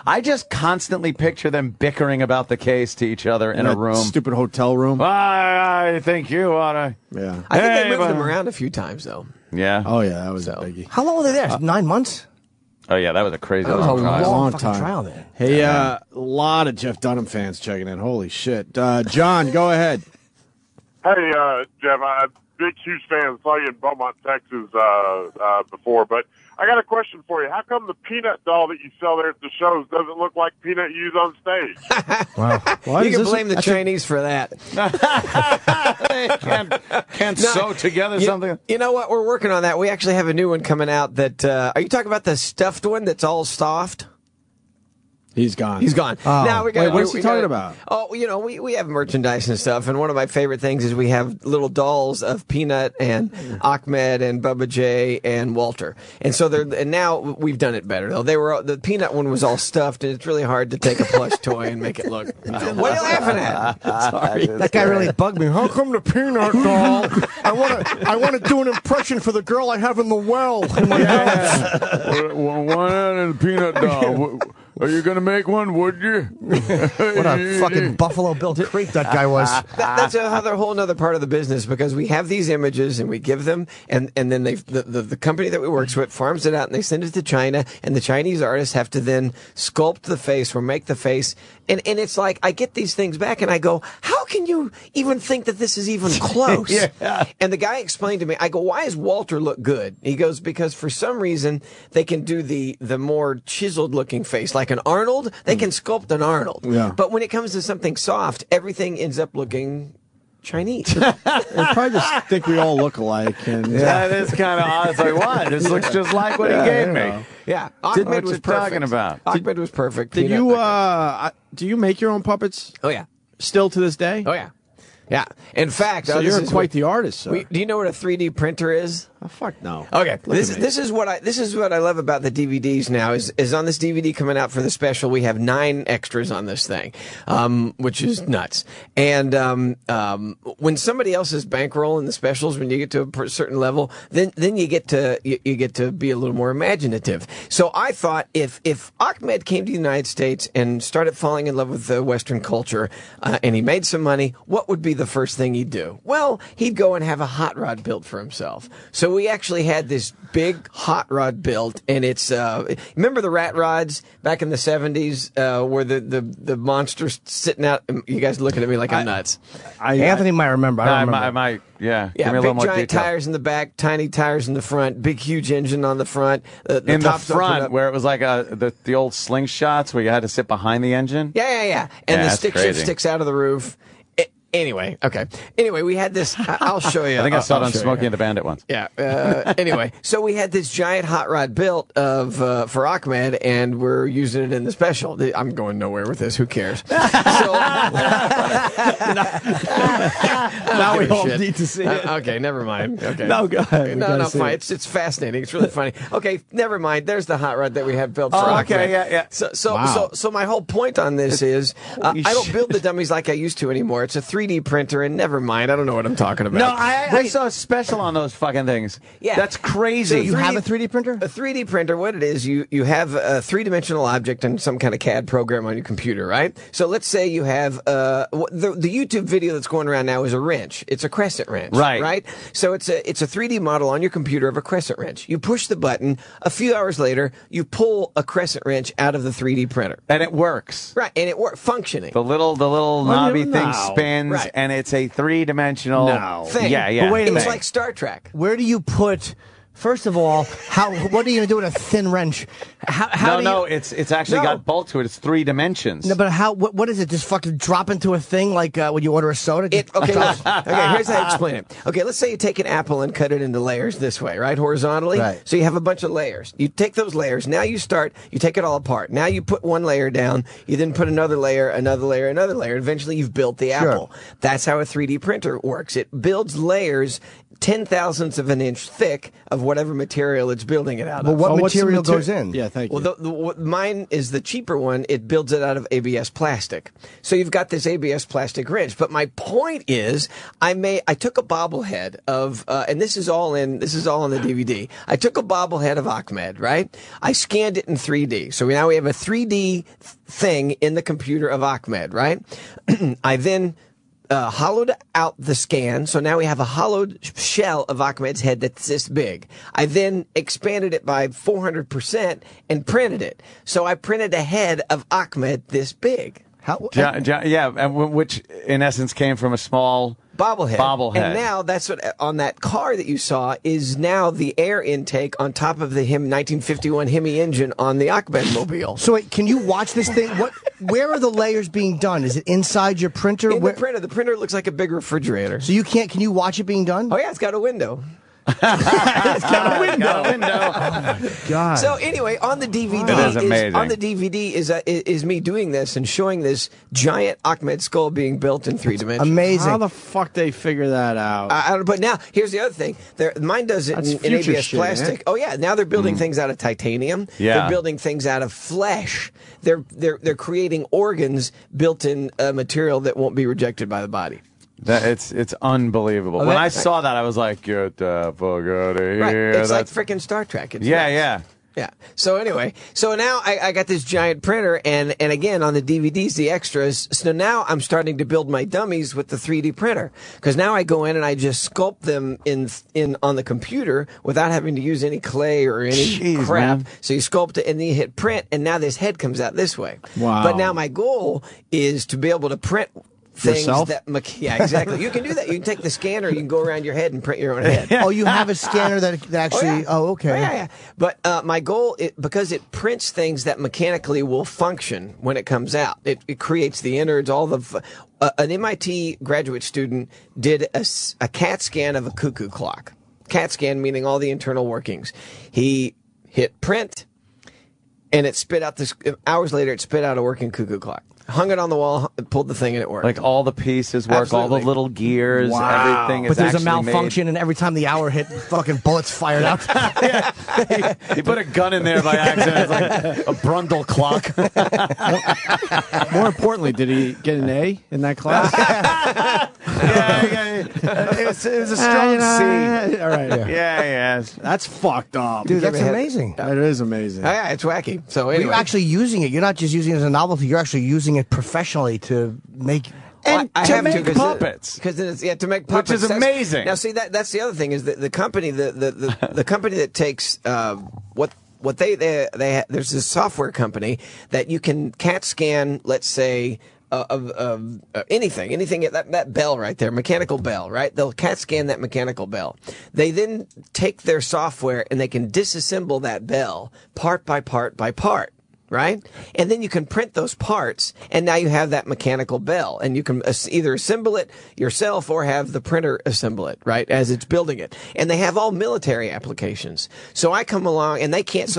I just constantly picture them bickering about the case to each other in a room. Stupid hotel room. I think you ought to. Yeah. I think they moved them around a few times, though. Yeah. Oh, yeah, that was a biggie. How long were they there? 9 months? Oh, yeah, that was a crazy long trial. Long fucking time. trial there. Hey, a lot of Jeff Dunham fans checking in. Holy shit. John, go ahead. Hey, Jeff, I'm a big, huge fan. Saw you in Beaumont, Texas before, but I got a question for you. How come the Peanut doll that you sell there at the shows doesn't look like Peanut you use on stage? Wow. You can blame the Chinese for that. They can't sew together something. You know what? We're working on that. We actually have a new one coming out that, are you talking about the stuffed one that's all soft? He's gone. He's gone. Oh. Now we got. Wait, what's he talking about? Oh, we have merchandise and stuff, and one of my favorite things is we have little dolls of Peanut and Ahmed and Bubba J and Walter, and so and now we've done it better though. The Peanut one was all stuffed, and it's really hard to take a plush toy and make it look. What are you laughing at? Sorry, that guy really bugged me. How come the Peanut doll? I want to do an impression for the girl I have in the well. In my house. One and a Peanut doll. Are you going to make one, would you? What a fucking Buffalo Bill creep that guy was. That's another whole other part of the business, because we have these images and we give them, and then the company that we work with farms it out and they send it to China, and the Chinese artists have to then sculpt the face or make the face. And it's like, I get these things back and I go, how can you even think that this is even close? Yeah. And the guy explained to me, I go, why does Walter look good? He goes, because for some reason they can do the more chiseled looking face, like an Arnold. They can sculpt an Arnold. Yeah. But when it comes to something soft, everything ends up looking Chinese. They probably just think we all look alike. And that is kind of odd. It's like, what? This looks just like what he gave me. Yeah, Didn't know Ahmed what was you're perfect. talking about. Ahmed was perfect. Did you do you make your own puppets? Oh yeah. Still to this day? Oh yeah. Yeah. In fact, So you're quite the artist, sir. do you know what a 3D printer is? Oh, fuck no. Okay, Look this at me. is what I love about the DVDs now is on this DVD coming out for the special, we have 9 extras on this thing, which is nuts. And when somebody else is bankrolling the specials, when you get to a certain level, then you get to be a little more imaginative. So I thought if Ahmed came to the United States and started falling in love with the Western culture, and he made some money, what would be the first thing he'd do? Well, he'd go and have a hot rod built for himself. So we actually had this big hot rod built, and it's remember the rat rods back in the 70s where the monsters sitting out. You guys looking at me like I'm nuts. Anthony might remember. I don't remember. I might. Yeah. Yeah, Give me a big little more giant detail. tires in the back, tiny tires in the front, big huge engine on the front. In the tops open front, up. where it was like the old slingshots where you had to sit behind the engine. Yeah. And Yeah, the that's crazy. sticks out of the roof. Anyway, okay. Anyway, we had this. I'll show you. I think I saw it I'll on show Smokey you. and the Bandit once. Yeah. Anyway, so we had this giant hot rod built for Ahmed, and we're using it in the special. I'm going nowhere with this. Who cares? So, now we all need to see it. Okay, never mind. Okay. No, go ahead. No, fine. It's fascinating. It's really funny. Okay, never mind. There's the hot rod that we have built for Ahmed. Okay, yeah. So my whole point on this is I don't build the dummies like I used to anymore. It's a 3D printer, and never mind. I don't know what I'm talking about. No, I saw a special on those fucking things. Yeah. That's crazy. So You have a 3D printer? A 3D printer, what it is, you have a three-dimensional object in some kind of CAD program on your computer, right? So let's say you have the YouTube video that's going around now is a wrench. It's a crescent wrench, right? So it's a 3D model on your computer of a crescent wrench. You push the button. A few hours later, you pull a crescent wrench out of the 3D printer, and it works. Right, and it works, functioning. The little knobby thing spins, Right. and it's a three-dimensional thing. Yeah. But wait a minute. It's like Star Trek. Where do you put? First of all, what are you gonna do with a thin wrench? It's actually got bulk to it. It's 3 dimensions. No, but what is it? Just fucking drop into a thing like when you order a soda? Okay, here's how I explain it. Okay, let's say you take an apple and cut it into layers this way, right? Horizontally. Right. So you have a bunch of layers. You take those layers. Now you take it all apart. Now you put one layer down. You then put another layer, another layer, another layer. Eventually you've built the apple. That's how a 3D printer works. It builds layers 10,000ths of an inch thick of whatever material it's building it out of. But what material goes in? Yeah, thank you. Well, mine is the cheaper one. It builds it out of ABS plastic. So you've got this ABS plastic wrench. But my point is, I took a bobblehead of, and this is all on the DVD. I took a bobblehead of Ahmed, right? I scanned it in 3D. So now we have a 3D thing in the computer of Ahmed, right? I then hollowed out the scan, so now we have a hollowed shell of Ahmed's head that's this big. I then expanded it by 400% and printed it. So I printed a head of Ahmed this big. Which in essence came from a small bobblehead. And now that's what on that car that you saw is now the air intake on top of the 1951 Hemi engine on the Ahmed mobile. So wait, can you watch this thing? Where are the layers being done? Is it inside your printer? In the printer. The printer looks like a big refrigerator. So can you watch it being done? Oh yeah, it's got a window. It's got a window. Oh my God. So anyway, on the DVD, It is amazing. on the DVD is me doing this and showing this giant Ahmed skull being built in 3 dimensions. Amazing. How the fuck they figure that out? I don't, but now here's the other thing. Mine does it in ABS shit, plastic. eh? Oh yeah, now they're building things out of titanium. Yeah. They're building things out of flesh. They're creating organs built in a material that won't be rejected by the body. It's unbelievable. When I saw that, I was like, "Get the fuck out of here!" Right. It's like freaking Star Trek. It's nuts. Yeah. So anyway, now I got this giant printer, and again on the DVDs, the extras. So now I'm starting to build my dummies with the 3D printer because now I go in and I just sculpt them in on the computer without having to use any clay or any crap. Man. So you sculpt it and then you hit print, and now this head comes out this way. Wow. But now my goal is to be able to print things yourself? Yeah, exactly. You can do that. You can take the scanner, you can go around your head and print your own head. Oh, you have a scanner that actually. Oh, okay. Yeah. But my goal, because it prints things that mechanically will function when it comes out. It creates the innards, all the. An MIT graduate student did a CAT scan of a cuckoo clock. CAT scan meaning all the internal workings. He hit print, and it spit out this. Hours later, it spit out a working cuckoo clock. Hung it on the wall, pulled the thing, and it worked. Like all the pieces work, Absolutely. all the little gears, everything. But there's a actually malfunction, and every time the hour hit, fucking bullets fired out. He put a gun in there by accident. It's like a Brundle clock. More importantly, did he get an A in that class? It was a strong C. All right. Yeah. That's fucked up. Dude, that's amazing. That is amazing. Yeah, it's wacky. So anyway. You're actually using it. You're not just using it as a novelty. You're actually using it professionally to make. And I to have make to, puppets, because to make puppets, which is amazing. Now, see that's the other thing is that the company the company that takes what they there's this software company that you can CAT scan, let's say. Of anything that bell right there, mechanical bell, right? They'll CAT scan that mechanical bell. They then take their software and they can disassemble that bell part by part by part. right? And then you can print those parts, and now you have that mechanical bell, and you can either assemble it yourself or have the printer assemble it, right, as it's building it. And they have all military applications. So I come along, and they can't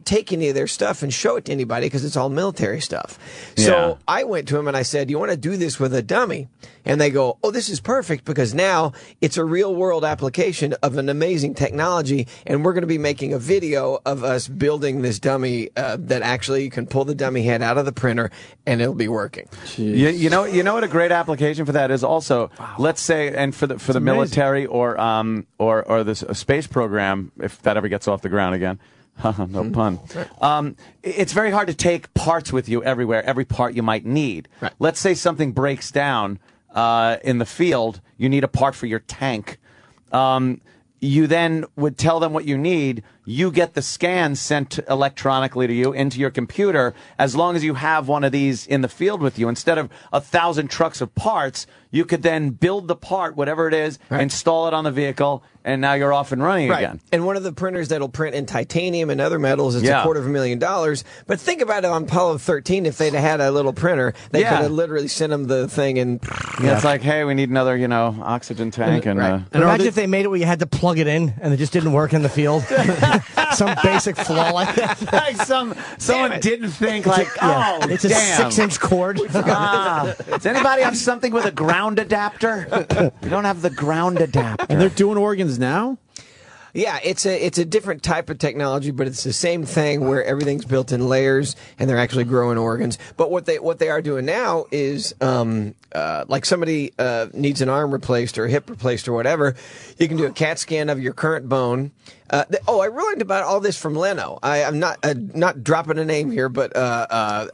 take any of their stuff and show it to anybody because it's all military stuff. So I went to them and I said, "You want to do this with a dummy?" And they go, "Oh, this is perfect because now it's a real world application of an amazing technology, and we're going to be making a video of us building this dummy that actually you can pull the dummy head out of the printer and it'll be working." You know what a great application for that is also. Let's say, and for the military or this space program, if that ever gets off the ground again. No pun. It's very hard to take parts with you everywhere, every part you might need. Right. Let's say something breaks down in the field, you need a part for your tank. You then would tell them what you need. You get the scan sent electronically to you into your computer as long as you have one of these in the field with you. Instead of 1,000 trucks of parts, you could then build the part, whatever it is, install it on the vehicle, and now you're off and running again. And one of the printers that'll print in titanium and other metals is $250,000. But think about it on Apollo 13, if they'd had a little printer, they could have literally sent them the thing and... It's like, hey, we need another, oxygen tank. And imagine if they made it where you had to plug it in and it just didn't work in the field. Some basic flaw like that. Like someone didn't think like, it's a 6-inch cord. Does anybody have something with a ground adapter? You don't have the ground adapter. And they're doing organs now? Yeah, it's a different type of technology, but it's the same thing where everything's built in layers and they're actually growing organs. But what they are doing now is like somebody needs an arm replaced or a hip replaced or whatever, you can do a CAT scan of your current bone. I learned about all this from Leno. I'm not dropping a name here, but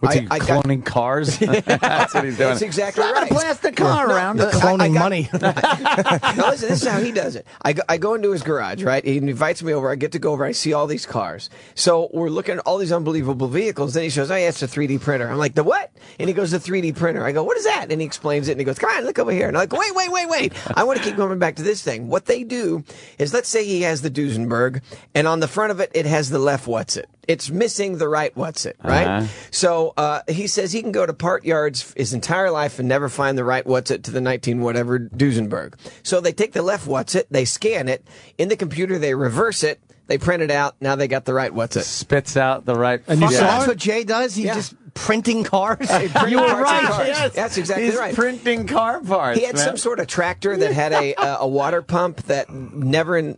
what's he cloning cars? That's what he's doing. That's exactly right. Blast the car around. Cloning money. Now listen, this is how he does it. I go into his garage, right? He invites me over. I get to go over. I see all these cars. So we're looking at all these unbelievable vehicles. Then he shows, "Oh, yeah, it's a 3D printer." I'm like, "The what?" And he goes, "The 3D printer." I go, "What is that?" And he explains it. And he goes, "Come on, look over here." And I'm like, wait. I want to keep going back to this thing. What they do is, let's say he has the Duesenberg, and on the front of it, it has the left what's it. It's missing the right what's it, right? So he says he can go to part yards his entire life and never find the right what's it to the 19 whatever Duesenberg. So they take the left what's it, they scan it, in the computer they reverse it, they print it out, now they got the right what's it. Spits out the right. And that's what Jay does? He's just printing cars? You were right. Yes. That's exactly He's right. printing car parts. He had some sort of tractor that had a water pump that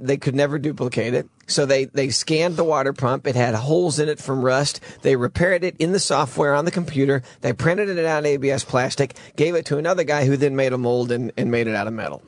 they could never duplicate it. So they scanned the water pump. It had holes in it from rust. They repaired it in the software on the computer. They printed it out of ABS plastic, gave it to another guy who then made a mold and made it out of metal.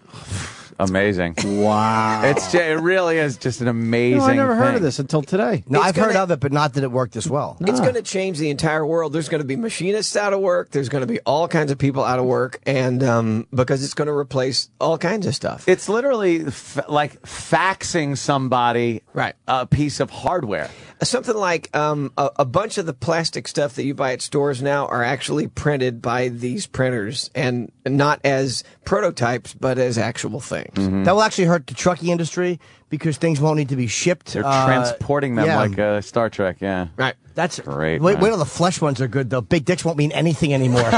Amazing. Wow. It really is just an amazing I never heard thing. of this until today. No, I've heard of it, but not that it worked as well. It's going to change the entire world. There's going to be machinists out of work. There's going to be all kinds of people out of work, and because it's going to replace all kinds of stuff. It's literally like faxing somebody a piece of hardware. Something like a bunch of the plastic stuff that you buy at stores now are actually printed by these printers, and not as prototypes, but as actual things. Mm-hmm. That will actually hurt the trucking industry because things won't need to be shipped. They're transporting them like Star Trek, Right. That's great. Wait till the flesh ones are good, though. Big dicks won't mean anything anymore.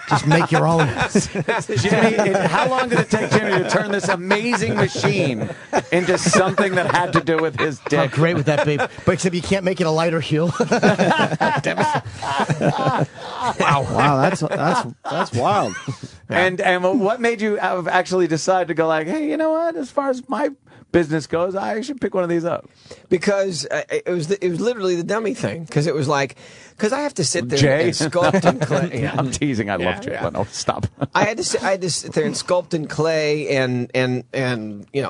Just make your own. Jimmy, how long did it take Jimmy to turn this amazing machine into something that had to do with his dick? How great would that be? But except you can't make it a lighter hue. Wow, that's wild. And what made you actually decide to go like, hey, you know what? As far as my business goes, I should pick one of these up. Because it was literally the dummy thing. Because it was like, because I have to sit there Jay? and sculpt in clay. Yeah. I'm teasing. I love Jay, but no, stop. I had to sit there and sculpt in clay and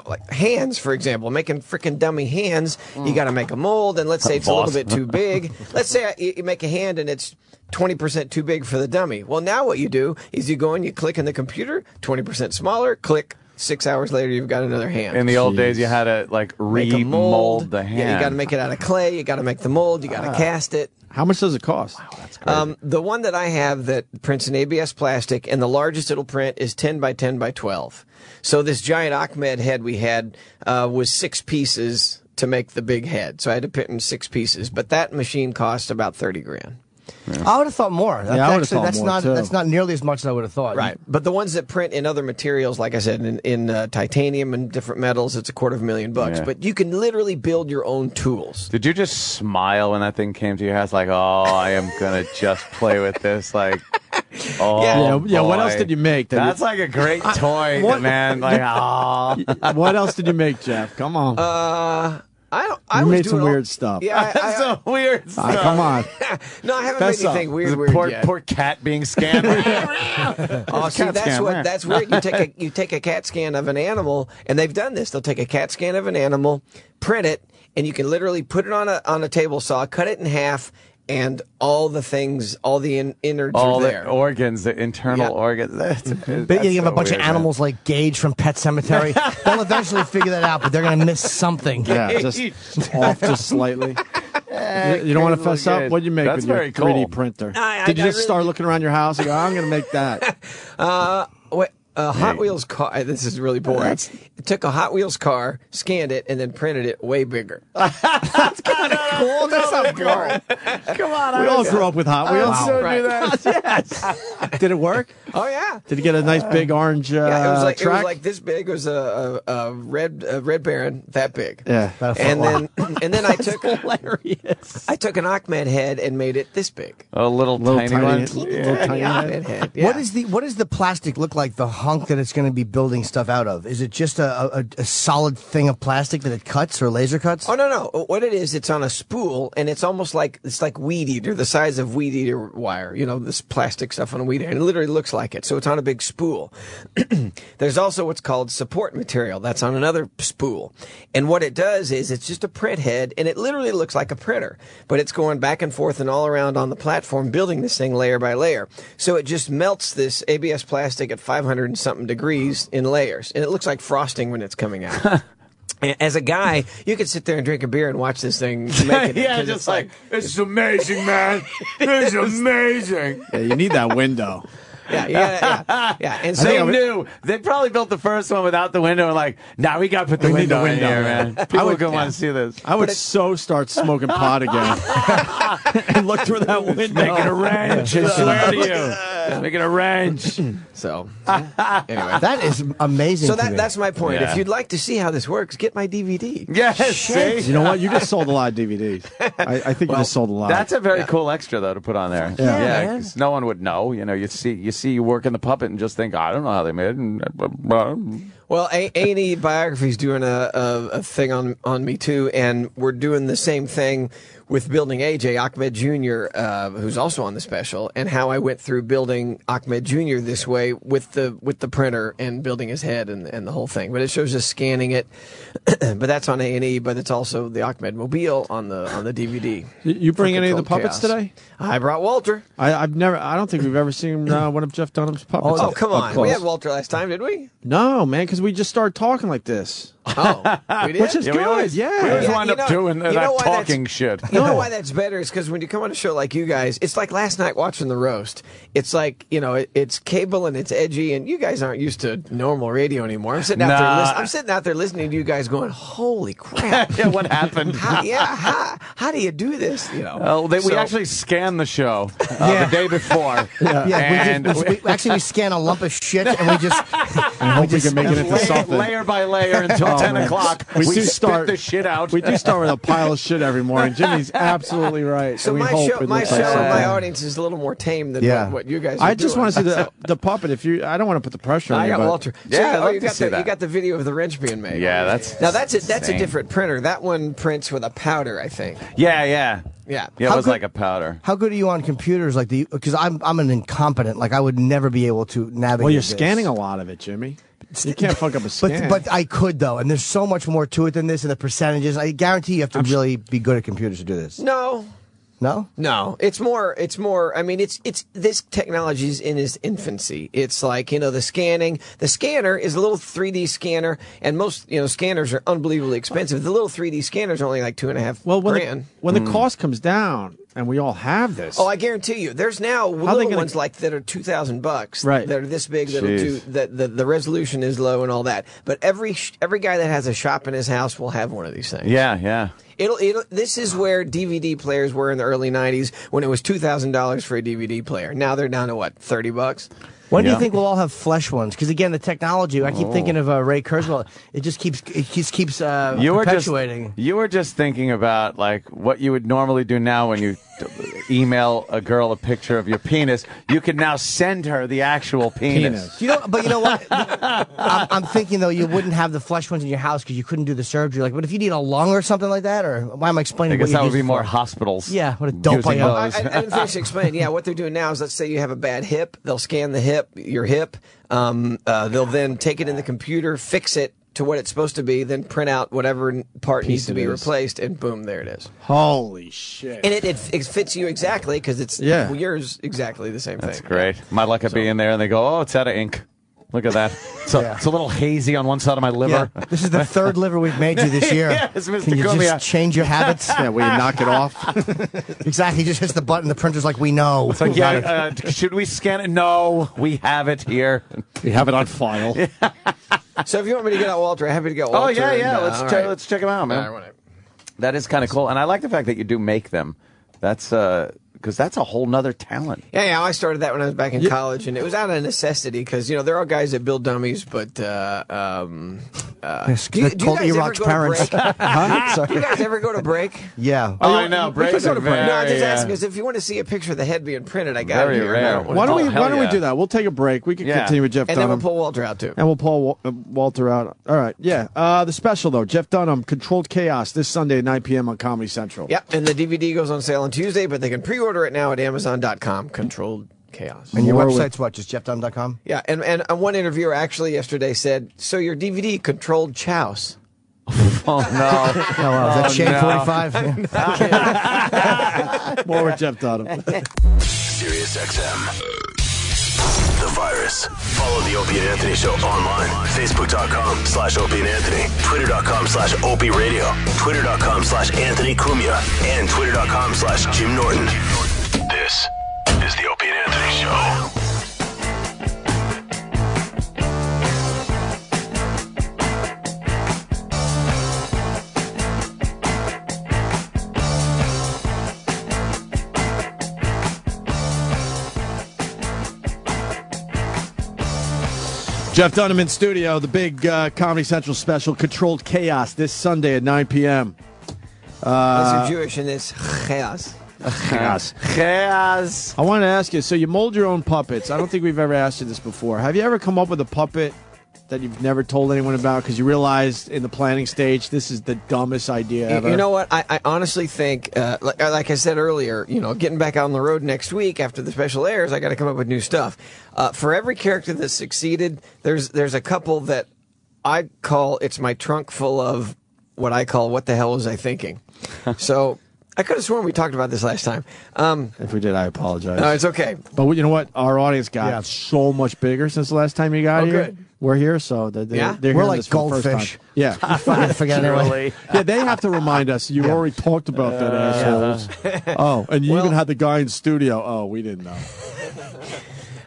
like hands, for example, making freaking dummy hands. You got to make a mold, and let's say it's a little bit too big. Let's say you make a hand and it's 20% too big for the dummy. Well, now what you do is you go and you click in the computer, 20% smaller, click. 6 hours later, you've got another hand. In the old days, you had to like remold the hand. Yeah, you got to make it out of clay. You got to make the mold. You got to cast it. How much does it cost? Wow, that's crazy. The one that I have that prints in ABS plastic, and the largest it'll print is 10 by 10 by 12. So this giant Ahmed head we had was 6 pieces, to make the big head. So I had to put it in 6 pieces. But that machine cost about $30,000. I would have thought more. I would have thought more, too. That's not nearly as much as I would have thought. Right. But the ones that print in other materials, like I said, in titanium and different metals, it's $250,000. Yeah. But you can literally build your own tools. Did you just smile when that thing came to your house? Like, oh, I am going to just play with this. Like, oh, yeah. What boy. else did you make? That's like a great toy, man. Like, oh. What else did you make, Jeff? Come on. I you was made some doing weird stuff. Yeah, some weird stuff. Come on. No, I haven't made anything weird yet. Poor cat being scanned. Oh, see, that's weird. You take a CAT scan of an animal, and they've done this. They'll take a CAT scan of an animal, print it, and you can literally put it on a table saw, cut it in half, and all the things, all the innards all are there. The organs, the internal organs. But you have a bunch of animals like Gage from Pet Cemetery. They'll eventually figure that out, but they're going to miss something. Yeah, just off just slightly. You don't want to fess up? What did you make with your 3D printer? Did you just start looking around your house and go, I'm going to make that? Hot Wheels car. This is really boring. It took a Hot Wheels car, scanned it, and then printed it way bigger. That's kind of cool. That's not boring. Come on. We all grew up with Hot Wheels. Do that. Yes. Did it work? Oh, yeah. Did you get a nice big orange it was track? like this big. It was a red Baron, that big. Yeah. And then I took hilarious. I took an Achmed head and made it this big. A little tiny one. Little tiny Achmed head. Yeah. What does the plastic look like? The hunk that it's going to be building stuff out of? Is it just a solid thing of plastic that it cuts or laser cuts? Oh no! What it is, it's on a spool, and it's almost like weed eater, the size of weed eater wire. You know, this plastic stuff on a weed eater, and it literally looks like it. So it's on a big spool. There's also what's called support material that's on another spool, and what it does is it's just a print head, and it literally looks like a printer, but it's going back and forth and all around on the platform, building this thing layer by layer. So it just melts this ABS plastic at 500 and something degrees in layers, and it looks like frosting when it's coming out. As a guy, you could sit there and drink a beer and watch this thing make it. Yeah, just like, this is amazing, man. This is amazing. Yeah, you need that window. Yeah. And so they knew. They probably built the first one without the window and like, nah, we got to put the window in here, man. People are going to want to see this. I would start smoking pot again and look through that window. Making a range, I swear to you. Making a range. So, anyway. That is amazing. So that's my point. Yeah. If you'd like to see how this works, get my DVD. Yes, see? You know what? You just sold a lot of DVDs. I think you just sold a lot. That's a very cool extra, though, to put on there. Yeah, 'cause no one would know. You know, you see you working the puppet and just think, I don't know how they made it. Well, A&E Biography's doing a thing on me, too, and we're doing the same thing with building AJ, Achmed Jr., who's also on the special, and how I went through building Achmed Jr. this way with the printer and building his head and the whole thing. But it shows us scanning it, but that's on A&E, but it's also the Achmed Mobile on the DVD. You bring any of the puppets today? I brought Walter. I don't think we've ever seen one of Jeff Dunham's puppets. Oh, come on. We had Walter last time, did we? No, man, because we just started talking like this. Oh, we did? Which is good. We always wind up doing that talking shit. You know why that's better is because when you come on a show like you guys, it's like last night watching the roast. It's like, it's cable and it's edgy, and you guys aren't used to normal radio anymore. I'm sitting out there listening to you guys going, holy crap. Yeah, what happened? How do you do this? We actually scanned the show the day before. We scan a lump of shit, and we just... I hope we can make it into something. Layer by layer until 10 o'clock. We do spit the shit out. We do start with a pile of shit every morning. Jimmy's absolutely right. So my show and my audience is a little more tame than what you guys are I just doing. want to see the puppet. I don't want to put the pressure on you. I got Walter. Yeah, you got the video of the wrench being made. Yeah, that's a different printer. That one prints with a powder, I think. Yeah. Yeah, it was like a powder. How good are you on computers? Because I'm an incompetent. Like, I would never be able to navigate. Well, you're this. scanning a lot of it, Jimmy. You can't fuck up a scan. But I could, though, and there's so much more to it than this, and the percentages. I guarantee you have to really be good at computers to do this. No. It's more. I mean, it's this technology is in its infancy. It's like, the scanning. The scanner is a little 3D scanner, and most scanners are unbelievably expensive. The little 3D scanner is only like $2.5 grand. When the cost comes down, and we all have this. Oh, I guarantee you. There's now little ones like that are $2,000, right? That are this big. That'll do that. The resolution is low and all that. But every guy that has a shop in his house will have one of these things. Yeah. This is where DVD players were in the early '90s when it was $2,000 for a DVD player. Now they're down to what, $30? When do you think we'll all have flesh ones? Because again, the technology. I keep thinking of Ray Kurzweil. It just keeps perpetuating. You were just thinking about like what you would normally do now when you email a girl a picture of your penis. You could now send her the actual penis. But you know what? I'm thinking though, you wouldn't have the flesh ones in your house because you couldn't do the surgery. Like, but if you need a lung or something like that, or why am I explaining? I guess what that would be for? more hospitals. Yeah, what a dope I am. I didn't finish to explain. Yeah, what they're doing now is, let's say you have a bad hip. They'll scan the hip, your hip. They'll then take it in the computer, fix it to what it's supposed to be, then print out whatever part needs to be replaced, and boom, there it is. Holy shit! And it fits you exactly because it's yours exactly the same thing. That's great. My luck to be in there, and they go, "Oh, it's out of ink." Look at that. It's a little hazy on one side of my liver. Yeah. This is the third liver we've made you this year. Yes, Mr. Can you Gumia. just change your habits? Yeah, will you knock it off? Exactly. He just hits the button. The printer's like, we know. It's like, should we scan it? No, we have it here. We have it on file. So if you want me to get out Walter, I'm happy to get Walter. Oh, yeah. And, Let's check them out, man. That is kind of cool. And I like the fact that you do make them. That's because that's a whole nother talent. Yeah, I started that when I was back in college, and it was out of necessity because, there are guys that build dummies, but do you guys ever go parents. to break? Huh? Do you guys ever go to break? Yeah. Oh, I know. Break is No, I'm just asking because if you want to see a picture of the head being printed, I got it here. Rare. Why don't we do that? We'll take a break. We can continue with Jeff Dunham. And then we'll pull Walter out, too. And we'll pull Walter out. All right, yeah. The special, though, Jeff Dunham, Controlled Chaos, this Sunday at 9 p.m. on Comedy Central. Yep, and the DVD goes on sale on Tuesday, but they can pre-order it now at Amazon.com. Controlled Chaos. And your website's what? Just jeffdunham.com? Yeah, and one interviewer actually yesterday said, so your DVD, Controlled Chouse. Oh, no. Is that Shade 45? More with Jeff Dunham. Sirius XM. The Virus. Follow the Opie and Anthony Show online. Facebook.com/Opie and Anthony. Twitter.com/Opie Radio. Twitter.com/Anthony Cumia. And Twitter.com/Jim Norton. This is the Opie and Anthony Show. Jeff Dunham in studio, the big Comedy Central special, Controlled Chaos, this Sunday at 9 p.m. Unless you're Jewish and it's chaos. Chaos. I wanted to ask you, so you mold your own puppets. I don't think we've ever asked you this before. Have you ever come up with a puppet that you've never told anyone about because you realized in the planning stage this is the dumbest idea ever? You know what? I honestly think, like I said earlier, getting back out on the road next week after the special airs, I got to come up with new stuff. For every character that succeeded, there's a couple that I call, it's my trunk full of what I call, what the hell was I thinking? So I could have sworn we talked about this last time. If we did, I apologize. No, it's okay. But you know what? Our audience got so much bigger since the last time you got here. Good. We're here, so they're we're hearing like this for the first goldfish. time. Yeah. Forget anyway. Yeah, they have to remind us. You already talked about that, assholes. Oh, and you even had the guy in studio. Oh, we didn't know.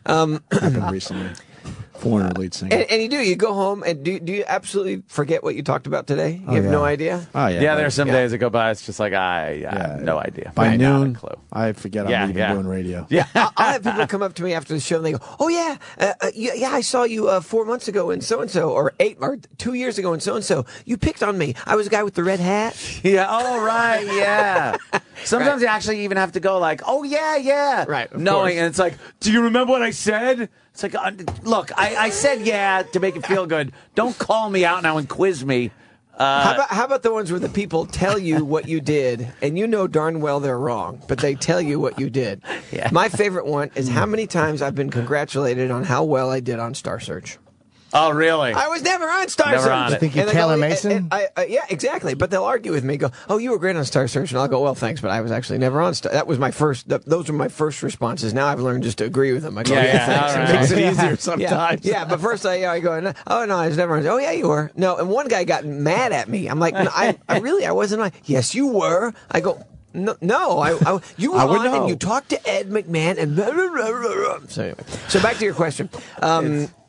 Happened recently. Foreigner lead singer. And you go home and do you absolutely forget what you talked about today? You have no idea? Oh, yeah. Yeah, there's some days that go by, it's just like, I have no idea. By noon, clue. I forget I'm even doing radio. Yeah. I'll have people come up to me after the show and they go, oh, yeah, I saw you 4 months ago in so-and-so, or 2 years ago in so-and-so. You picked on me. I was a guy with the red hat. Yeah, oh, right, yeah. Sometimes you actually even have to go like, oh, yeah. Right, knowing, and it's like, do you remember what I said? It's like, look, I said yeah to make it feel good. Don't call me out now and quiz me. How about the ones where the people tell you what you did, and you know darn well they're wrong, but they tell you what you did? Yeah. My favorite one is how many times I've been congratulated on how well I did on Star Search. Oh, really? I was never on Star Never Search. on it. You think you're Taylor Mason? Yeah, exactly. But they'll argue with me. Go, oh, you were great on Star Search, and I'll go, well, thanks, but I was actually never on Star. That was my first. Those were my first responses. Now I've learned just to agree with them. I go, thanks. Right. It makes it easier sometimes. Yeah, but first I go, oh no, I was never on. Oh yeah, you were. No, and one guy got mad at me. I'm like, no, I wasn't on. Yes, you were. I go, No, you were I would on know. and you talked to Ed McMahon and blah, blah, blah, blah, blah. So anyway, so back to your question.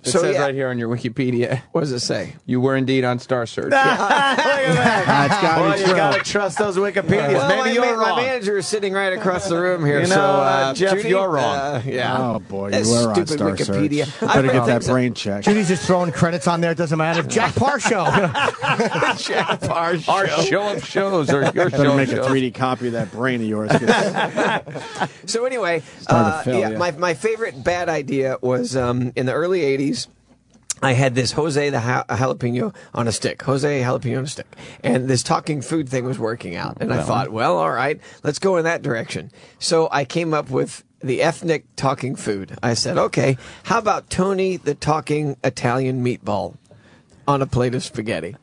It says right here on your Wikipedia. What does it say? You were indeed on Star Search. Look at that. That's got to Well, be you true. got to trust those Wikipedias. Well, Maybe you're my wrong. manager is sitting right across the room here. You know, so, Jeff, Judy, you're wrong. Yeah. Oh, boy, That you were on stupid Star Wikipedia. Search. I Better read get that things- brain checked. Judy's just throwing credits on there. It doesn't matter. Jack Parr Show. Jack Parr Show. Our show of shows or your Better show make of a shows. 3D copy of that brain of yours. So anyway, Starting to fail, yeah. my favorite bad idea was in the early 80s. I had this Jose the jalapeno on a stick. Jose jalapeno on a stick. And this talking food thing was working out. And I thought, well, all right, let's go in that direction. So I came up with the ethnic talking food. I said, okay, how about Tony the talking Italian meatball on a plate of spaghetti?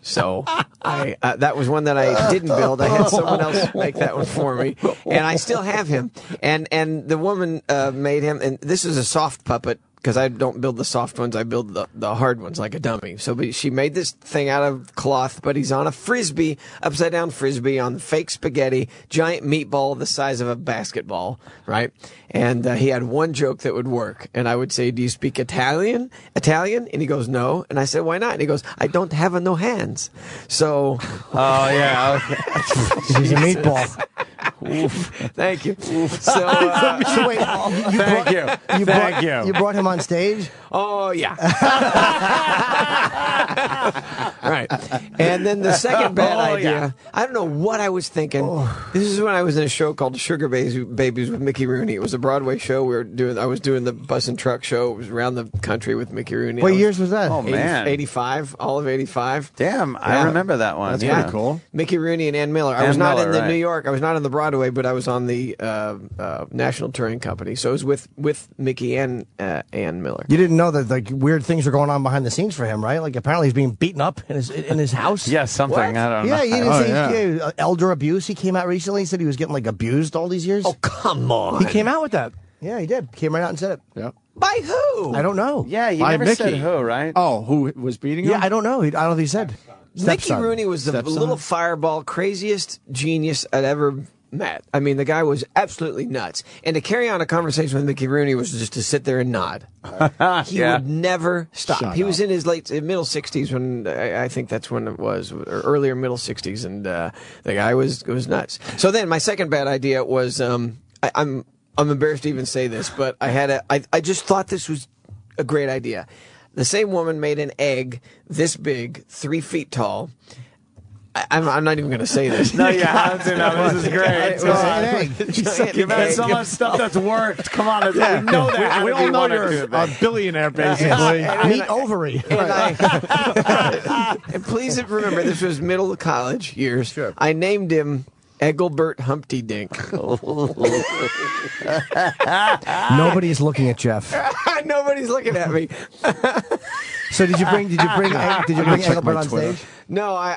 So I that was one that I didn't build. I had someone else make that one for me, and I still have him. And the woman made him, and this is a soft puppet. Because I don't build the soft ones, I build the hard ones like a dummy. So she made this thing out of cloth, but he's on a frisbee, upside down frisbee on fake spaghetti, giant meatball the size of a basketball, right? And he had one joke that would work, and I would say, "Do you speak Italian?" And he goes, "No." And I said, "Why not?" And he goes, "I don't have no hands." So, Oh, yeah. Okay. He's a meatball. thank you. So, So wait, Thank you. You brought him on stage? oh yeah. Right. And then the second bad idea, yeah. I don't know what I was thinking. This is when I was in a show called Sugar Babies with Mickey Rooney. It was a Broadway show. I was doing the bus and truck show. It was around the country with Mickey Rooney. What years was that? Oh, man. 85, all of 85. Damn, I remember that one. That's yeah. pretty cool. Mickey Rooney and Ann Miller. I Ann was not Miller, in the right. New York. I was not on the Broadway, but I was on the National Touring Company. So it was with Mickey and Ann Miller. You didn't know that like weird things are going on behind the scenes for him, right? Like apparently he's being beaten up in his house. Yeah, something. What? I don't know. Yeah, you didn't see yeah. elder abuse. He came out recently. He said he was getting like abused all these years. Oh, come on. He came out with that. Yeah, he did. Came right out and said it. Yeah. By who? I don't know. Yeah, you By never said Mickey. who, right? Oh, who was beating him? Yeah, I don't know. I don't know if he said. Mickey Stepson. Rooney was the Stepson? little fireball, craziest genius I'd ever met. I mean, the guy was absolutely nuts. And to carry on a conversation with Mickey Rooney was just to sit there and nod. He Yeah. would never stop. Shut He was up. in his middle 60s when I think that's when it was, or earlier middle 60s, and the guy was nuts. So then my second bad idea was I'm embarrassed to even say this, but I just thought this was a great idea. The same woman made an egg this big, 3 feet tall. I'm not even going to say this. No, you have to. No, this is great. It was a giant You've had so egg. much stuff that's worked. Come on, we know that. We all know you're a billionaire, basically. Meat ovary. And and please remember, this was middle of college years. Sure. I named him Egglebert Humpty Dink. Nobody's looking at Jeff. Nobody's looking at me. So did you bring Engelbert on stage? No, I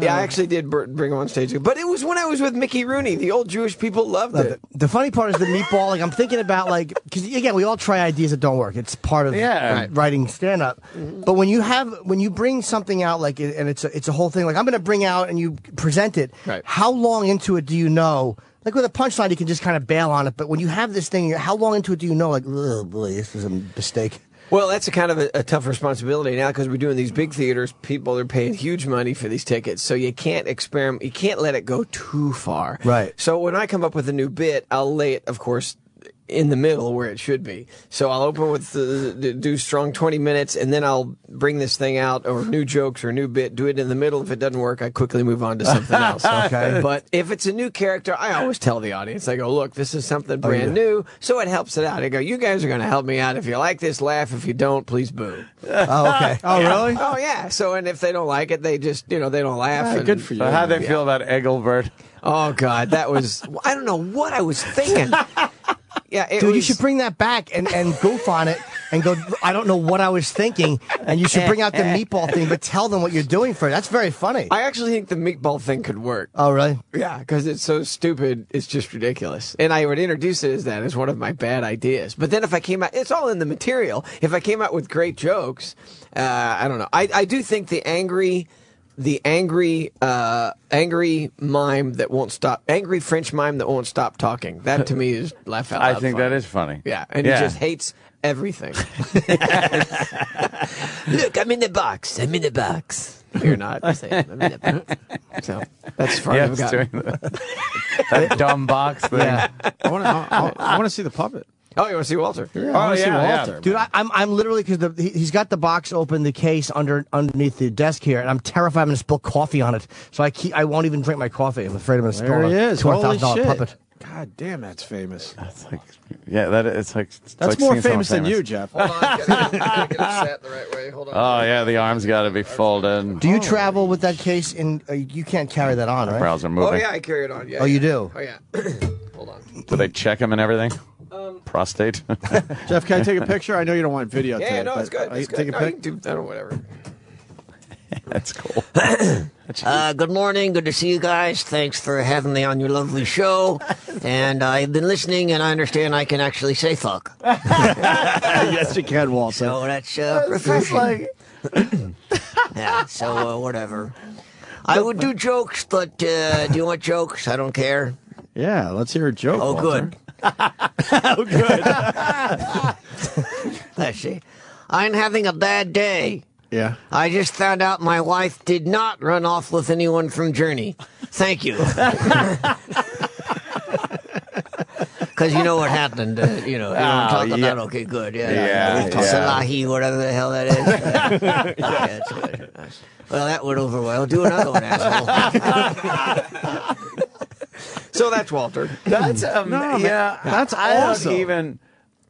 actually did bring him on stage, but it was when I was with Mickey Rooney. The old Jewish people loved it. The funny part is the meatball. Like I'm thinking about because again we all try ideas that don't work. It's part of writing stand up. But when you bring something out like and it's a whole thing. Like I'm going to bring out and you present it. Right. How long into it do you know? Like with a punchline, you can just kind of bail on it. But when you have this thing, how long into it do you know? Like, oh boy, this was a mistake. Well, that's a kind of a tough responsibility now because we're doing these big theaters. People are paying huge money for these tickets, so you can't experiment. You can't let it go too far. Right. So when I come up with a new bit, I'll lay it, of course, in the middle where it should be. So I'll open with do strong 20 minutes, and then I'll bring this thing out, or new jokes or new bit, do it in the middle. If it doesn't work, I quickly move on to something else. Okay. But if it's a new character, I always tell the audience, I go, look, this is something brand new, so it helps it out. I go, you guys are going to help me out. If you like this, laugh. If you don't, please boo. Oh, okay. Oh, really? Oh, yeah. So, and if they don't like it, they just, they don't laugh. And, good for you. So how'd they feel about Egglebert? Oh, God, that was, I don't know what I was thinking. Yeah, Dude, you should bring that back and goof on it and go, I don't know what I was thinking. And you should bring out the meatball thing, but tell them what you're doing for it. That's very funny. I actually think the meatball thing could work. Oh, really? Yeah, because it's so stupid, it's just ridiculous. And I would introduce it as one of my bad ideas. But then if I came out, it's all in the material. If I came out with great jokes, I don't know. I do think the angry angry mime that won't stop, angry French mime that won't stop talking. That to me is laugh out loud. I think funny. that is funny. Yeah, and he just hates everything. Look, I'm in the box. I'm in the box. You're not. I'm in the box. So that's far Yeah, I've it's gotten. doing that dumb box thing. Yeah. I want to see the puppet. Oh, you want to see Walter? Yeah, I want to see Walter. Dude, I'm literally, because he's got the box open, the case underneath the desk here, and I'm terrified I'm going to spill coffee on it. So I won't even drink my coffee. I'm afraid I'm going to spill There he is. Holy $200,000 shit. puppet. God damn, that's famous. That's like, yeah, it's like That's like more seeing someone famous than you, Jeff. Hold on, gotta get it sat the right way. Hold on. Oh yeah, the arms got to be folded. Do you travel with that case? You can't carry that on, right? Brows are moving. Oh yeah, I carry it on. Yeah. Oh, you do? Oh yeah. Hold on. Do they check him and everything? Prostate. Jeff, can I take a picture? I know you don't want video. Yeah, no, it's good. It's Take good. a No, pic. you can do that or whatever. That's cool. Good morning. Good to see you guys. Thanks for having me on your lovely show. And I've been listening, and I understand I can actually say fuck. Yes, you can, Walter. So that's refreshing. Yeah, so whatever. I would do jokes, but do you want jokes? I don't care. Yeah, let's hear a joke. Oh, Walter. good. Oh, good. Let's see. I'm having a bad day. Yeah. I just found out my wife did not run off with anyone from Journey. Thank you. Because you know what happened. You know what I'm talking about? Okay, good. Yeah. Salahi, whatever the hell that is. Yeah, that's good. Well, that went over well. Do another one, asshole. So that's Walter. That's yeah. That's I awesome. don't even.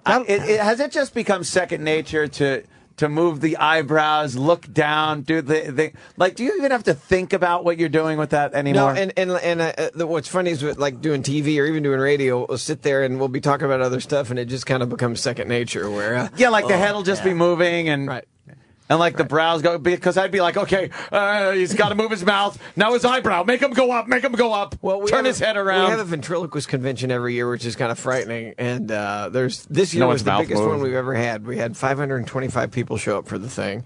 Has it just become second nature to move the eyebrows, look down, do the like? Do you even have to think about what you're doing with that anymore? No, and what's funny is with, like, doing TV or even doing radio, we'll sit there and we'll be talking about other stuff, and it just kind of becomes second nature. Where yeah, like the head will just be moving and. Right. And like the brows go, because I'd be like, okay, he's got to move his mouth. Now his eyebrow, make him go up, make him go up. Well, turn his head around. We have a ventriloquist convention every year, which is kind of frightening. And this year No was one's the mouth biggest moved. one we've ever had. We had 525 people show up for the thing.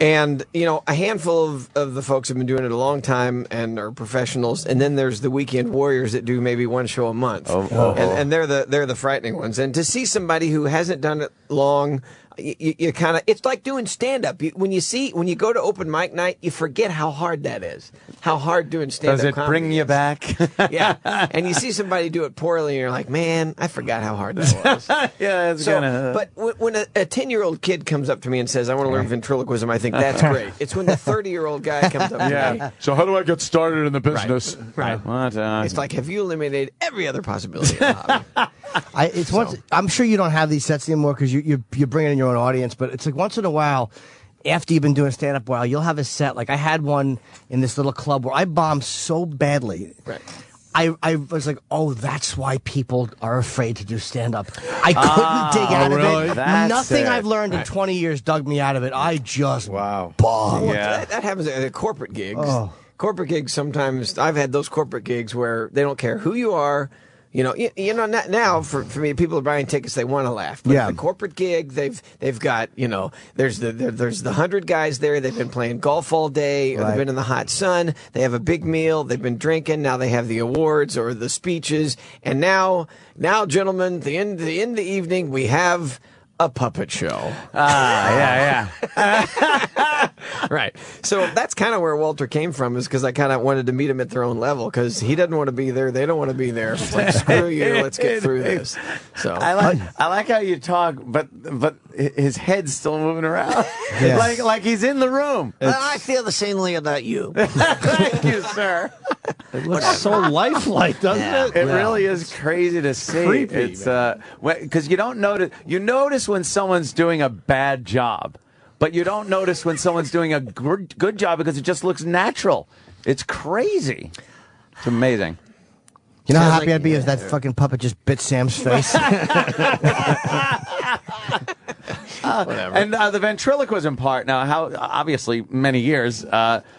And, you know, a handful of the folks have been doing it a long time and are professionals. And then there's the weekend warriors that do maybe one show a month. And they're the frightening ones. And to see somebody who hasn't done it long, you kind of, it's like doing stand-up. When you go to open mic night, you forget how hard that is. How hard doing stand-up Does it comedy bring you is. back? Yeah. And you see somebody do it poorly, and you're like, man, I forgot how hard that was. Yeah, it's So, gonna. but when a 10-year-old kid comes up to me and says, I want to learn ventriloquism, I think that's great. It's when the 30-year-old guy comes up to me. So how do I get started in the business? Right. What? It's like, have you eliminated every other possibility in the hobby? I'm sure you don't have these sets anymore because you're bringing in your own audience, but it's like once in a while, after you've been doing stand-up a while, you'll have a set. Like I had one in this little club where I bombed so badly. Right. I was like, oh, that's why people are afraid to do stand-up. I couldn't dig out of it. That's Nothing it. I've learned in 20 years dug me out of it. I just bombed. Well, that happens at corporate gigs. Oh. Corporate gigs, sometimes I've had those corporate gigs where they don't care who you are. You know, now for me, people are buying tickets. They want to laugh. But Yeah. at the corporate gig, they've got, you know, there's the 100 guys there. They've been playing golf all day. Or Right. they've been in the hot sun. They have a big meal. They've been drinking. Now they have the awards or the speeches. And now, gentlemen, the end of the evening, we have a puppet show. Yeah. Right. So that's kind of where Walter came from, is because I kind of wanted to meet him at their own level, because he doesn't want to be there. They don't want to be there. It's like, screw you. Let's get through this. So I like how you talk, but his head's still moving around, Yeah. like he's in the room. I feel the same way about you. Thank you, sir. It looks so lifelike, doesn't it? It really is crazy to see. creepy, It's because you don't notice. You notice when someone's doing a bad job, but you don't notice when someone's doing a good job because it just looks natural. It's crazy. It's amazing. You know how Sounds happy like- I'd be if that fucking puppet just bit Sam's face? Whatever. And the ventriloquism part. Now, how obviously many years.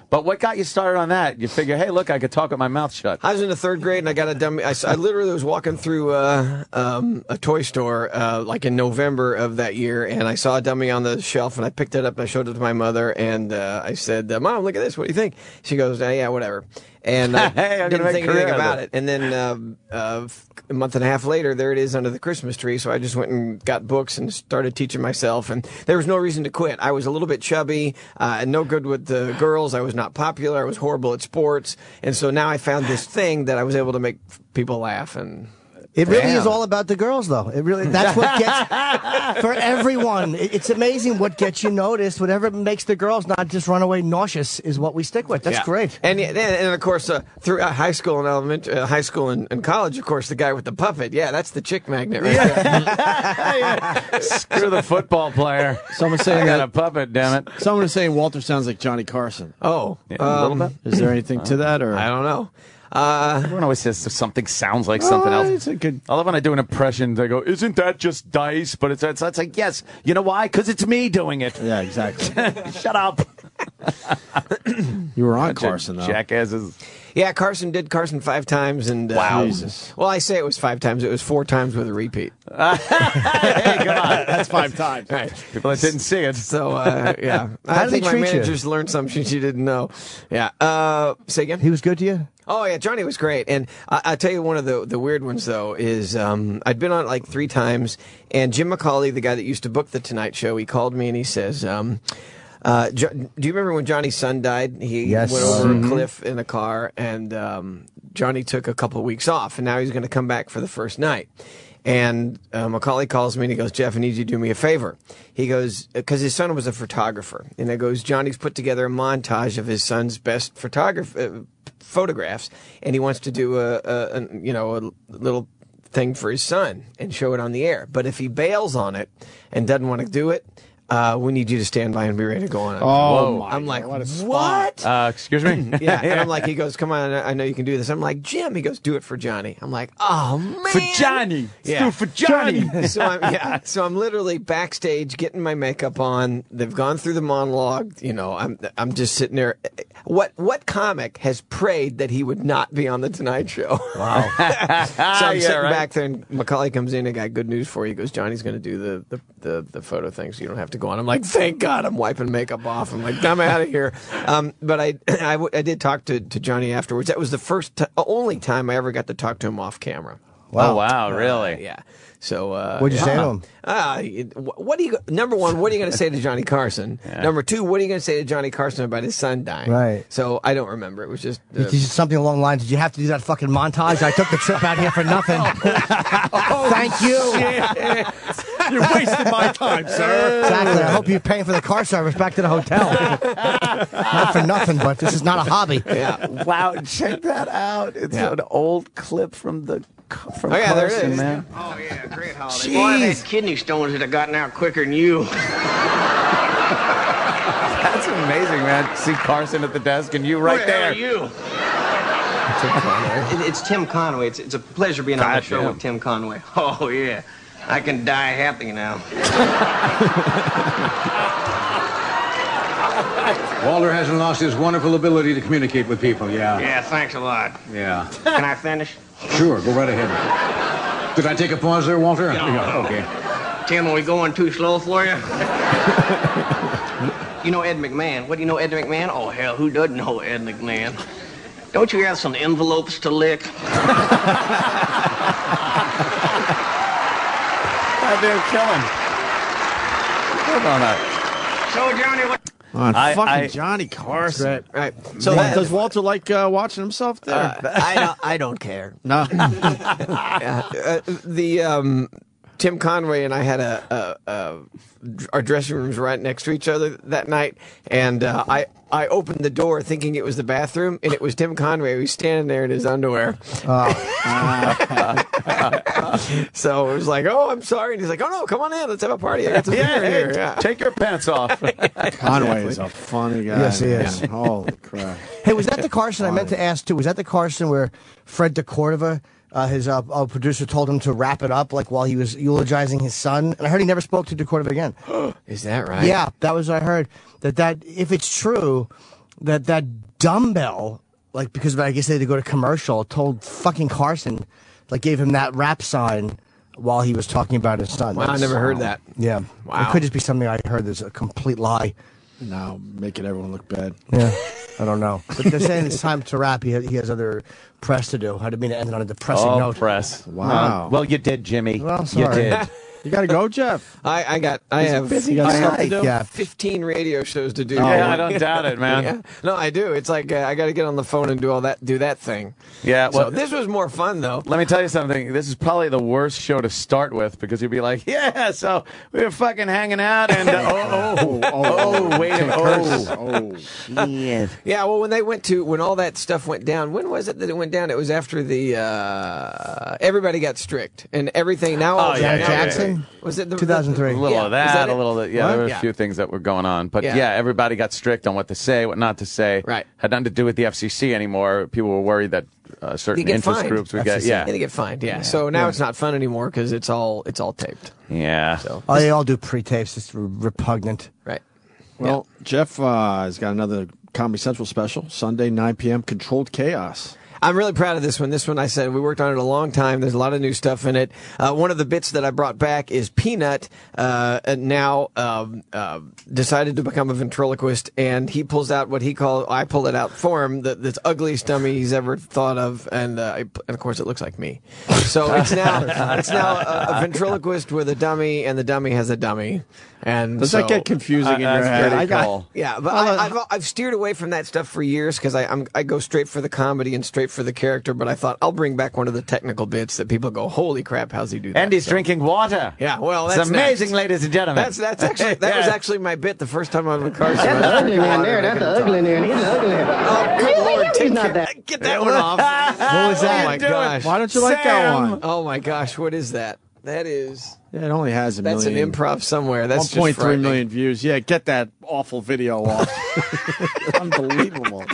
But what got you started on that? You figure, hey, look, I could talk with my mouth shut. I was in the 3rd grade and I got a dummy. I literally was walking through a toy store like in November of that year, and I saw a dummy on the shelf, and I picked it up and I showed it to my mother, and I said, Mom, look at this. What do you think? She goes, yeah, whatever. And I didn't think anything about it. And then a month and a half later, there it is under the Christmas tree. So I just went and got books and started teaching myself. And there was no reason to quit. I was a little bit chubby and no good with the girls. I was not popular. I was horrible at sports. And so now I found this thing that I was able to make people laugh. And it really is all about the girls, though. It really, that's what gets, for everyone, it's amazing what gets you noticed. Whatever makes the girls not just run away nauseous is what we stick with. That's great. And of course, through high school and high school and college, of course, the guy with the puppet. Yeah, that's the chick magnet right there. Screw the football player. Someone's saying I got a puppet, damn it. Someone is saying Walter sounds like Johnny Carson. Oh. A little bit. Is there anything to that? Or I don't know. Everyone always says something sounds like something else. It's a good. I love when I do an impression. They go, "Isn't that just dice?" But it's like, yes. You know why? Because it's me doing it. Yeah, exactly. Shut up. You were on Carson, though. Jackasses. Yeah, Carson did Carson 5 times, and wow. Jesus. Well, I say it was 5 times. It was 4 times with a repeat. Hey, come on. That's 5 times. Right. People that didn't see it. So, yeah. I think my managers learned something she didn't know. Yeah. Say again? He was good to you? Oh, yeah, Johnny was great. And I'll tell you one of the weird ones, though, is I'd been on it like 3 times, and Jim McCauley, the guy that used to book The Tonight Show, he called me and he says, do you remember when Johnny's son died? He went over a cliff in a car, and Johnny took a couple of weeks off, and now he's going to come back for the first night. And Macaulay calls me and he goes, Jeff, I need you to do me a favor. He goes, because his son was a photographer. And he goes, Johnny's put together a montage of his son's best photographs, and he wants to do a little thing for his son and show it on the air. But if he bails on it and doesn't want to do it, we need you to stand by and be ready to go on. Oh, I'm like, what? Excuse me? Yeah. And I'm like, he goes, come on, I know you can do this. I'm like, Jim. He goes, do it for Johnny. I'm like, oh, man. For Johnny. Yeah. Do it for Johnny. So I'm literally backstage getting my makeup on. They've gone through the monologue. You know, I'm just sitting there. What comic has prayed that he would not be on the Tonight Show? Wow. So I'm sitting back there, and Macaulay comes in. I got good news for you. He goes, Johnny's going to do the photo thing, so you don't have to go on. I'm like, thank God. I'm wiping makeup off. I'm like, I'm out of here. But I did talk to Johnny afterwards. That was the only time I ever got to talk to him off camera. Wow. Oh, wow, really? Yeah. So what'd you say to him? Number one, what are you going to say to Johnny Carson? Yeah. Number 2, what are you going to say to Johnny Carson about his son dying? Right. So I don't remember. It was just something along the lines. Did you have to do that fucking montage? I took the trip out here for nothing. Thank you. You wasted my time, sir. Exactly. I hope you're paying for the car service back to the hotel. Not for nothing, but this is not a hobby. Yeah. Wow, check that out. It's an old clip from Carson, there it is. Man. Oh, yeah, great holiday. Jeez. Boy, I've had kidney stones that have gotten out quicker than you. That's amazing, man. See Carson at the desk and you right there. Where are you? It's Tim Conway. It's a pleasure being on the show with Tim Conway. Oh, yeah. I can die happy now. Walter hasn't lost his wonderful ability to communicate with people, yeah. Yeah, thanks a lot. Yeah. Can I finish? Sure, go right ahead. Did I take a pause there, Walter? Yeah. Okay. Tim, are we going too slow for you? You know Ed McMahon. What do you know Ed McMahon? Oh, hell, who doesn't know Ed McMahon? Don't you have some envelopes to lick? They're killing. Hold on that. So, Johnny, what... Fucking Johnny Carson. Right. So does Walter like watching himself there? I don't care. No. Tim Conway and I had our dressing rooms right next to each other that night, and I opened the door thinking it was the bathroom, and it was Tim Conway who was standing there in his underwear. So it was like, oh, I'm sorry. And he's like, oh, no, come on in. Let's have a party. I got some beer here. Yeah. Take your pants off. Conway is a funny guy. Yes, he is. Holy crap. Hey, was that the Carson I meant to ask, too? Was that the Carson where Fred DeCordova his producer told him to wrap it up like while he was eulogizing his son. And I heard he never spoke to Dakota again. Is that right? Yeah, that was what I heard. That if it's true, that dumbbell, like, because I guess they had to go to commercial, told fucking Carson, like, gave him that rap sign while he was talking about his son. Wow, I never heard that. Yeah. Wow. It could just be something I heard that's a complete lie. Now making everyone look bad. Yeah. I don't know. But they're saying it's time to wrap. He has other press to do. I didn't mean to end it on a depressing note. Press. Wow. Well, you did, Jimmy. Well, sorry. You did. You got to go, Jeff. I have busy. You got stuff to do? Yeah. 15 radio shows to do. Yeah, I don't doubt it, man. Yeah. No, I do. It's like I got to get on the phone and do that thing. Yeah. Well, So this was more fun though. let me tell you something. This is probably the worst show to start with because you'd be like, yeah, so we were fucking hanging out and Shit. Yeah, well, when all that stuff went down, when was it that it went down? It was after the everybody got strict and everything. Now, Jackson? Was it 2003? A little of that, a little of there were Yeah. a few things that were going on. But Yeah. yeah, everybody got strict on what to say, what not to say. Right. Had nothing to do with the FCC anymore. People were worried that certain get interest fined. groups would get, Yeah, they get fined. Yeah. So now it's not fun anymore because it's all taped. Yeah. So Oh, they all do pre-tapes. It's repugnant. right. Well, Jeff has got another Comedy Central special, Sunday, 9 p.m., Controlled Chaos. I'm really proud of this one. This one, I said, we worked on it a long time. There's a lot of new stuff in it. One of the bits that I brought back is Peanut now decided to become a ventriloquist, and he pulls out what I pull it out for him, this ugliest dummy he's ever thought of, and of course it looks like me. So it's now a ventriloquist with a dummy, and the dummy has a dummy. And Does that get confusing in your head? Yeah, but I've steered away from that stuff for years because I go straight for the comedy and straight for the character. But I thought I'll bring back one of the technical bits that people go, "Holy crap, how's he do that?" And he's drinking water. Yeah, well, it's that's amazing, next. ladies and gentlemen. That's actually was actually my bit the first time I was with Carson. That's the ugly man there. That's the ugly man. He's the ugly man. Oh, good Lord, Get that one off. What was that? Oh my gosh! Why don't you like that one? Oh my gosh, what is that? That is. Yeah, it only has That's an improv somewhere. That's 1.3 million views. Yeah, get that awful video off. Unbelievable.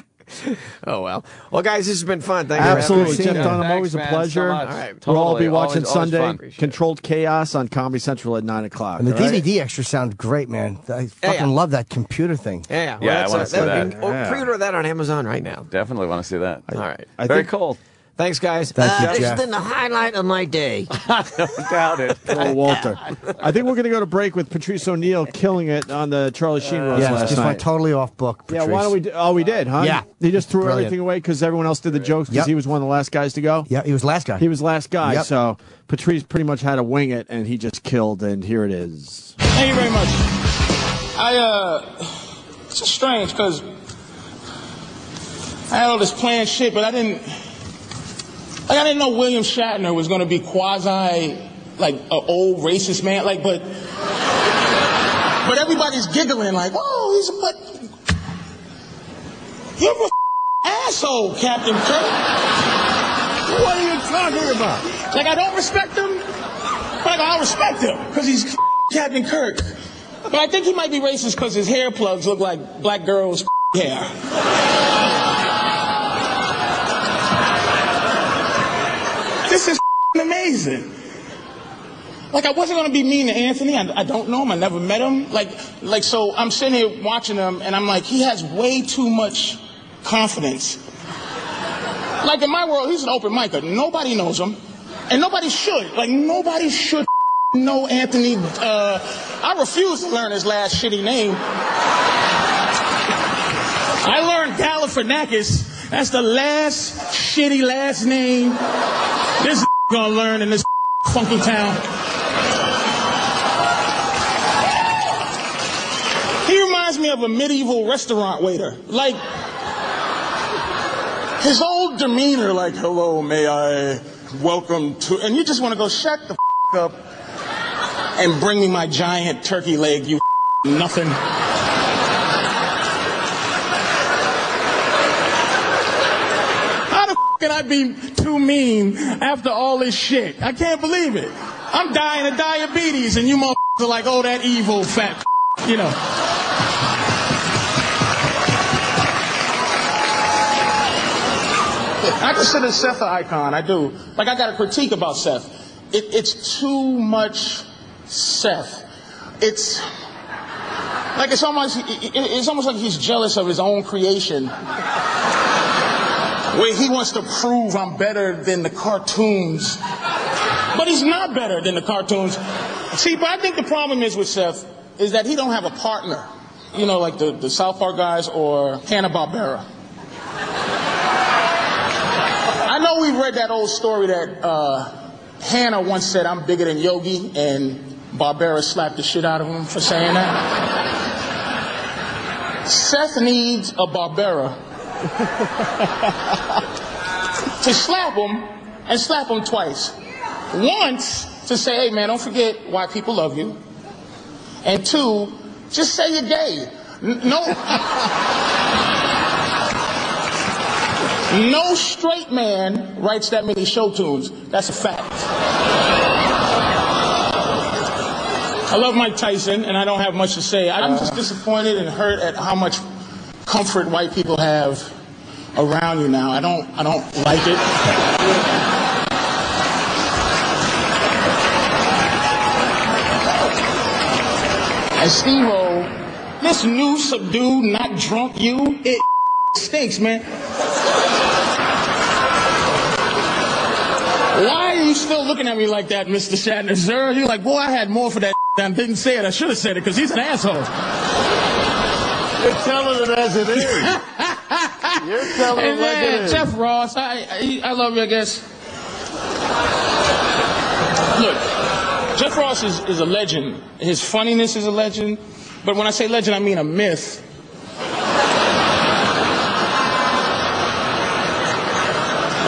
Oh, well. Well, guys, this has been fun. Thank Absolutely. you. Jeff Dunham, always Thanks, a man, pleasure. so much. All right. We'll all be Totally. watching Always Sunday, fun. Controlled Chaos on Comedy Central at 9 o'clock. And the all right? DVD extras sound great, man. I fucking love that computer thing. Yeah, Yeah, I wanna see that. Pre-order that on Amazon right now. Definitely want to see that. All right. Very cool. Thanks, guys. Thank you, This Jeff. has been the highlight of my day. Don't doubt it. Oh, Walter. I think we're going to go to break with Patrice O'Neill killing it on the Charlie Sheen roast Yeah, last just night. went totally off book. Yeah, why don't we? We did, huh? Yeah. He just threw Brilliant. everything away because everyone else did the jokes because Yep. he was one of the last guys to go. Yeah, he was last guy. He was last guy, Yep. so Patrice pretty much had to wing it, and he just killed. And here it is. Thank you very much. It's just strange because I had all this planned shit, but I didn't know William Shatner was going to be quasi, like, an old racist man, like, but everybody's giggling, like, oh, but you're a asshole, Captain Kirk. What are you talking about? Like, I don't respect him, but I respect him because he's Captain Kirk. But I think he might be racist because his hair plugs look like black girls' hair. This is amazing. Like, I wasn't going to be mean to Anthony. I don't know him. I never met him. So I'm sitting here watching him, and I'm like, he has way too much confidence. Like, in my world, he's an open micer. Nobody knows him, and nobody should. Like, nobody should know Anthony. I refuse to learn his last shitty name. I learned Galifianakis. That's the last shitty last name this gonna learn in this funky town. He reminds me of a medieval restaurant waiter. Like, his whole demeanor, like, hello, may I welcome to... And you just want to go, shut the up and bring me my giant turkey leg, you nothing. How the can I be too mean after all this shit? I can't believe it. I'm dying of diabetes, and you motherfuckers are like, oh, that evil fat, you know. I consider Seth an icon. I do. Like, I got a critique about Seth. It's too much Seth. It's almost like he's jealous of his own creation. Where he wants to prove I'm better than the cartoons. But he's not better than the cartoons. See, but I think the problem is with Seth is that he don't have a partner. You know, like the South Park guys or Hanna-Barbera. I know we've read that old story that Hannah once said, I'm bigger than Yogi, and Barbera slapped the shit out of him for saying that. Seth needs a Barbera to slap him and slap him twice. Once to say, hey man, don't forget why people love you. And two, just say you're gay. No straight man writes that many show tunes. That's a fact. I love Mike Tyson, and I don't have much to say. I'm just disappointed and hurt at how much comfort white people have around you now. I don't like it. And Steve-O, this new subdued, not drunk you, it stinks, man. Why are you still looking at me like that, Mr. Shatner, sir? You're like, boy, I had more for that than didn't say it. I should have said it because he's an asshole. You're telling it as it is. You're telling it like it is. Jeff Ross, I love you, I guess. Look, Jeff Ross is a legend. His funniness is a legend. But when I say legend, I mean a myth.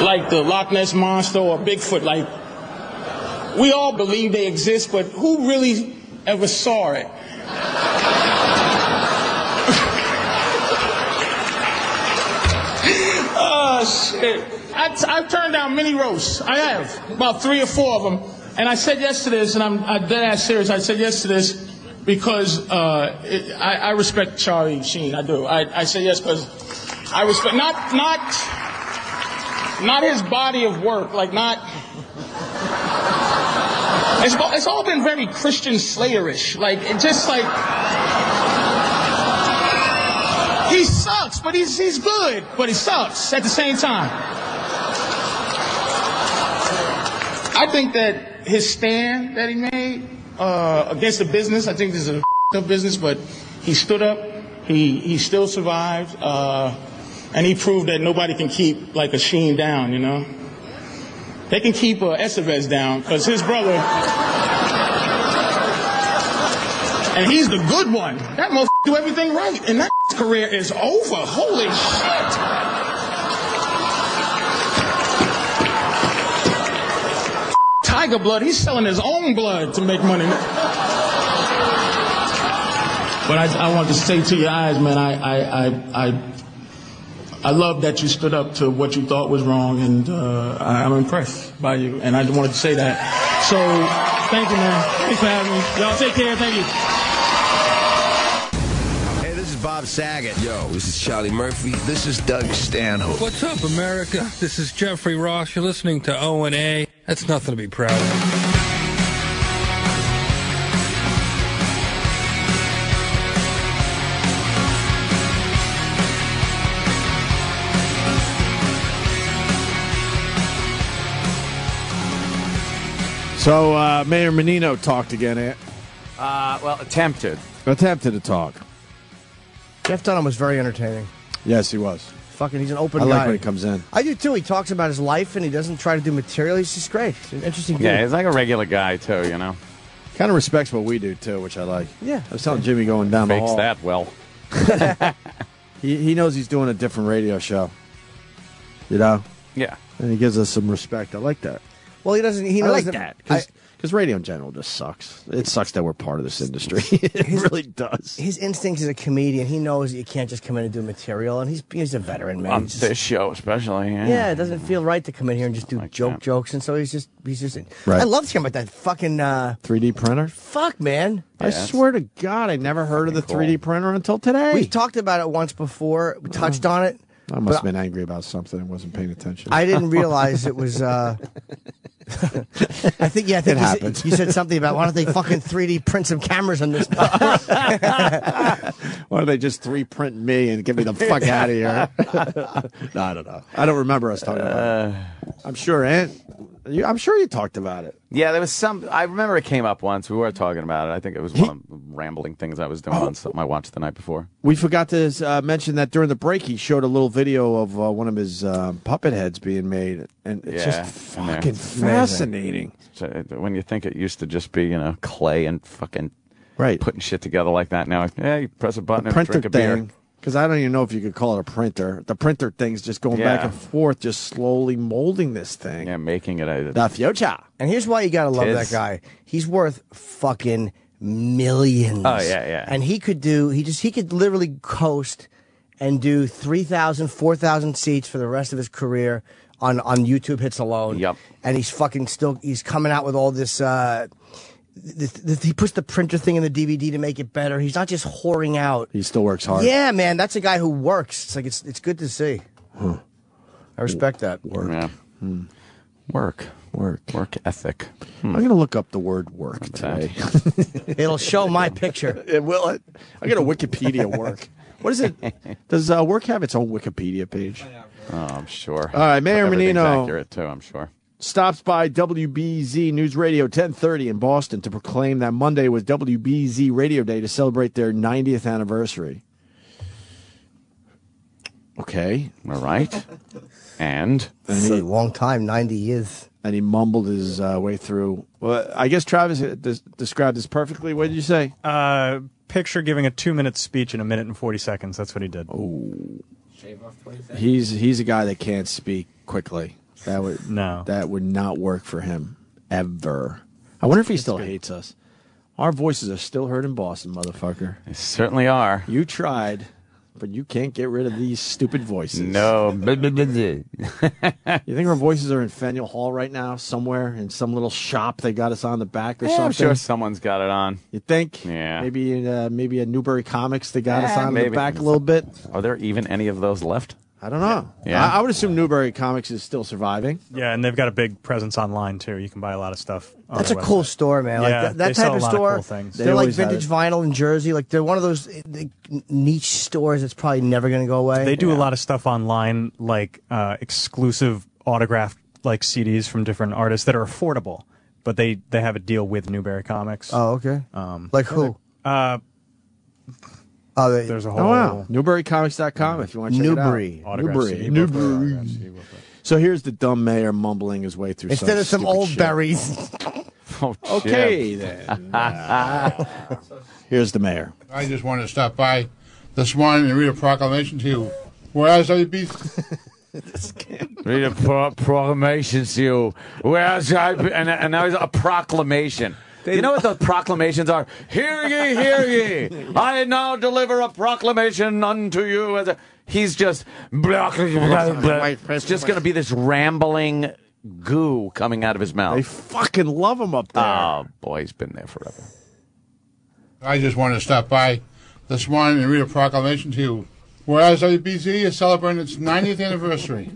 Like the Loch Ness Monster or Bigfoot. Like, we all believe they exist, but who really ever saw it? Oh, shit. I've turned down many roasts. I have. About 3 or 4 of them. And I said yes to this, and I'm dead ass serious. I said yes to this because I respect Charlie Sheen. I do. I say yes because I respect not his body of work. Like not. It's all been very Christian Slayerish. Like it just like he sucks, but he's good, but he sucks at the same time. I think that his stand that he made against the business, I think this is a business, but he stood up, he still survived, and he proved that nobody can keep like a Sheen down, you know? They can keep Estevez down, because his brother, and he's the good one. That motherfucker do everything right, and that career is over. Holy shit! Tiger Blood, he's selling his own blood to make money. But I want to say to your eyes, man, I love that you stood up to what you thought was wrong, and I'm impressed by you, and I wanted to say that. So, thank you, man. Thanks for having me. Y'all take care. Thank you. Hey, this is Bob Saget. Yo, this is Charlie Murphy. This is Doug Stanhope. What's up, America? This is Jeffrey Ross. You're listening to O&A. That's nothing to be proud of. So, Mayor Menino talked again, Ant. Well, attempted to talk. Jeff Dunham was very entertaining. Yes, he was. Fucking, he's an open guy. I guy. like when he comes in. I do too. He talks about his life and he doesn't try to do material. He's just great. He's an interesting dude. Yeah, he's like a regular guy too, you know. Kind of respects what we do too, which I like. Yeah. I was telling Jimmy going down the Fakes hall. that well. He knows he's doing a different radio show. You know? Yeah. And he gives us some respect. I like that. Well, he doesn't. He knows I like that. Because radio in general just sucks. It sucks that we're part of this industry. It really does. His instincts as a comedian, he knows you can't just come in and do material, and he's a veteran, man. On He's just, this show, especially. yeah, it doesn't feel right to come in here and just do jokes, and so he's just. Right. I loved hearing about that fucking 3D printer. Fuck, man. I swear to God, I never heard of the 3D printer until today. We've talked about it once before. We touched on it. I must have been angry about something and wasn't paying attention. I didn't realize it was. I think It happened. You said something about why don't they fucking 3D print some cameras on this? Why don't they just 3D print me and get me the fuck out of here? No, I don't know. I don't remember us talking about it. I'm sure, I'm sure you talked about it. Yeah, there was some. I remember it came up once. We were talking about it. I think it was one of the rambling things I was doing on something I watched the night before. We forgot to mention that during the break, he showed a little video of one of his puppet heads being made, and it's just fucking fascinating. When you think it used to just be, clay and fucking right putting shit together like that. Now, you press a button and printer drink a beer. thing. Because I don't even know if you could call it a printer. The printer thing's just going back and forth, just slowly molding this thing. Yeah, making it the future. And here's why you gotta love that guy. He's worth fucking millions. Oh yeah. And he could literally coast and do 3,000, 4,000 seats for the rest of his career on YouTube hits alone. Yep. And he's he's coming out with all this. He puts the printer thing in the DVD to make it better. He's not just whoring out. He still works hard. Yeah, man, that's a guy who works. It's like it's good to see. I respect that. Work. Yeah. Work ethic. I'm going to look up the word work today. It'll show my picture. It will. I'm going to Wikipedia work. What is it? Does work have its own Wikipedia page? Oh, I'm sure. All right, Mayor Everything's Menino accurate too, I'm sure. Stops by WBZ News Radio 1030 in Boston to proclaim that Monday was WBZ Radio Day to celebrate their 90th anniversary. Okay. All right. And it's a long time, 90 years. And he mumbled his way through. Well, I guess Travis described this perfectly. What did you say? Picture giving a 2-minute speech in 1 minute and 40 seconds. That's what he did. Oh. He's a guy that can't speak quickly. That would not work for him ever. I wonder if he still hates us. Our voices are still heard in Boston, motherfucker. They certainly are. You tried, but you can't get rid of these stupid voices. No. You think our voices are in Faneuil Hall right now, somewhere in some little shop they got us on the back or something? I'm sure someone's got it on. You think? Yeah. Maybe at Newbury Comics they got us on the back a little bit. Are there even any of those left? I don't know. Yeah. I would assume Newbury Comics is still surviving. Yeah, and they've got a big presence online too. You can buy a lot of stuff. That's a cool store, man. Yeah, Like that they type sell of a lot store. Of cool things. They're like vintage vinyl in Jersey. Like they're one of those niche stores that's probably never going to go away. They do a lot of stuff online, like exclusive autographed like CDs from different artists that are affordable, but they have a deal with Newbury Comics. Oh, okay. Like who? There's a whole. Oh, wow. NewburyComics.com if you want to check Newbury. it out. Newbury. So here's the dumb mayor mumbling his way through Instead of some stupid old shit. berries. Okay, then. Here's the mayor. I just wanted to stop by this morning and read a proclamation to you. Whereas I be... Read a proclamation to you. Whereas and now it's a proclamation. You know what the proclamations are? Hear ye, hear ye. I now deliver a proclamation unto you. He's just... It's just going to be this rambling goo coming out of his mouth. They fucking love him up there. Oh, boy, he's been there forever. I just wanted to stop by this morning and read a proclamation to you. Whereas WBZ is celebrating its 90th anniversary.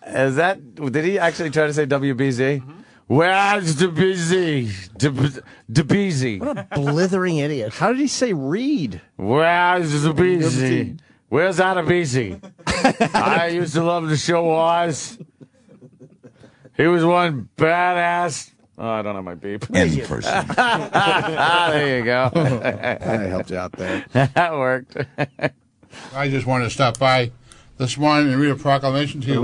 Is that... Did he actually try to say WBZ? Mm-hmm. Where's the busy? The busy. What a blithering idiot. How did he say read? Where's the busy? Where's that a busy? I used to love the show was. He was one badass. Oh, I don't have my beep. In person. There you go. I helped you out there. That worked. I just wanted to stop by this morning and read a proclamation to you.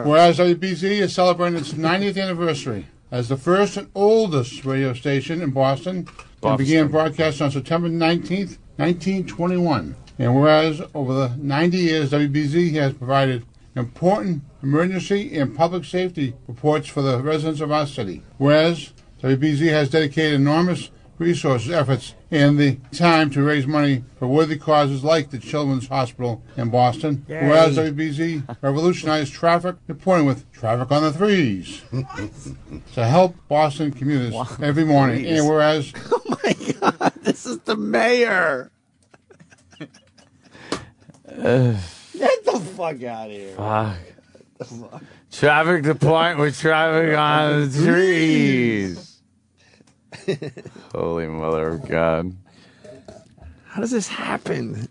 Whereas WBZ is celebrating its 90th anniversary as the first and oldest radio station in Boston, and began broadcast on September 19th, 1921. And whereas over the 90 years, WBZ has provided important emergency and public safety reports for the residents of our city. Whereas WBZ has dedicated enormous resources, efforts, and the time to raise money for worthy causes like the Children's Hospital in Boston. Yay. Whereas WBZ revolutionized traffic reporting with Traffic on the Threes to help Boston commuters every morning. And whereas... Oh, my God. This is the mayor. Get the fuck out of here. Fuck. Traffic to point with traffic on the trees. Holy mother of God. How does this happen?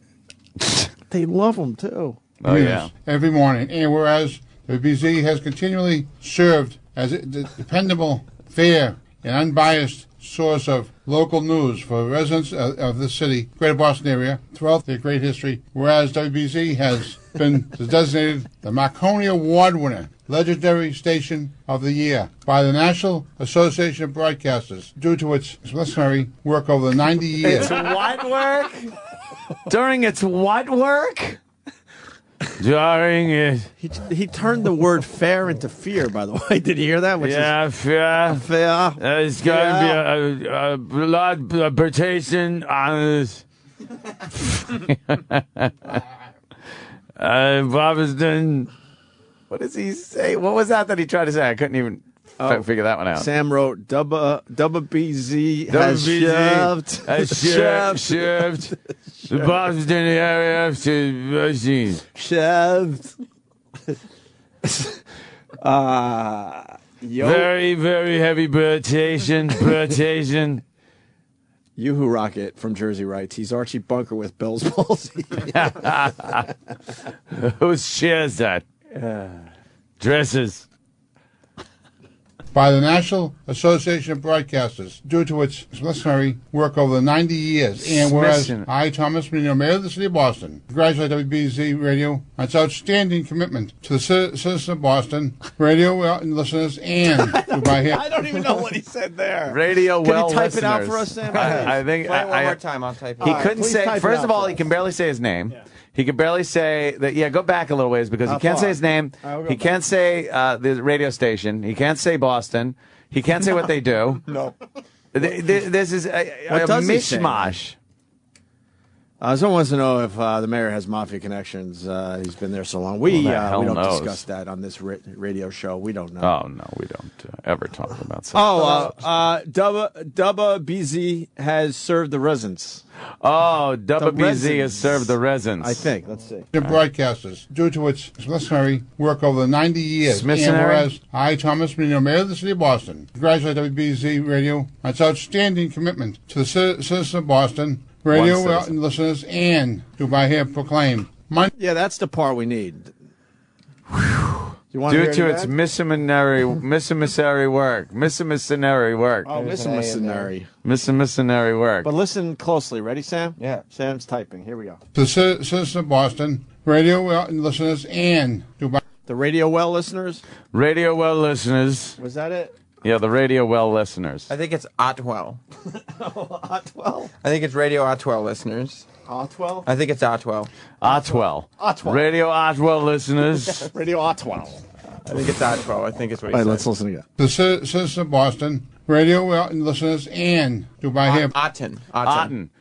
They love him, too. Oh, yeah. Every morning. And whereas WBZ has continually served as a dependable, fair, and unbiased source of local news for residents of the city, Greater Boston area, throughout their great history, whereas WBZ has been designated the Marconi Award winner, legendary station of the year by the National Association of Broadcasters due to its extraordinary work over the 90 years. It's what work? During its what work? During it. He turned the word fair into fear, by the way. Did you hear that? Fair. Fair. It's going to be a blood protection on this. Boston. What does he say? What was that he tried to say? I couldn't even figure that one out. Sam wrote, WBZ has shoved. The Boston area to machines. Shoved. Very, very heavy birtation. Yoo-hoo Rocket from Jersey writes, he's Archie Bunker with Bell's palsy. Who shares that? Dresses. By the National Association of Broadcasters due to its extraordinary work over the 90 years. And whereas I, Thomas Menino, Mayor of the City of Boston, congratulate WBZ Radio on its outstanding commitment to the citizens of Boston, radio listeners, and by him. I don't even know what he said there. Radio Can well you type listeners. it out for us, Sam? I think Play it one more time. I'll type it. He out. couldn't say. First of all, he can barely say his name. Yeah. He can barely say that. Yeah, go back a little ways because he can't say his name. He can't say the radio station. He can't say Boston. He can't say what they do. No. This is a mishmash. Someone wants to know if the mayor has mafia connections. He's been there so long. We don't discuss that on this radio show. We don't know. Oh, no, we don't ever talk about stuff. Dubba BZ has served the residents. Oh, WBZ has served the residents. I think. Let's see. The broadcasters due to its extraordinary work over the 90 years. And whereas I, Thomas Menino, Mayor of the City of Boston, congratulate WBZ Radio on its outstanding commitment to the citizens of Boston, radio listeners, and do by here proclaim. Yeah, that's the part we need. Due to its missionary work. Missionary work. Oh, missionary work. But listen closely. Ready, Sam? Yeah. Sam's typing. Here we go. The citizens of Boston, radio listeners, and do by the radio well listeners? Radio well listeners. Was that it? Yeah, the radio well listeners. I think it's Otwell. Otwell? I think it's Radio Otwell listeners. Otwell? I think it's Otwell. Otwell. Radio Otwell listeners. Radio Otwell. I think it's Otwell. I think it's what he All right, said. let's listen again. the citizens of Boston, radio listeners, and do by here. Otten.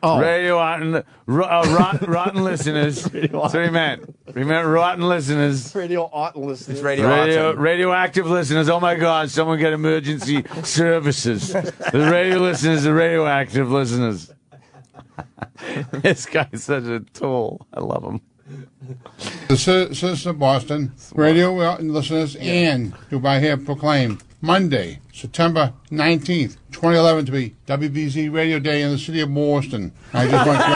Oh. Radio Otten. Rotten listeners. That's what he meant. He meant rotten listeners. Radio Otten listeners. It's Radio radioactive listeners. Oh my God! Someone get emergency services. The radio listeners, the radioactive listeners. This guy's such a tool. I love him. The citizens of Boston, radio listeners, and do by here proclaim Monday, September 19th, 2011 to be WBZ Radio Day in the city of Boston. I just want to...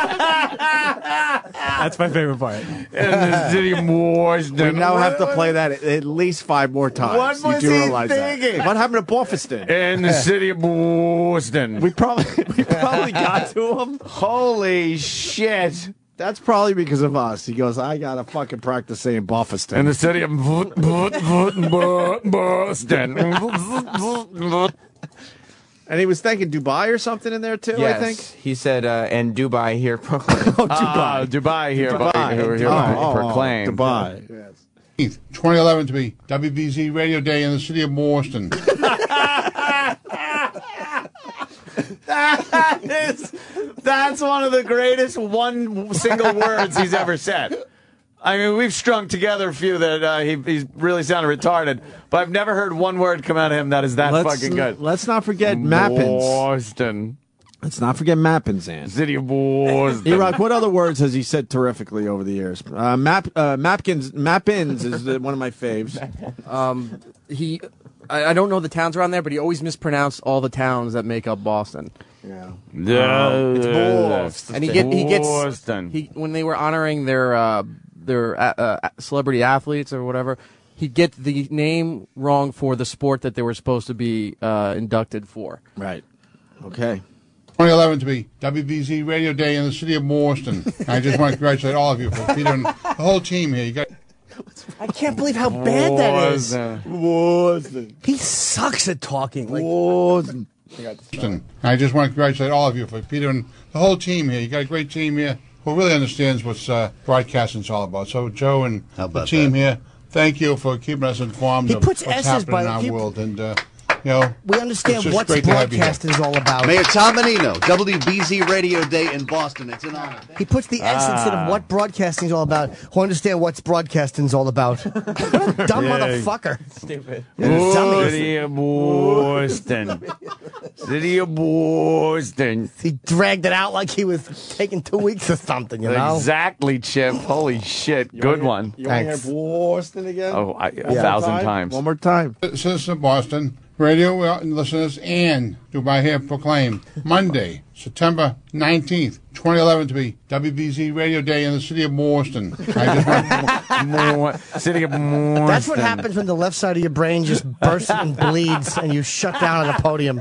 That's my favorite part. In the city of Boston. We now have to play that at least 5 more times. What was you do he realize thinking? That. What happened to Boston? In the city of Boston. We probably got to him. Holy shit. That's probably because of us. He goes, I got to fucking practice saying Boston. In the city of Boston. And he was thinking Dubai or something in there, too, Yes. I think? He said, and Dubai here proclaim. Dubai here. Proclaim. Dubai. Yes. 2011 to be WBZ Radio Day in the city of Boston. That's one of the greatest single words he's ever said. I mean, we've strung together a few that he's really sounded retarded, but I've never heard one word come out of him that is fucking good. Let's not forget Mappins. Boston. Let's not forget Mappins, City of Boston. E-Rock, what other words has he said terrifically over the years? Mappins is one of my faves. I don't know the towns around there, but he always mispronounced all the towns that make up Boston. Yeah. It's Boston. And he gets Boston. when they were honoring their celebrity athletes or whatever, he'd get the name wrong for the sport that they were supposed to be inducted for. Right. Okay. 2011 to be WBZ Radio Day in the city of Boston. I just want to congratulate all of you for Peter and the whole team here. You got. I can't believe how bad that is. Boston. He sucks at talking. Like, Boston. I just want to congratulate all of you for Peter and the whole team here. You got a great team here who really understands what's broadcasting's all about. So Joe and the team here, thank you for keeping us informed of what's happening in our world. And we understand what broadcasting is all about. Mayor Tom Menino, WBZ Radio Day in Boston. It's an honor. He puts the S instead of what broadcasting is all about. Who understand what broadcasting is all about? What a dumb motherfucker. Stupid. City of Boston. City of Boston. He dragged it out like he was taking 2 weeks or something, you know? Exactly, Chip. Holy shit. Good one. You want to hear Boston again? Oh, 1,000 times. One more time. Citizens of Boston, radio listeners, and do I hear proclaim Monday, September 19th, 2011 to be WBZ Radio Day in the city of Boston. City of Boston. That's what happens when the left side of your brain just bursts and bleeds and you shut down at a podium.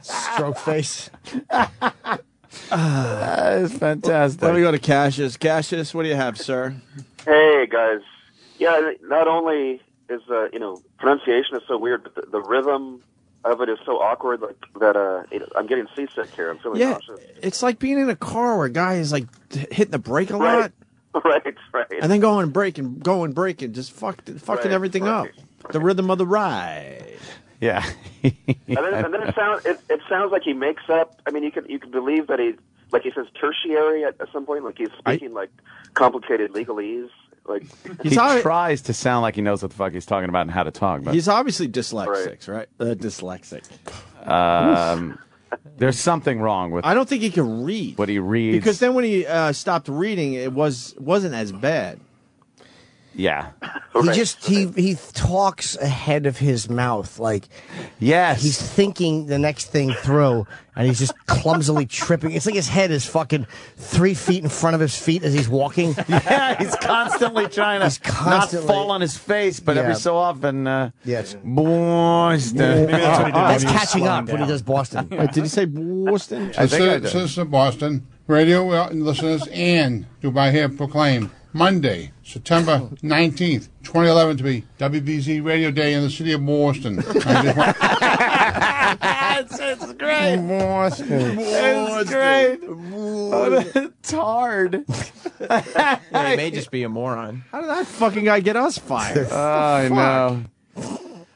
Stroke face. That is fantastic. Let me go to Cassius. Cassius, what do you have, sir? Hey, guys. Yeah, not only is, pronunciation is so weird, but the rhythm of it is so awkward that I'm getting seasick here. I'm feeling nauseous. It's like being in a car where a guy is like hitting the brake a lot. Right. And then going breaking, just fucking everything up. The rhythm of the ride. Yeah. and then it sounds like he makes up. I mean, you can believe that he says tertiary at some point, like he's speaking like complicated legalese. Like he tries to sound like he knows what the fuck he's talking about and how to talk. But he's obviously dyslexic, right? Dyslexic. There's something wrong with. I don't think he can read. What he reads, because then when he stopped reading, it wasn't as bad. Yeah. He talks ahead of his mouth, like he's thinking the next thing through, and he's just clumsily tripping. It's like his head is fucking 3 feet in front of his feet as he's walking. Yeah, he's constantly trying to not fall on his face, but every so often, yes, Boston. That's catching up when he does Boston. Wait, did he say Boston? I think I did. Citizens of Boston, radio listeners, and do I hear proclaim Monday, September 19th, 2011 to be WBZ Radio Day in the city of Boston. It's great. Boston. It's great. It's hard. Yeah, he may just be a moron. How did that fucking guy get us fired? I know.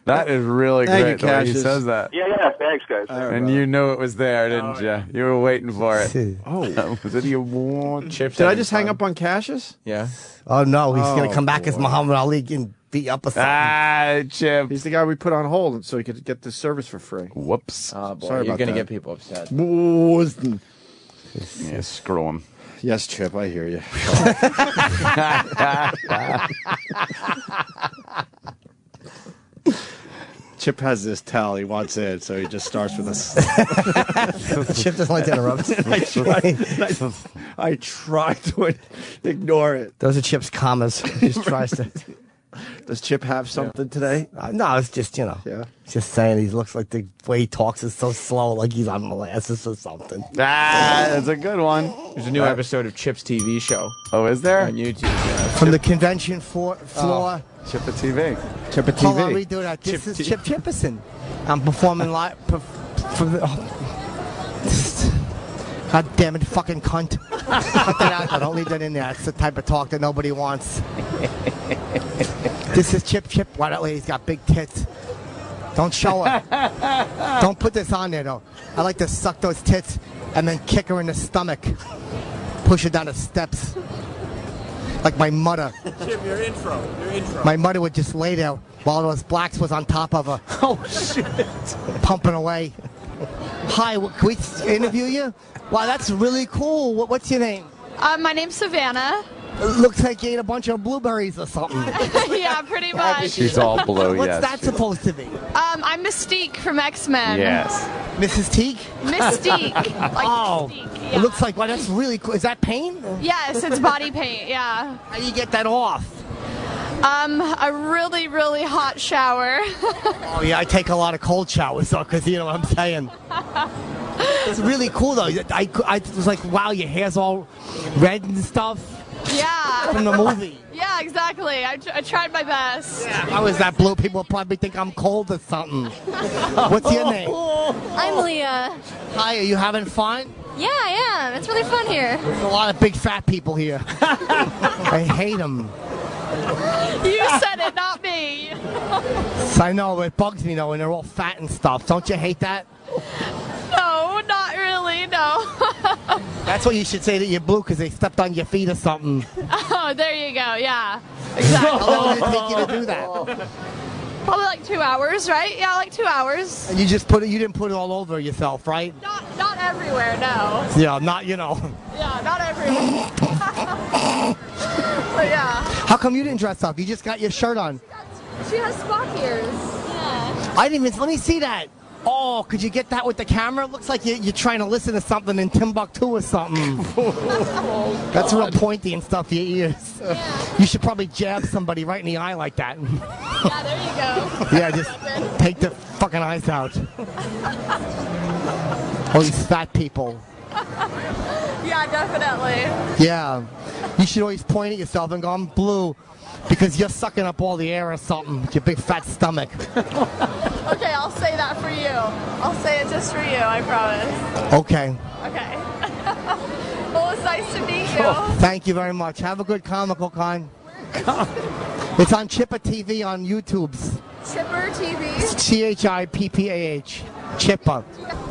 That is really great the way he says that. Yeah, thanks, guys. And you knew it was there, didn't you? You were waiting for it. Was it your warm chips? Did I just hang up on Cassius? Yeah. Oh, no, he's going to come back as Muhammad Ali and beat you up with something. Chip. He's the guy we put on hold so he could get the service for free. Whoops. Oh, boy, Sorry you're about going to that. get people upset. Boston. Yeah, screw him. Yes, Chip, I hear you. Chip has this towel he wants in, so he just starts with us. Chip doesn't like to interrupt. I try to ignore it. Those are Chip's commas. He just tries to. Does Chip have something today? No, it's just, just saying he looks like the way he talks is so slow, like he's on molasses or something. That's a good one. There's a new episode of Chip's TV show. Oh, is there? On YouTube. Yeah. From the convention floor. Chip a TV. Chip a TV. Hold on, redo that. This is Chip Chipperson. I'm performing live. God damn it, fucking cunt. Cut that out. Don't leave that in there. It's the type of talk that nobody wants. This is Chip. Why that lady's got big tits. Don't show her. Don't put this on there, though. I like to suck those tits and then kick her in the stomach. Push her down the steps. Like my mother. Chip, your intro. My mother would just lay there while those blacks was on top of her. Oh, shit. Pumping away. Hi, can we interview you? Wow, that's really cool. What's your name? My name's Savannah. Looks like you ate a bunch of blueberries or something. Yeah, pretty much. She's all blue, What's yes. that supposed to be? I'm Mystique from X-Men. Yes. Mrs. Teague? Mystique. Like Oh, Mystique, it yeah. looks like, wow, that's really cool. Is that paint? Yes, it's body paint, yeah. How do you get that off? A really, really hot shower. Oh, yeah, I take a lot of cold showers, though, because you know what I'm saying. It's really cool, though. I was like, wow, your hair's all red and stuff. Yeah. From the movie. Yeah, exactly. I tried my best. How is that blue? People probably think I'm cold or something. What's your name? I'm Leah. Hi, are you having fun? Yeah, I am. It's really fun here. There's a lot of big fat people here. I hate them. You said it, not me. I know, it bugs me, though, when they're all fat and stuff. Don't you hate that? No, not really, no. That's what you should say that you're blue, because they stepped on your feet or something. Oh, there you go, yeah. Exactly. How long did it take you to do that? Probably like 2 hours, right? Yeah, like 2 hours. And you didn't put it all over yourself, right? Not everywhere, no. Yeah, not, you know. Yeah, not everywhere. But yeah. How come you didn't dress up? You just got your shirt on. She has Spock ears. Yeah. I didn't even, let me see that. Oh, could you get that with the camera? It looks like you're trying to listen to something in Timbuktu or something. That's real pointy and stuff, your ears. Yeah. You should probably jab somebody right in the eye like that. Yeah, there you go. Yeah, just take the fucking eyes out. All these fat people. Yeah, definitely. Yeah. You should always point at yourself and go, I'm blue. Because you're sucking up all the air or something with your big fat stomach. Okay, I'll say that for you. I'll say it just for you, I promise. Okay. Okay. Well, it's nice to meet you. Thank you very much. Have a good Comical Con. It's on Chippa TV on YouTube's. Chipper TV? Chippah. Chippa.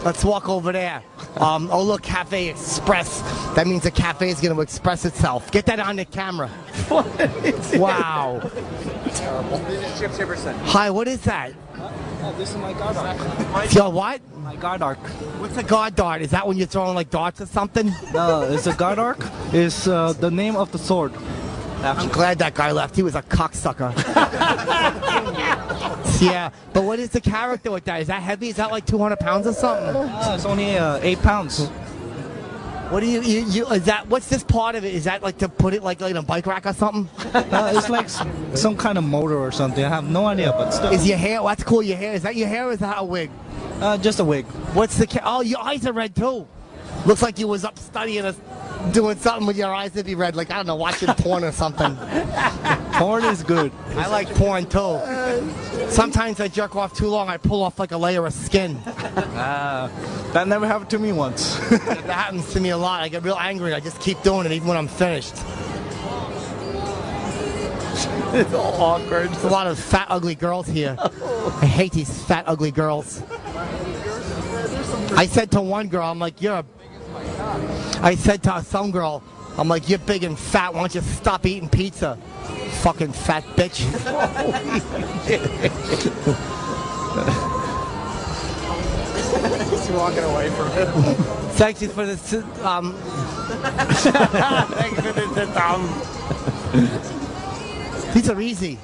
Let's walk over there. Oh, look, Cafe Express. That means the cafe is going to express itself. Get that on the camera. Wow. Terrible. This is Chip Chipperson. Hi, what is that? Oh, this is my guard arc. Your what? My guard arc. What's a guard dart? Is that when you're throwing like darts or something? No, it's a guard arc. It's the name of the sword. I'm glad that guy left. He was a cocksucker. Yeah, but what is the character with that? Is that heavy? Is that like 200 pounds or something? It's only 8 pounds. What do you is that? What's this part of it? Is that like to put it like in a bike rack or something? It's like some kind of motor or something. I have no idea, but still. Is your hair? Well, that's cool. Your hair. Is that your hair or is that a wig? Just a wig. What's the? Oh, your eyes are red too. Looks like you was up studying doing something with your eyes to be red. Like I don't know, watching porn or something. Porn is good. I like porn too. Sometimes I jerk off too long. I pull off like a layer of skin. That never happened to me once. That happens to me a lot. I get real angry. I just keep doing it even when I'm finished. It's all awkward. There's a lot of fat, ugly girls here. I hate these fat, ugly girls. I said to one girl, I'm like, I said to some girl, I'm like, you're big and fat. Why don't you stop eating pizza? Fucking fat bitch. He's walking away from him. Thank you for this. Thank you for this. These are easy.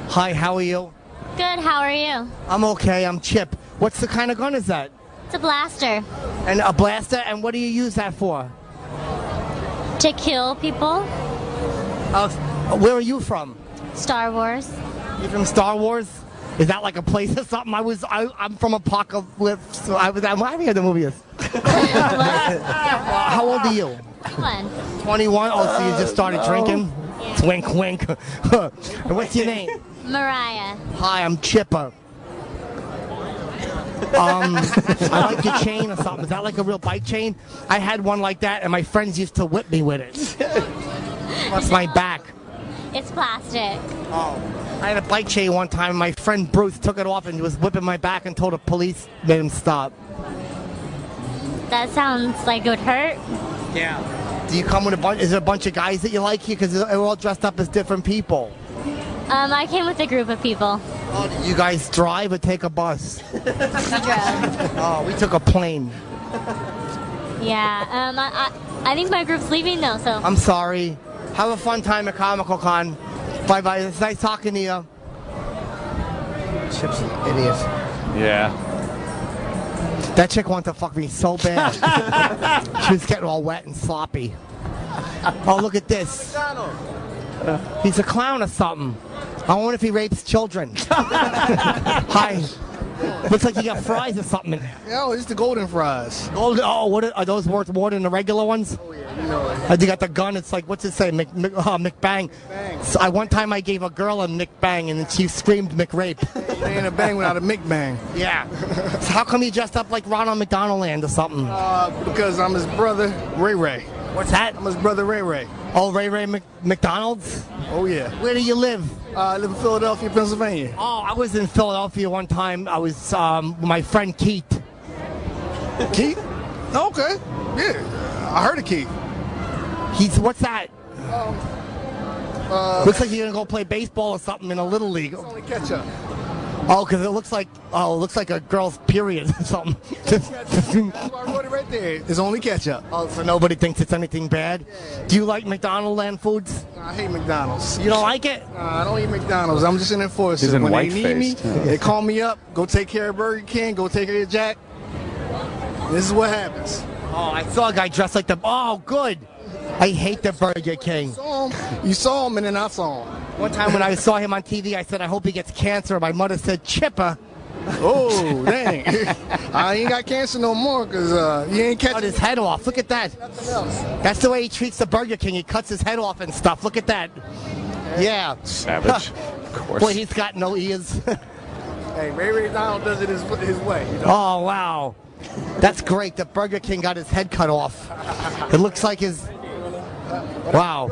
Hi, how are you? Good, how are you? I'm okay. I'm Chip. What's the kind of gun is that? It's a blaster. And a blaster? And what do you use that for? To kill people. Where are you from? Star Wars. You from Star Wars? Is that like a place or something? I'm from Apocalypse. So I haven't heard the movie is. How old are you? 21. 21? Oh, so you just started drinking? Yeah. Wink, wink. And what's your name? Mariah. Hi, I'm Chippa. I like your chain or something. Is that like a real bike chain? I had one like that, and my friends used to whip me with it. Plus my back. It's plastic. Oh. I had a bike chain one time, and my friend Bruce took it off and was whipping my back until the police made him stop. That sounds like it would hurt. Yeah. Do you come with a bunch? Is there a bunch of guys that you like here? Because they're all dressed up as different people. I came with a group of people. You guys drive or take a bus? We drove. Oh, we took a plane. Yeah, I think my group's leaving though, so. I'm sorry. Have a fun time at Comical Con. Bye-bye. It's nice talking to you. Chip's an idiot. Yeah. That chick wanted to fuck me so bad. She was getting all wet and sloppy. Oh, look at this. He's a clown or something. I wonder if he rapes children. Hi. Looks like you got fries or something in there. Yo, it's the golden fries. Golden, oh, what are those worth more than the regular ones? Oh, yeah, you know it. You got the gun. It's like, what's it say? McBang. So one time I gave a girl a McBang and then she screamed McRape. It ain't a bang without a McBang. Yeah. So how come you dressed up like Ronald McDonald Land or something? Because I'm his brother, Ray Ray. What's that? I'm his brother, Ray Ray. Oh, Ray Ray McDonald's? Oh, yeah. Where do you live? I live in Philadelphia, Pennsylvania. Oh, I was in Philadelphia one time. I was with my friend Keith. Keith? Okay. Yeah. I heard of Keith. What's that? Looks like you're gonna go play baseball or something in a little league. It's only ketchup. Oh, because it looks like a girl's period or something. That's why I wrote it right there. It's only ketchup. Oh, so nobody thinks it's anything bad? Yeah. Do you like McDonald's land foods? I hate McDonald's. You don't like it? I don't eat McDonald's. I'm just an enforcer. He's in when they white-faced. need me, they call me up. Go take care of Burger King. Go take care of Jack. This is what happens. Oh, I saw a guy dressed like the... Oh, good. I hate the Burger King. You saw him and then I saw him. One time when I saw him on TV, I said, I hope he gets cancer. My mother said, Chipper. Oh, dang. I ain't got cancer no more because he ain't catching... Cut his head off. Look at that. Nothing else. That's the way he treats the Burger King. He cuts his head off and stuff. Look at that. Yeah. Savage. Of course. Boy, he's got no ears. Hey, Ray Donald does it his way. You know? Oh, wow. That's great. The Burger King got his head cut off. It looks like his... Wow.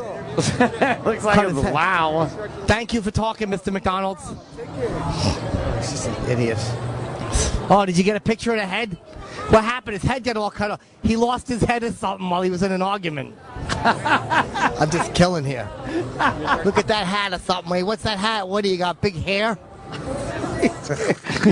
Looks like his... Wow. Thank you for talking, Mr. McDonald's. He's just an idiot. Oh, did you get a picture of the head? What happened? His head got all cut off. He lost his head or something while he was in an argument. I'm just killing here. Look at that hat or something. Wait, what's that hat? What do you got? Big hair? You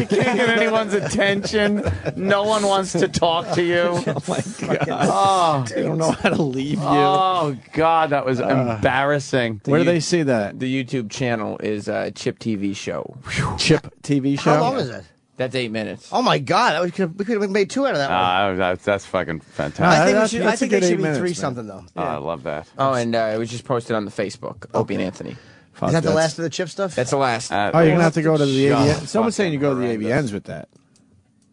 can't get anyone's attention. No one wants to talk to you. Oh, my God. Oh, they don't know how to leave you. Oh, God, that was embarrassing. Where do they see that? The YouTube channel is Chip TV Show. Chip TV Show? How long is it? That's 8 minutes. Oh, my God. We could have made 2 out of that one. That's fucking fantastic. I think they should be 3 something, though. Oh, I love that. Oh, and it was just posted on the Facebook, Opie and Anthony. Is that the last of the Chip stuff? That's the last. You're going to have to go to the AVN. Someone's saying you go to the AVNs with that.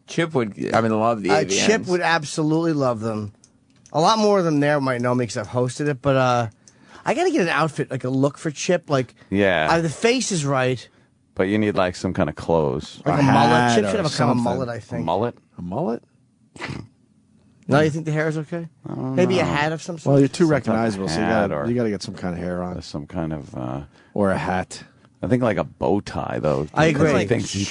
Chip would, love the AVNs. Chip would absolutely love them. A lot more of them there might know me because I've hosted it, but I got to get an outfit, like a look for Chip. Like, yeah. The face is right. But you need, like, some kind of clothes. Like a mullet. Chip should have a mullet, I think. A mullet? A mullet? No, you think the hair is okay? Maybe a hat of some sort? Well, you're too recognizable, so you got to get some kind of hair on. Some kind of... or a hat. I think like a bow tie, though. I agree. He thinks he's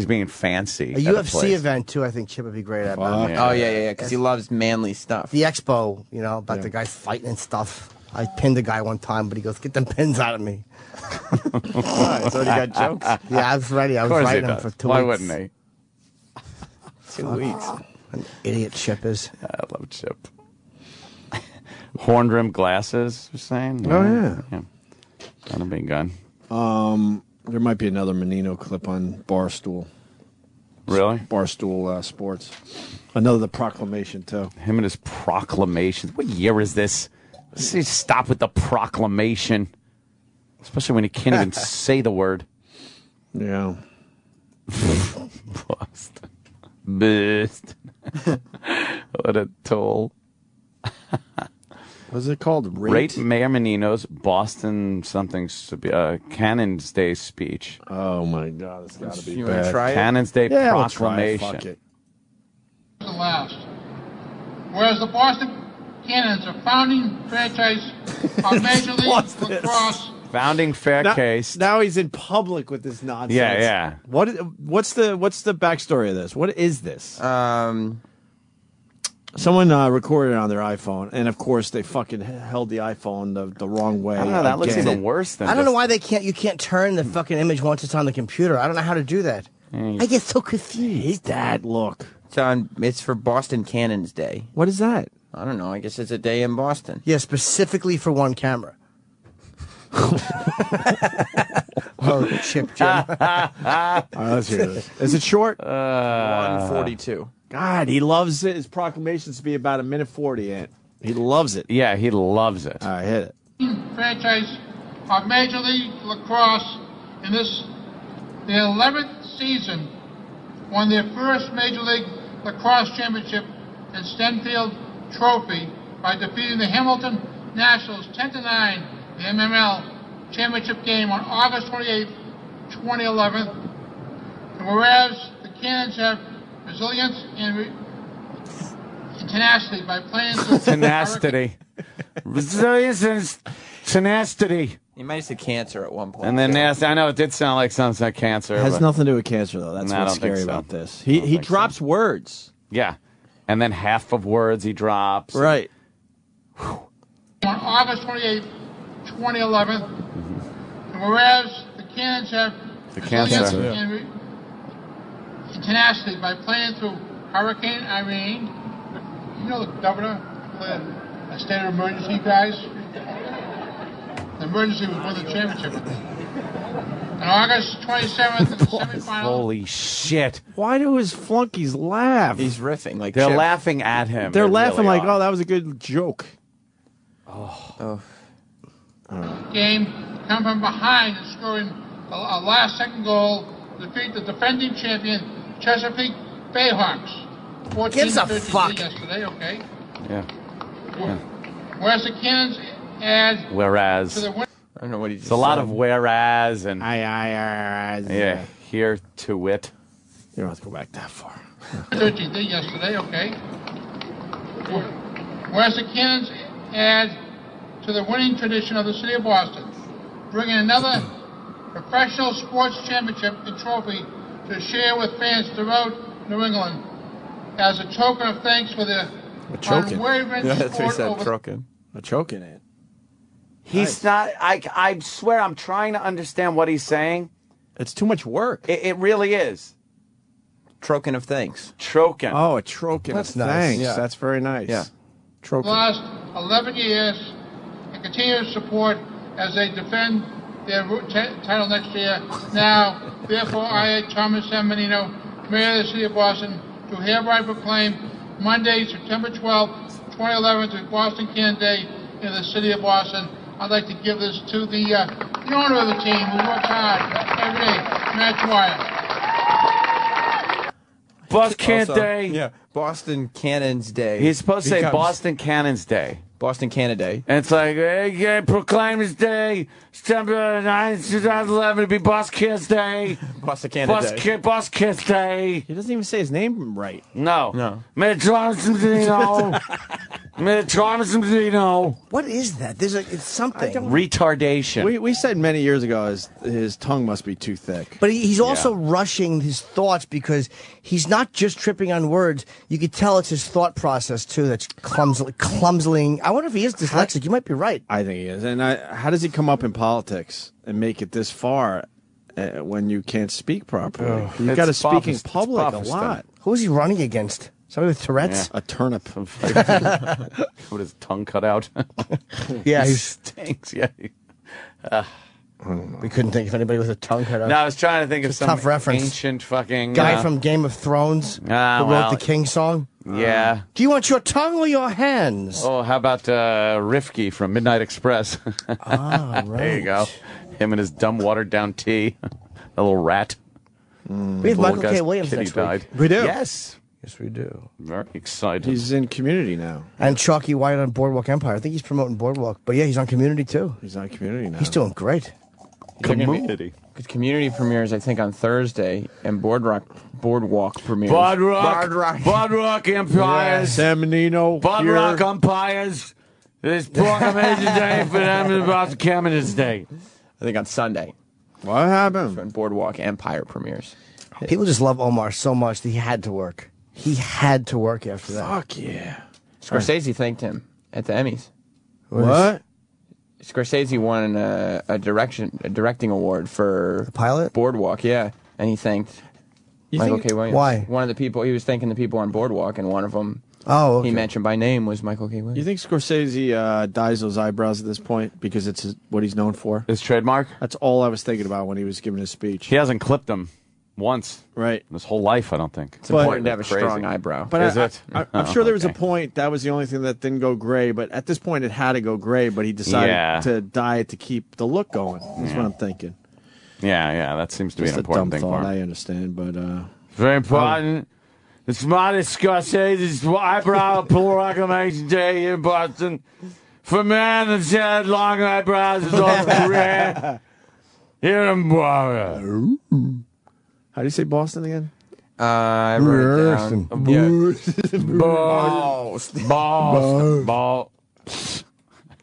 being fancy. A UFC event, too, I think Chip would be great at. Oh, yeah, because he loves manly stuff. The expo, about the guys fighting and stuff. I pinned a guy one time, but he goes, get them pins out of me. Why? So he got jokes? Yeah, I was ready. I was writing him for 2 weeks. Why wouldn't he? 2 weeks. An idiot Chip is. I love Chip. Horn-rimmed glasses, you're saying? Oh, yeah. That'll be good. There might be another Menino clip on Barstool. Really? Barstool Sports. The proclamation, too. Him and his proclamation. What year is this? Let's stop with the proclamation. Especially when you can't even say the word. Yeah. Boston. What a toll. What's it called? Rate Mayor Menino's Boston Cannon's Day speech. Oh, my God. It's got to be you bad. Want to try it? Cannon's Day proclamation. We'll try it. Fuck it. The last. Whereas the Boston Cannons, a founding franchise of Major League Lacrosse. Founding fair case. Now he's in public with this nonsense. Yeah. What's the backstory of this? What is this? Someone recorded it on their iPhone, and of course they fucking held the iPhone the wrong way. I don't know. That looks again. even worse than. I don't know why you can't turn the fucking image once it's on the computer. I don't know how to do that. I get so confused. Dad, look. It's for Boston Cannons Day. What is that? I don't know. I guess it's a day in Boston. Yeah, specifically for one camera. Oh, Chip Jim. All right, let's hear this. Is it short? 1:42. God, he loves it. His proclamations to be about 1:40, Ant. He loves it. Yeah, he loves it. All right, hit it. Franchise of Major League Lacrosse in the 11th season won their first Major League Lacrosse championship and Stenfield Trophy by defeating the Hamilton Nationals 10-9 in the MML championship game on August 28, 2011. And whereas the Cannons have resilience and tenacity by playing through tenacity, resilience and tenacity. You might have said cancer at one point. And then nasty. I know it did sound like something like cancer. It has but nothing to do with cancer, though. That's No, I what's don't think scary so. about this. He drops words. Yeah, and then half of words he drops. Right. on August 28, 2011. And whereas the Cannons have The resilience cancer. and tenacity by playing through Hurricane Irene. You know the governor declared a state of emergency, guys? The emergency was won the championship. On August 27th in the semifinal. Holy shit! Why do his flunkies laugh? He's riffing like They're Chip. laughing at him. They're They laughing really like, are. oh, that was a good joke. Game come from behind and scoring a last-second goal to defeat the defending champion Chesapeake Bayhawks. 14-13 Gives a fuck. yesterday, okay? Yeah. Whereas the Cannons add Whereas. to the win. I don't know what he just It's a lot said. of whereas and Yeah. here to wit. You don't have to go back that far. 13th yesterday, okay? Whereas the Cannons add to the winning tradition of the city of Boston, bringing another professional sports championship and trophy to share with fans throughout New England as a token of thanks for their unwavering Yeah, that's what he support said. over Troken. A choking it. He's not. I swear, I'm trying to understand what he's saying. It's too much work. It really is. Troken of thanks. Troken. Oh, a troken. That's nice. Thanks. Yeah. That's very nice. Yeah. the Troken. last 11 years and continue to support as they defend their title next year. Now, therefore, I, Thomas M. Menino, Mayor of the City of Boston, do hereby proclaim Monday, September 12th, 2011, to Boston Can Day in the City of Boston. I'd like to give this to the owner of the team who works hard every day, Matt Dwyer. Boston Also, Day. Yeah. Boston Cannons Day. He's supposed to say becomes Boston Cannons Day. Boston Cannon Day. And it's like, hey, proclaim this day, September 9th, 2011, to be Boston Kids Day. Boston Cannon Day. Boston Kids Day. He doesn't even say his name right. No. No. Metronidino. What is that? It's something. Retardation. We said many years ago his tongue must be too thick. But he's also rushing his thoughts because he's not just tripping on words. You could tell it's his thought process, too, that's clumsily. I wonder if he is dyslexic. You might be right. I think he is. And how does he come up in politics and make it this far when you can't speak properly? You've got to speak in public a lot. Who is he running against? Somebody with Tourette's? A turnip. With his tongue cut out. Yeah, he he's- stinks. Yeah. We couldn't think of anybody with a tongue cut out. No, I was trying to think of It's a some tough reference. ancient fucking Guy from Game of Thrones who wrote the King song. Yeah. Do you want your tongue or your hands? Oh, how about Rifki from Midnight Express? Ah, right. There you go. Him and his dumb watered-down tea. A little rat. We have Michael K. Williams kitty next week. died. We do. Yes. Yes, we do. Very excited. He's in Community now. And Chalky White on Boardwalk Empire. I think he's promoting Boardwalk. But yeah, he's on Community too. He's on Community now. He's doing great. Community. Community premieres, I think, on Thursday, and Boardwalk premieres. Boardwalk Empires. San Menino. Boardwalk Empires. This proclamation day for them about the Cabinet Day. I think on Sunday. What happened? When Boardwalk Empire premieres. People just love Omar so much that he had to work. He had to work after that. Fuck yeah. Scorsese thanked him at the Emmys. What? Scorsese won a directing award for the pilot Boardwalk. Yeah, and he thanked Michael K. Williams. Why? One of the people he was thanking the people on Boardwalk, and one of them okay. he mentioned by name was Michael K. Williams. You think Scorsese dyes those eyebrows at this point because it's what he's known for? His trademark? That's all I was thinking about when he was giving his speech. He hasn't clipped them once. Right. His whole life, I don't think. It's important to have a strong eyebrow. But Is it? I'm sure there was a point, that was the only thing that didn't go gray, but at this point it had to go gray, but he decided to dye it to keep the look going. That's what I'm thinking. Yeah, that seems to Just be an a dumb important thing thought, for him. I understand, but... Very important. It's my Scorsese's eyebrow proclamation day in Boston. For man that's had long eyebrows is all career. Here in Boston. How do you say Boston again? I wrote it down. Boston.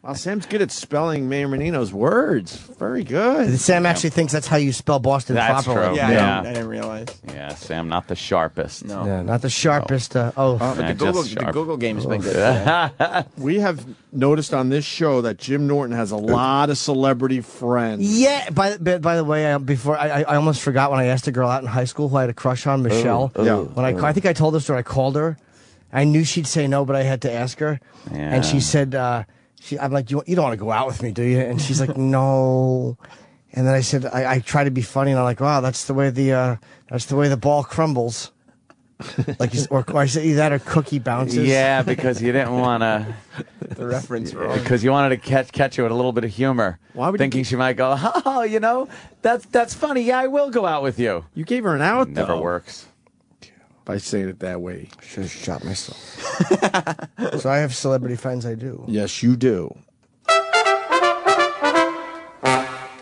Wow, Sam's good at spelling Mayor Menino's words. Very good. Sam actually thinks that's how you spell Boston That's properly. true. Yeah, I didn't realize. Yeah, Sam, not the sharpest. No. Yeah, not the sharpest. But Yeah, the Google game has been good today. We have noticed on this show that Jim Norton has a lot of celebrity friends. Yeah. By the way, before I almost forgot when I asked a girl out in high school who I had a crush on, Michelle. When I think I told this story, I called her. I knew she'd say no, but I had to ask her. Yeah. And she said, I'm like, you don't want to go out with me, do you? And she's like, no. And then I said, I try to be funny, and I'm like, wow, that's the way the ball crumbles. Like, or I said either that or cookie bounces. Yeah, because you didn't want to. The reference wrong. Because you wanted to catch you with a little bit of humor. Why would thinking she might go, oh, that's funny. Yeah, I will go out with you. You gave her an out, Never though. works. By saying it that way. Should have shot myself. So I have celebrity friends, I do. Yes, you do.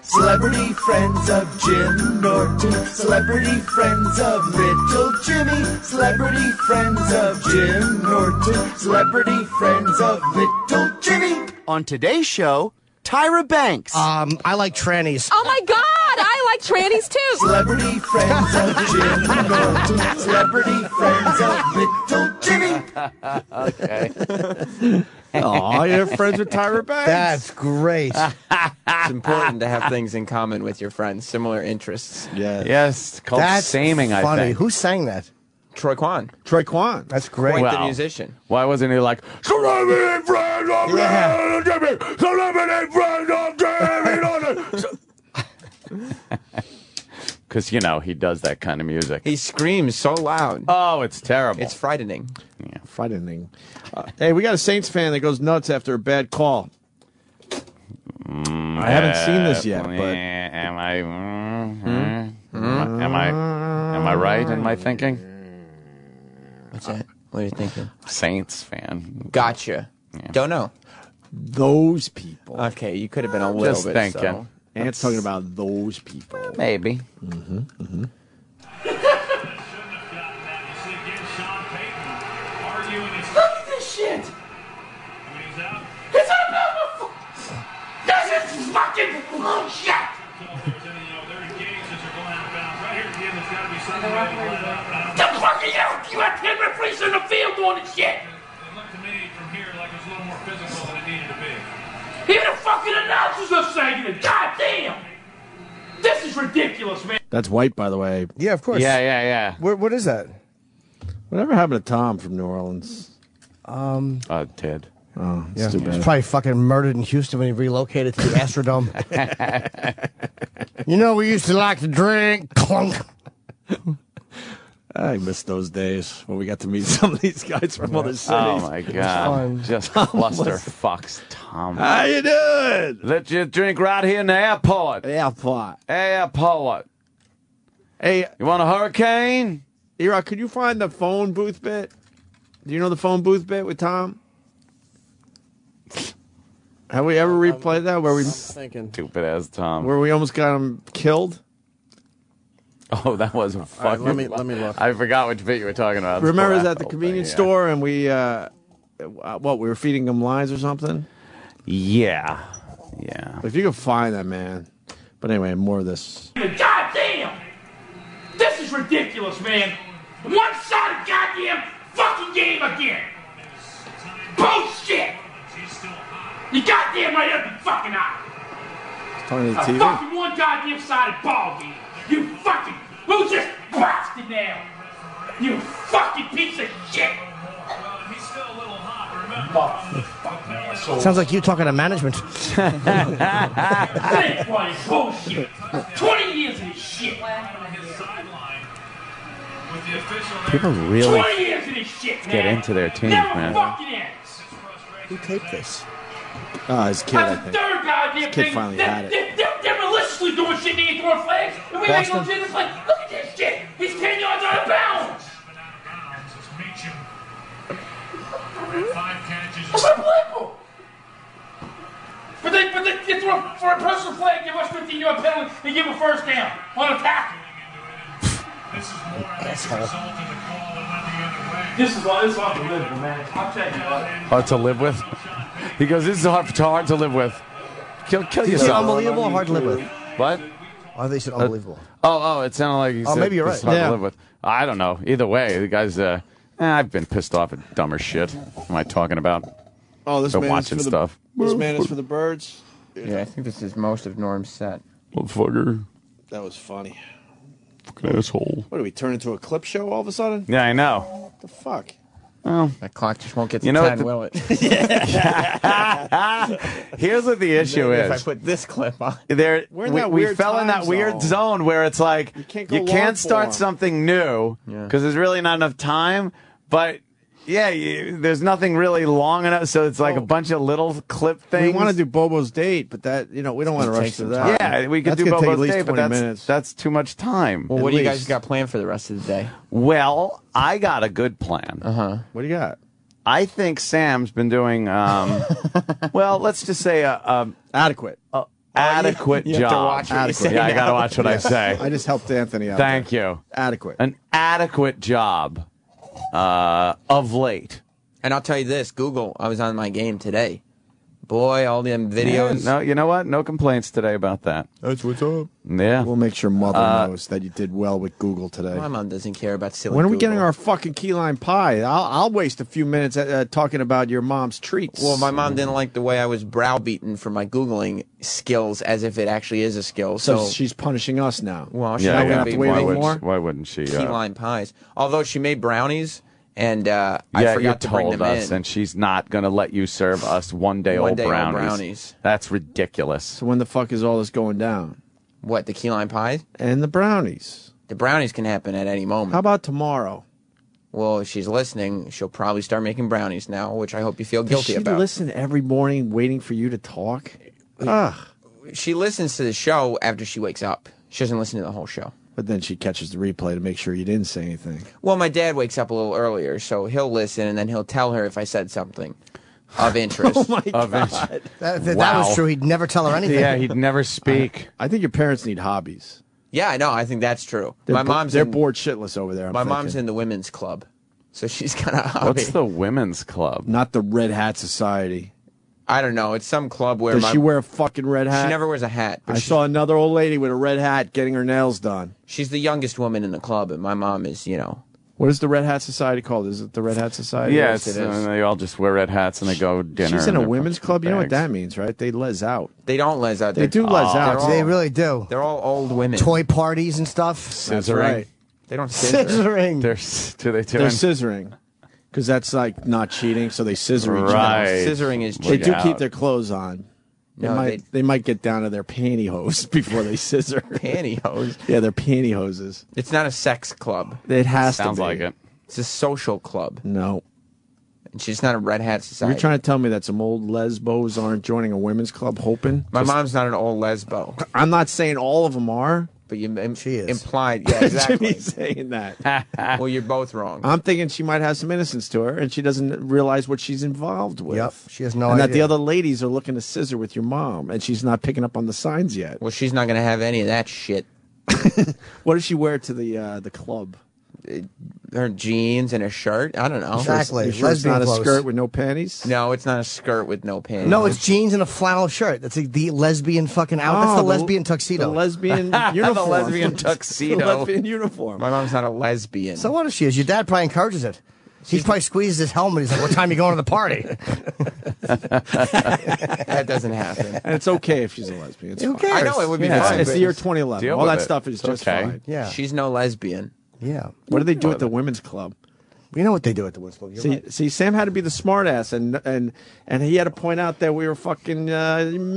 Celebrity friends of Jim Norton. Celebrity friends of Little Jimmy. Celebrity friends of Jim Norton. Celebrity friends of Little Jimmy. On today's show, Tyra Banks. I like trannies. Oh my God, I like trannies too. Celebrity friends of Jim Norton. Celebrity friends of Little Jimmy. Okay. Aw, you're friends with Tyra Banks. That's great. It's important to have things in common with your friends, similar interests. Yes, it's called That's saming, I funny. think. Who sang that? Troy Kwan. Troy Kwan. That's great. Quite the musician. Why wasn't he like, celebrity friends of Jimmy, celebrity friends of Jimmy? Because, he does that kind of music. He screams so loud. Oh, it's terrible. It's frightening. Yeah. Frightening. Hey, we got a Saints fan that goes nuts after a bad call. I haven't seen this yet, but am I right in my thinking? What's that? What are you thinking? Saints fan. Gotcha. Yeah. Don't know. those people. Okay, you could have been a little Just bit. thinking. So. Ant's talking about those people. Maybe. Mm-hmm. Mm-hmm. Look at this shit! It's about this is fucking bullshit! The fuck are you? You have 10 referees in the field doing this shit! It looked to me from here like it was a little more physical than it needed to be. Even the fucking announcers are saying it! God damn! This is ridiculous, man! That's White, by the way. Yeah, of course. Yeah. What is that? Whatever happened to Tom from New Orleans? Ted. Oh, Yeah, it's too he was bad. probably fucking murdered in Houston when he relocated to the Astrodome. We used to like to drink. Clunk. I miss those days when we got to meet some of these guys from other cities. Oh, my God. Just cluster fucks, Tom. How you doing? Let you drink right here in the airport. Airport. Hey. You want a hurricane? E-Rock, could you find the phone booth bit? Do you know the phone booth bit with Tom? Have we ever replayed that where we thinking stupid ass Tom? Where we almost got him killed? Oh, that was a fucking. let me look. I forgot which bit you were talking about. Remember, it was That at the whole convenience thing, yeah. store, and we we were feeding him lines or something. Yeah. If you could find that, man. But anyway, more of this. God damn! This is ridiculous, man! One-sided goddamn fucking game again. Bullshit. You goddamn right it'll be fucking out. Turning the A TV. fucking one goddamn sided ball game. You fucking who's this bastard now? You fucking piece of shit. Sounds like you talking to management. That's why it's bullshit. 20 years of this shit. People really 20 years of this shit, man. get into their teams, Never man. fucking ends. Who taped this? His kid, I That's the think. third goddamn His kid thing. finally had it. They're maliciously doing shit. They ain't throwing flags. And we ain't Boston? gonna this like, look at this shit. He's 10 yards out of bounds. That's unbelievable. But they throw for a personal flag, give us 15-yard penalty, and give a first down on a tackle. This is unbelievable, man. I'll tell you what. Hard to live with. He goes, this is hard to live with. Kill Is it yourself. unbelievable or hard to live with? What? Oh, they said unbelievable. It sounded like he said maybe you're it's right. hard to live with. I don't know. Either way, the guy's. I've been pissed off at dumber shit. What am I talking about? Oh, this Been man watching is for stuff. This man is for the birds. Yeah, I think this is most of Norm's set. Motherfucker. That was funny. Fucking asshole. What do we turn into a clip show all of a sudden? Yeah, I know. What the fuck? Well, that clock just won't get to you know 10, will it? Here's what the issue If I is. put this clip on. We're in we that weird fell in time that weird zone where it's like you go long can't start form. something new because there's really not enough time. But yeah, there's nothing really long enough, so it's like a bunch of little clip things. We want to do Bobo's date, but that we don't want to rush to that. Yeah, we could That's do gonna take Bobo's at least Day, but 20 minutes. that's too much time. Well, what do you guys got planned for the rest of the day? Well, I got a good plan. What do you got? I think Sam's been doing, well, let's just say adequate. Adequate you have to job. watch what you say Yeah, I got to now. watch what I Yes. say. I just helped Anthony out. Thank there. you. Adequate. An adequate job of late. And I'll tell you this, Google, I was on my game today. Boy, all them videos. Yeah, no, you know what? No complaints today about that. That's what's up. Yeah. We'll make sure Mother knows that you did well with Google today. My mom doesn't care about silly When are we Google. getting our fucking key lime pie? I'll waste a few minutes talking about your mom's treats. Well, my mom didn't like the way I was browbeaten for my Googling skills as if it actually is a skill. So she's punishing us now. Well, she's Yeah, not yeah. going to be wait making more? Why wouldn't she? key lime pies. Although she made brownies, and I Yeah, you forgot to bring told them us, in. and she's not going to let you serve us one-day-old One-day-old brownies. brownies. That's ridiculous. So when the fuck is all this going down? What, the key lime pies? And the brownies. The brownies can happen at any moment. How about tomorrow? Well, if she's listening, she'll probably start making brownies now, which I hope you feel Does guilty she about. listen every morning waiting for you to talk? Ugh. She listens to the show after she wakes up. She doesn't listen to the whole show. But then she catches the replay to make sure you didn't say anything. Well, my dad wakes up a little earlier, so he'll listen, and then he'll tell her if I said something of interest. Oh my Of god. That Wow. was true. He'd never tell her anything. Yeah, he'd never speak. I think your parents need hobbies. Yeah, I know. I think that's true. They're My mom's they're in, bored shitless over there. My mom's in the women's club, so she's got a hobby. What's the women's club? Not the Red Hat Society. I don't know. It's some club where Does she wear a fucking red hat? She never wears a hat. But I saw another old lady with a red hat getting her nails done. She's the youngest woman in the club, and my mom is, What is the Red Hat Society called? Is it the Red Hat Society? Yeah, Yes, it is. they all just wear red hats and they go dinner. She's in and a they're women's fucking club. You know what bags. that means, right? They les out. They don't les out. They do les out. They really do. They're all old women. Toy parties and stuff. That's Scissoring. right. They don't scissor. Scissoring. Do they do They're it? scissoring. Because that's like not cheating, so they scissor each Right. other. Scissoring is They do Look keep out. their clothes on. No, They might get down to their pantyhose before they scissor. pantyhose. Yeah, they're pantyhoses. It's not a sex club. It has Sounds to be. like it. It's a social club. No. And she's not a Red Hat Society. You're trying to tell me that some old lesbos aren't joining a women's club hoping? My mom's not an old lesbo. I'm not saying all of them are. But you She is. implied, yeah, exactly. Jimmy's saying that. Well, you're both wrong. I'm thinking she might have some innocence to her, and she doesn't realize what she's involved with. Yep, she has no and idea. that the other ladies are looking to scissor with your mom, and she's not picking up on the signs yet. Well, she's not going to have any of that shit. What does she wear to the club? her jeans and a shirt. I don't know. Exactly. You sure it's not a Lesbian skirt with no panties? No, it's not a skirt with no panties. No, it's jeans and a flannel shirt. That's like the lesbian fucking out. That's the lesbian tuxedo. The lesbian uniform. The lesbian tuxedo. The lesbian uniform. My mom's not a lesbian. So what if she is? Your dad probably encourages it. He probably squeezes his helmet. He's like, "What time are you going to the party?" That doesn't happen. And it's okay if she's a lesbian. It's Who fine. cares? I know it would be fine. It's but the year 2011. Deal All with that it. stuff is It's just okay. fine. Yeah. She's no lesbian. Yeah. What do they do at the women's club? You know what they do at the women's club. You're right. See, Sam had to be the smartass, and he had to point out that we were fucking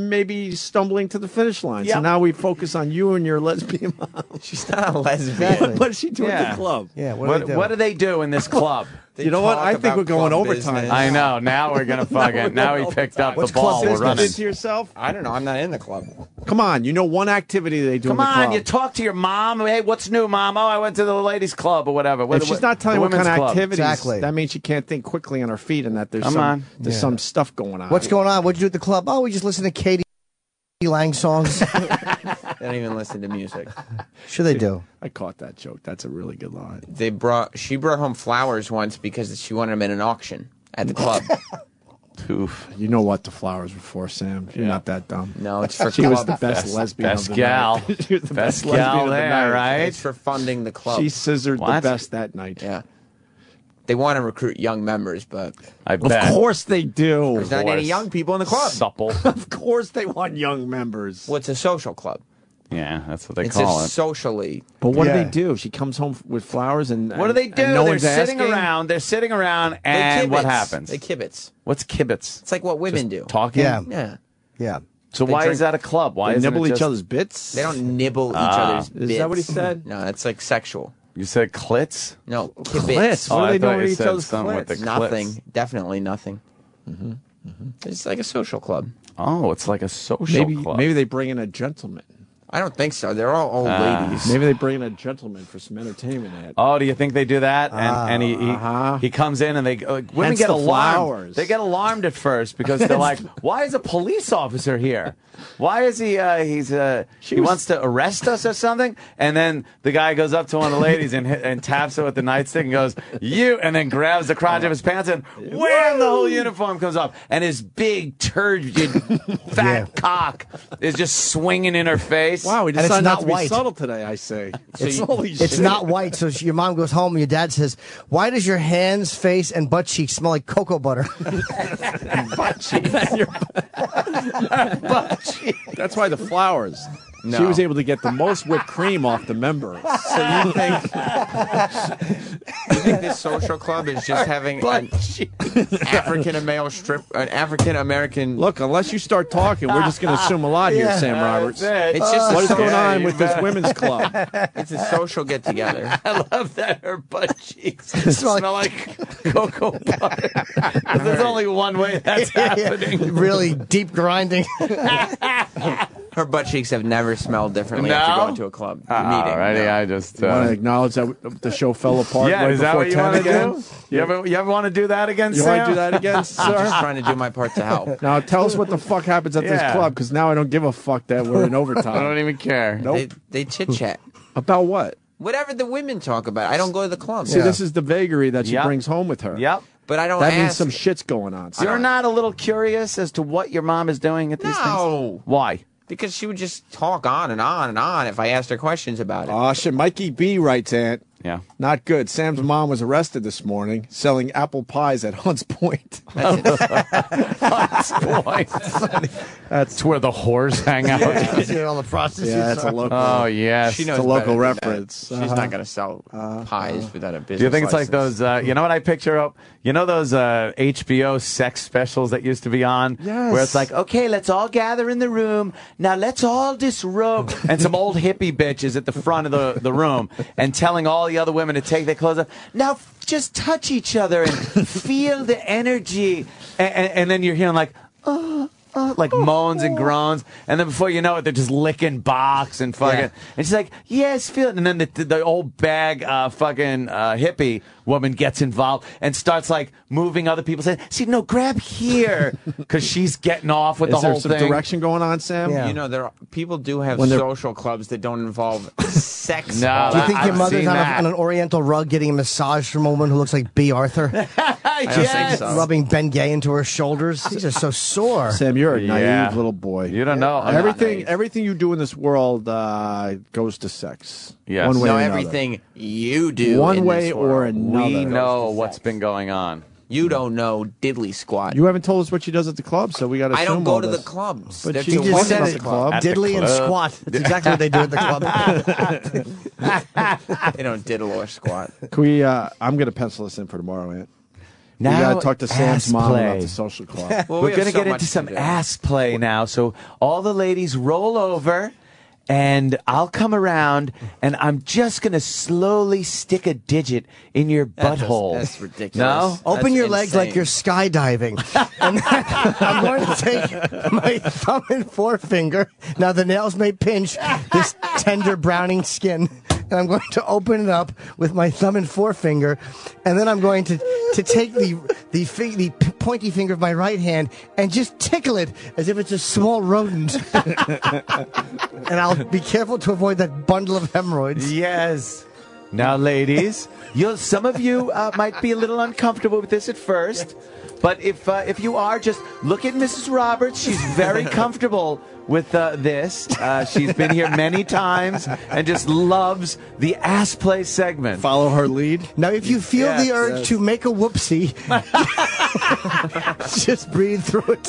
maybe stumbling to the finish line. So Yep. now we focus on you and your lesbian mom. She's not a lesbian. Exactly. What does she do at Yeah. the club? Yeah. What do they do in this club? They You know what? talk I think about we're going club overtime. business. I know. Now we're gonna fucking. Now he picked up the What's ball. club We're business running. into yourself? I don't know. I'm not in the club. Come on, you know one activity they do Come in the club. on, you talk to your mom. Hey, what's new, mom? Oh, I went to the ladies' club or whatever. If she's not telling you what kind of activities, Exactly. that means she can't think quickly on her feet and that there's Come on. some stuff going on. What's going on? What'd you do at the club? Oh, we just listened to Katie Lang songs. They don't even listen to music. Sure they do. I caught that joke. That's a really good line. She brought home flowers once because she wanted them in an auction at the club. Oof. You know what the flowers were for, Sam. You're not that dumb. No, it's for She club. was the best lesbian Best of the gal. night. She was the Best lesbian gal of the there, night. right? It's for funding the club. She scissored What? the best that night. Yeah. They want to recruit young members, but I Of bet. course they do. there's not any young people in the club. Supple. Of course they want young members. Well, it's a social club. Yeah, that's what they It's call a it. socially. But what do Yeah. they do? She comes home with flowers and What do they do? and no They're one's sitting asking? around. They're sitting around, They and what kibitz. happens? They kibitz. What's kibitz? It's like what women do. Talking. Yeah. Yeah. Yeah. So They why drink- is that a club? Why They isn't nibble it each just- other's bits? They don't nibble each other's bits. Is that what he said? No, it's like sexual. You said clits? No, Clits. kibitz. What Oh, are I they thought doing you with each said other's something with clits? the Nothing. clits. Definitely nothing. It's like a social club. Oh, it's like a social club. Maybe they bring in a gentleman. I don't think so. They're all old ladies. Maybe they bring in a gentleman for some entertainment. Oh, do you think they do that? And he comes in and they women Hence get the alarmed. flowers. They get alarmed at first because they're like, "Why is a police officer here? Why is he? He wants to arrest us or something?" And then the guy goes up to one of the ladies and taps her with the nightstick and goes, "You," and then grabs the crotch of his pants and wham, the whole uniform comes off, and his big turgid fat cock is just swinging in her face. Wow, we And it's decided not not to be white. subtle today, I say. It's not white, so your mom goes home and your dad says, "Why does your hands, face, and butt cheeks smell like cocoa butter?" Butt cheeks. Butt cheeks. That's why the flowers. No. She was able to get the most whipped cream off the member. So you think this social club is just having an African American? Look, unless you start talking, we're just going to assume a lot here, Sam Roberts. That's it. It's just What is a going Yeah, on you with this bet. women's club? It's a social get together. I love that her butt cheeks smell like cocoa butter. There's only one way that's happening. Really deep grinding. Her butt cheeks have never smelled differently No? after going to a club meeting. Alrighty, No. I just. You want to acknowledge that the show fell apart Yeah, right is that before what you 10 want to again? do? You ever want to do that again, You Sam? want to do that again, I'm just sir? trying to do my part to help. Now tell us what the fuck happens at this Yeah. club, because now I don't give a fuck that we're in overtime. I don't even care. Nope. They chit chat. About what? Whatever the women talk about. I don't go to the club. See, this is the vagary that she Yep. brings home with her. Yep. But I don't That ask. means some shit's going on. You're not a little curious as to what your mom is doing at these things? No. Why? Because she would just talk on and on and on if I asked her questions about it. Oh, shit. Mikey B writes, Aunt. Yeah. Not good. Sam's mom was arrested this morning selling apple pies at Hunts Point. Hunts Point. That's where the whores hang out. Yeah, all the prostitutes. Yeah, that's a local. Oh, yes. She knows It's a local better than that. reference. She's not going to sell pies without a business Do you think it's like license. those, you know what I picture up? You know those HBO sex specials that used to be on? Yes. Where it's like, okay, let's all gather in the room. Now let's all disrobe. And some old hippie bitch is at the front of the room and telling all the other women to take their clothes off. Now just touch each other and feel the energy. And then you're hearing like, like moans and groans, and then before you know it, they're just licking box and fucking. Yeah. And she's like, "Yes, feel it." And then the old bag fucking hippie woman gets involved and starts like moving other people. Saying, "See, no, grab here," because she's getting off with the whole Is there some thing. direction going on, Sam? You know, people do have When they're- social clubs that don't involve sex. No, Do you think your I've mother's seen on, that. on an oriental rug getting a massage from a woman who looks like B. Arthur? Yes. Rubbing Ben Gay into her shoulders. These are so sore. Sam, you're a naive Yeah. little boy. You don't know. I'm not naive. Everything you do in this world goes to sex. Yes. One way No, or another. everything you do. One in way this or world. another. We know what's been going on. You don't know diddly squat. You haven't told us what she does at the club, so we got to. I don't go to the clubs. But That's she a just said women's it. club. At the Diddly and club. squat. That's exactly what they do at the club. They don't diddle or squat. Can we? I'm going to pencil this in for tomorrow, Ant. Now, we got to talk to Sam's ass mom play. about the social club. Well, We're we have going to so get much into to some do. ass play now. So all the ladies roll over, and I'll come around, and I'm just going to slowly stick a digit in your butthole. That's ridiculous. No? Open That's your legs like insane. you're skydiving. And then I'm going to take my thumb and forefinger. Now, the nails may pinch this tender browning skin. And I'm going to open it up with my thumb and forefinger. And then I'm going to take the pointy finger of my right hand and just tickle it as if it's a small rodent. And I'll be careful to avoid that bundle of hemorrhoids. Yes. Now, ladies, some of you might be a little uncomfortable with this at first, but if you are, just look at Mrs. Roberts. She's very comfortable with this. She's been here many times and just loves the ass play segment. Follow her lead. Now, if you feel Yes, the urge yes. to make a whoopsie, just breathe through it.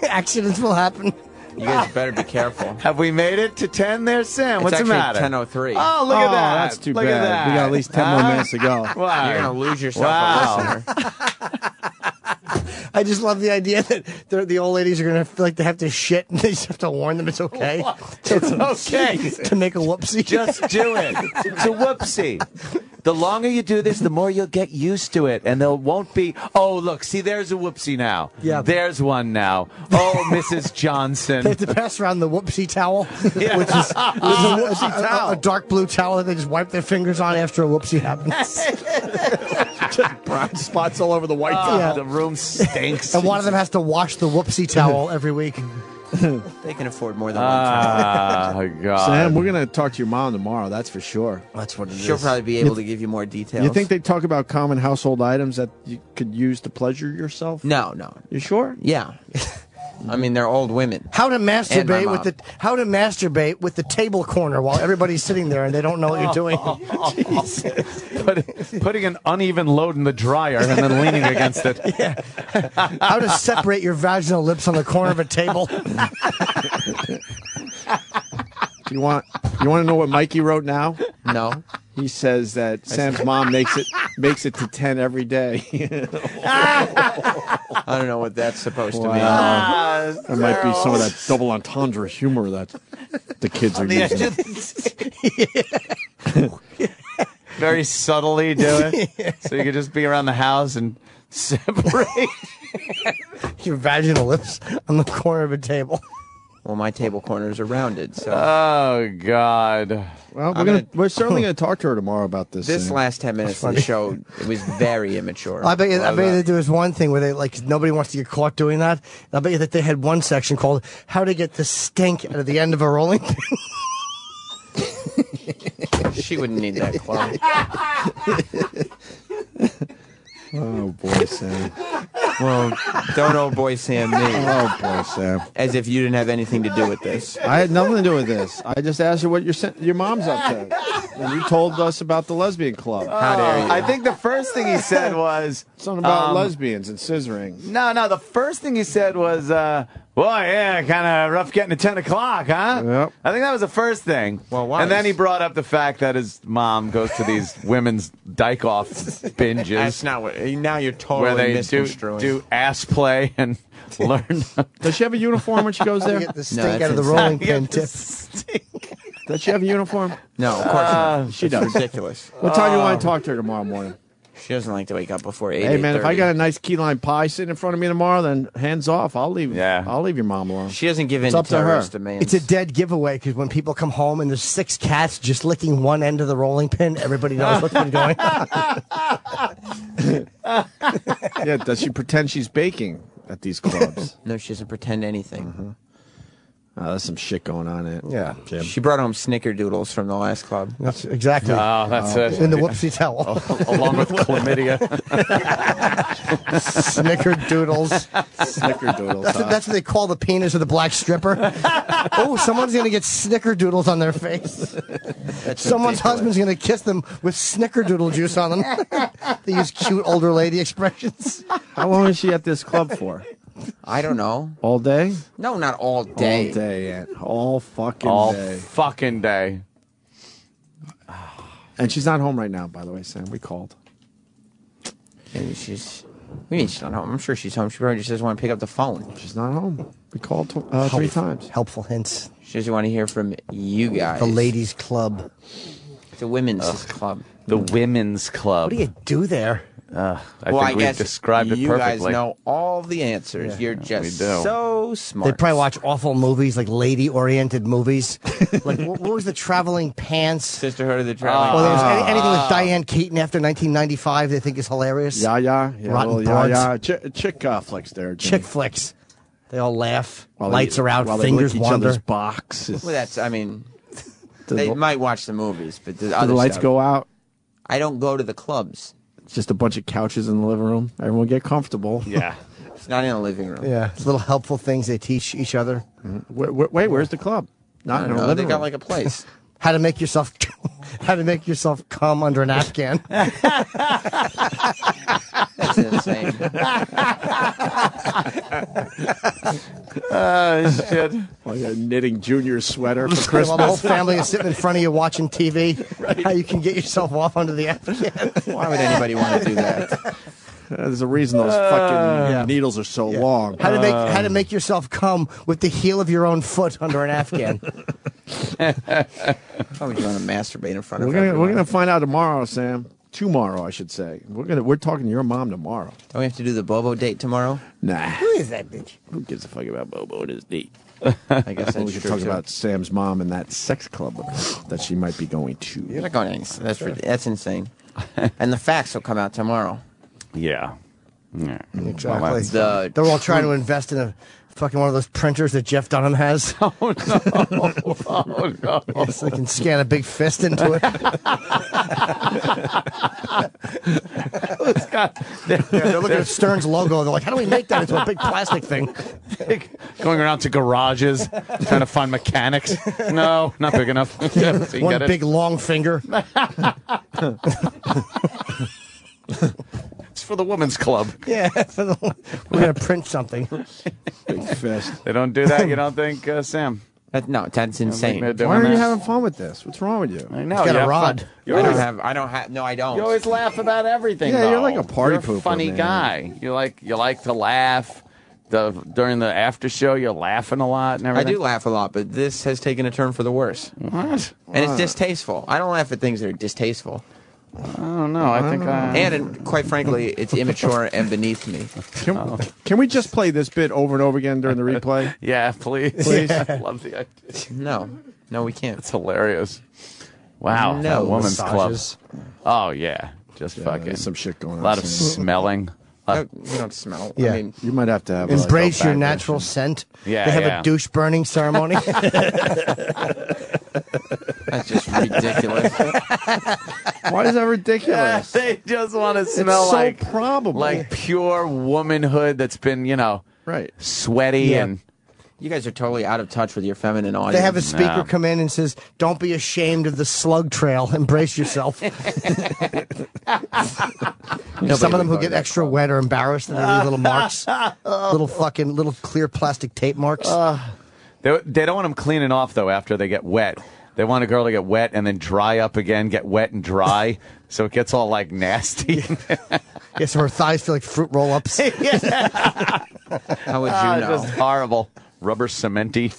Accidents will happen. You guys better be careful. Have we made it to 10 there, Sam? What's It's the actually matter? 10:03. Oh, look at that. That's too Look bad. At that. We got at least 10 more minutes to go. Wow. You're going to lose yourself Wow. a listener. I just love the idea that the old ladies are going to feel like they have to shit and they just have to warn them it's okay. It's okay. To make a whoopsie. Just do it. It's a whoopsie. The longer you do this, the more you'll get used to it, and there won't be. Oh, look, see, there's a whoopsie now. Yeah. There's one now. Oh, Mrs. Johnson. They have to pass around the whoopsie towel, Yeah. which is a dark blue towel that they just wipe their fingers on after a whoopsie happens. Just brown spots all over the white Oh, towel. the room stinks. And one of them has to wash the whoopsie towel every week. They can afford more than one child. Oh, God. Sam, we're going to talk to your mom tomorrow. That's for sure. That's what it is. She'll probably be able to give you more details. You think they talk about common household items that you could use to pleasure yourself? No, no. You sure? Yeah. I mean, they're old women. How to And my masturbate mom. with the table corner while everybody's sitting there and they don't know what you're doing. Putting an uneven load in the dryer and then leaning against it. Yeah. How to separate your vaginal lips on the corner of a table. You want to know what Mikey wrote now? No. He says that Sam's mom makes it to 10 every day. I don't know what that's supposed to mean. There might be some of that double entendre humor that the kids are using. Very subtly do it. So you could just be around the house and separate. Your vaginal lips on the corner of a table. Well, my table corners are rounded, so. Oh, God. Well, I'm we're certainly going to talk to her tomorrow about this. This Sam. last 10 minutes of the show, it was very immature. I bet you that there was one thing where they nobody wants to get caught doing that. I bet you that they had one section called "How to Get the Stink Out of the End of a Rolling Pin." She wouldn't need that, Chloe. Oh, boy, Sam. Well, don't old boy Sam me. Oh, boy, Sam. As if you didn't have anything to do with this. I had nothing to do with this. I just asked her what your mom's up to. And you told us about the lesbian club. How dare you? I think the first thing he said was Something about lesbians and scissoring. No, the first thing he said was, boy, yeah, kind of rough getting to 10 o'clock, huh? Yep. I think that was the first thing. Well, why? And then he brought up the fact that his mom goes to these women's dyke-off binges. That's not what. Now you're totally where they misconstruing. do ass play and learn. Does she have a uniform when she goes there? Get the stink that's out of the insane. rolling pin tip. Does she have a uniform? No, of course not. She does. Ridiculous. What time do you want to talk to her tomorrow morning? She doesn't like to wake up before 8. Hey man, if I got a nice key lime pie sitting in front of me tomorrow, then hands off. I'll leave. Yeah, I'll leave your mom alone. She doesn't give in It's to up to her. terrorist demands. It's a dead giveaway because when people come home and there's 6 cats just licking one end of the rolling pin, everybody knows what's been going on. Yeah, does she pretend she's baking at these clubs? No, she doesn't pretend anything. There's some shit going on in it. Yeah. Jim. She brought home snickerdoodles from the last club. That's exactly. Oh, that's it. In the whoopsie towel. Along with chlamydia. Snickerdoodles. Snickerdoodles. That's what they call the penis of the black stripper. Oh, someone's going to get snickerdoodles on their face. Someone's husband's going to kiss them with snickerdoodle juice on them. They use cute older lady expressions. How long is she at this club for? I don't know. All day? No, not all day. All day, Aunt. All fucking All day. fucking day. And she's not home right now, by the way, Sam. We called. Maybe she's... We mean she's not home. I'm sure she's home. She probably just doesn't want to pick up the phone. She's not home. We called 3 times. Helpful hints. She doesn't want to hear from you guys. The ladies' club. It's a women's club. The women's club. What do you do there? I think we described it you perfectly. guys know all the answers. Yeah. You're just so smart. They probably watch awful movies, like lady-oriented movies. Like, what was the Traveling Pants? Sisterhood of the Traveling Well, there was anything with Diane Keaton after 1995 they think is hilarious. Yeah. Rotten Broads. Chick flicks there, Jimmy. Chick flicks. They all laugh. While Lights are out. while Fingers they lick each wander. other's boxes. Well, that's, I mean, they might watch the movies, but the Do other the lights stuff, go out? I don't go to the clubs. It's just a bunch of couches in the living room. Everyone get comfortable. Yeah. It's not in a living room. Yeah, it's little helpful things they teach each other. Wait, where's the club? Not in a living They got room. like a place. How to make yourself come under an Afghan. That's insane. Shit. Like a knitting junior sweater for While Christmas. the whole family is sitting in front of you watching TV. Right. How you can get yourself off under the Afghan. Why would anybody want to do that? There's a reason those fucking needles are so long. How to make yourself come with the heel of your own foot under an Afghan. Why would you want to masturbate in front of We're everyone? gonna find out tomorrow, Sam. Tomorrow, I should say. We're talking to your mom tomorrow. Don't we have to do the Bobo date tomorrow? Nah. Who is that bitch? Who gives a fuck about Bobo and his date? I guess we that's could true, talk too. about Sam's mom and that sex club that she might be going to. You're not going to. That's insane. And the facts will come out tomorrow. Yeah. Exactly. They're all trying to invest in a fucking one of those printers that Jeff Dunham has. Oh, no. Oh, no. Yeah, so they can scan a big fist into it. They're looking at Stern's logo. They're like, how do we make that into a big plastic thing? Going around to garages, trying to find mechanics. No, not big enough. So you One get it. big long finger. It's for the women's club. Yeah, we're going to print something. Big fist. They don't do that, you don't think, Sam? No, that's insane. Why are you having fun with this? What's wrong with you? I know. He's got you a have rod. fun. I don't have. No, I don't. You always laugh about everything. Yeah, though. you're like a party You're pooper, funny man. guy. You like to laugh. During the after show, you're laughing a lot and I everything. do laugh a lot, but this has taken a turn for the worse. What? And it's distasteful. I don't laugh at things that are distasteful. I don't know. I think And quite frankly, it's immature and beneath me. Can we just play this bit over and over again during the replay? Yeah, please. Please. I love the idea. No, we can't. It's hilarious. Wow. No. That women's Massages. club. Oh yeah, just fucking There's some shit going on. a lot of Sam. smelling. You don't smell. Yeah. I mean, You might have to have Embrace like, your back natural issue. scent. Yeah, They have yeah. a douche burning ceremony. that's just ridiculous. Why is that ridiculous? They just want to smell so like probable. like pure womanhood that's been right, sweaty Yeah. and. You guys are totally out of touch with your feminine audience. They have a speaker No. come in and says, "Don't be ashamed of the slug trail. Embrace yourself." Some of them who get extra wet are embarrassed and they leave little marks, little clear plastic tape marks. They don't want them cleaning off though after they get wet. They want a girl to get wet and then dry up again, get wet and dry, so it gets all like nasty. Yeah, so her thighs feel like fruit roll-ups. How would you know? Just horrible. Rubber cementy.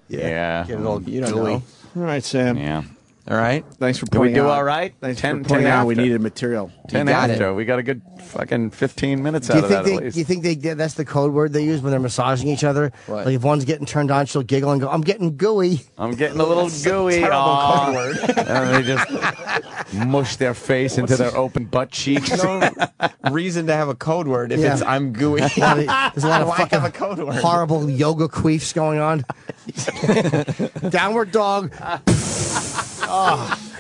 Yeah. Get it all You don't gooey. know. All right, Sam. Yeah. All right. Thanks for Did we pointing do out. all right? Thanks 10 for pointing out after. we needed material. 10 after. We got a good fucking 15 minutes out of that at least. Do you think that's the code word they use when they're massaging each other? What? Like if one's getting turned on, she'll giggle and go, "I'm getting gooey." I'm getting a little gooey. terrible code word. And they just mush their face into their open butt cheeks. No reason to have a code word if Yeah. it's I'm gooey. There's a lot of Why fucking have a code word? horrible yoga queefs going on. Downward dog.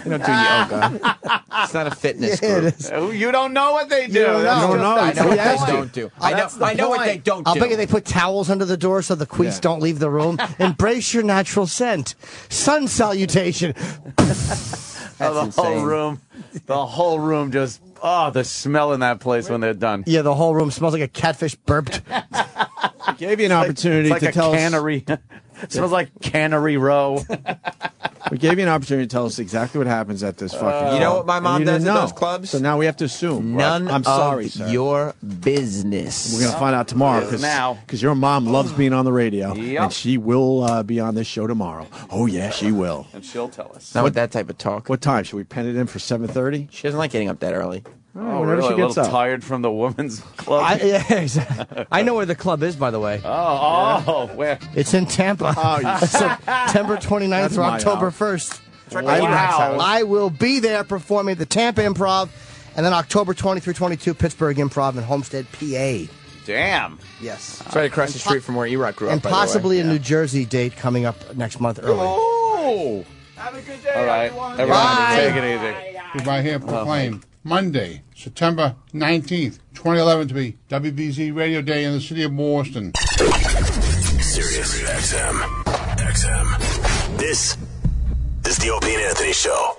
You don't do yoga. It's not a fitness Yeah, group. it is. You don't know what they do. You don't know. That's You don't just- know. I know what That's they the- don't do. That's I know what they don't do. I'll bet you they put towels under the door so the queefs don't leave the room. Embrace your natural scent. Sun salutation. the whole room just, the smell in that place when they're done. Yeah, the whole room smells like a catfish burped. I gave you an opportunity It's like to a tell us. cannery. It smells like Cannery Row. We gave you an opportunity to tell us exactly what happens at this fucking. You know what my mom And you does didn't at know. those clubs? So now we have to assume. None I'm sorry, of sir. your business. We're gonna find out tomorrow because your mom loves being on the radio, Yep. and she will be on this show tomorrow. Oh yeah, she will. And she'll tell us. Not with that type of talk. What time should we pen it in for 7:30? She doesn't like getting up that early. Oh, whenever really? she A gets little up. tired from the women's club? Yeah, exactly. I know where the club is, by the way. Where? It's in Tampa. Oh, you- September 29th That's through my October house. 1st. Wow. I will be there performing at the Tampa Improv, and then October 20 through 22, Pittsburgh Improv in Homestead, PA. Damn. Yes. It's right across the street from where E-Rock grew up, And by the way. possibly a New Jersey date coming up next month early. Oh. Have a good day, All right. Everybody, Bye. take it easy. Hereby here proclaim Monday, September 19th, 2011 to be WBZ Radio Day in the city of Boston. Sirius XM. This is the Opie and Anthony Show.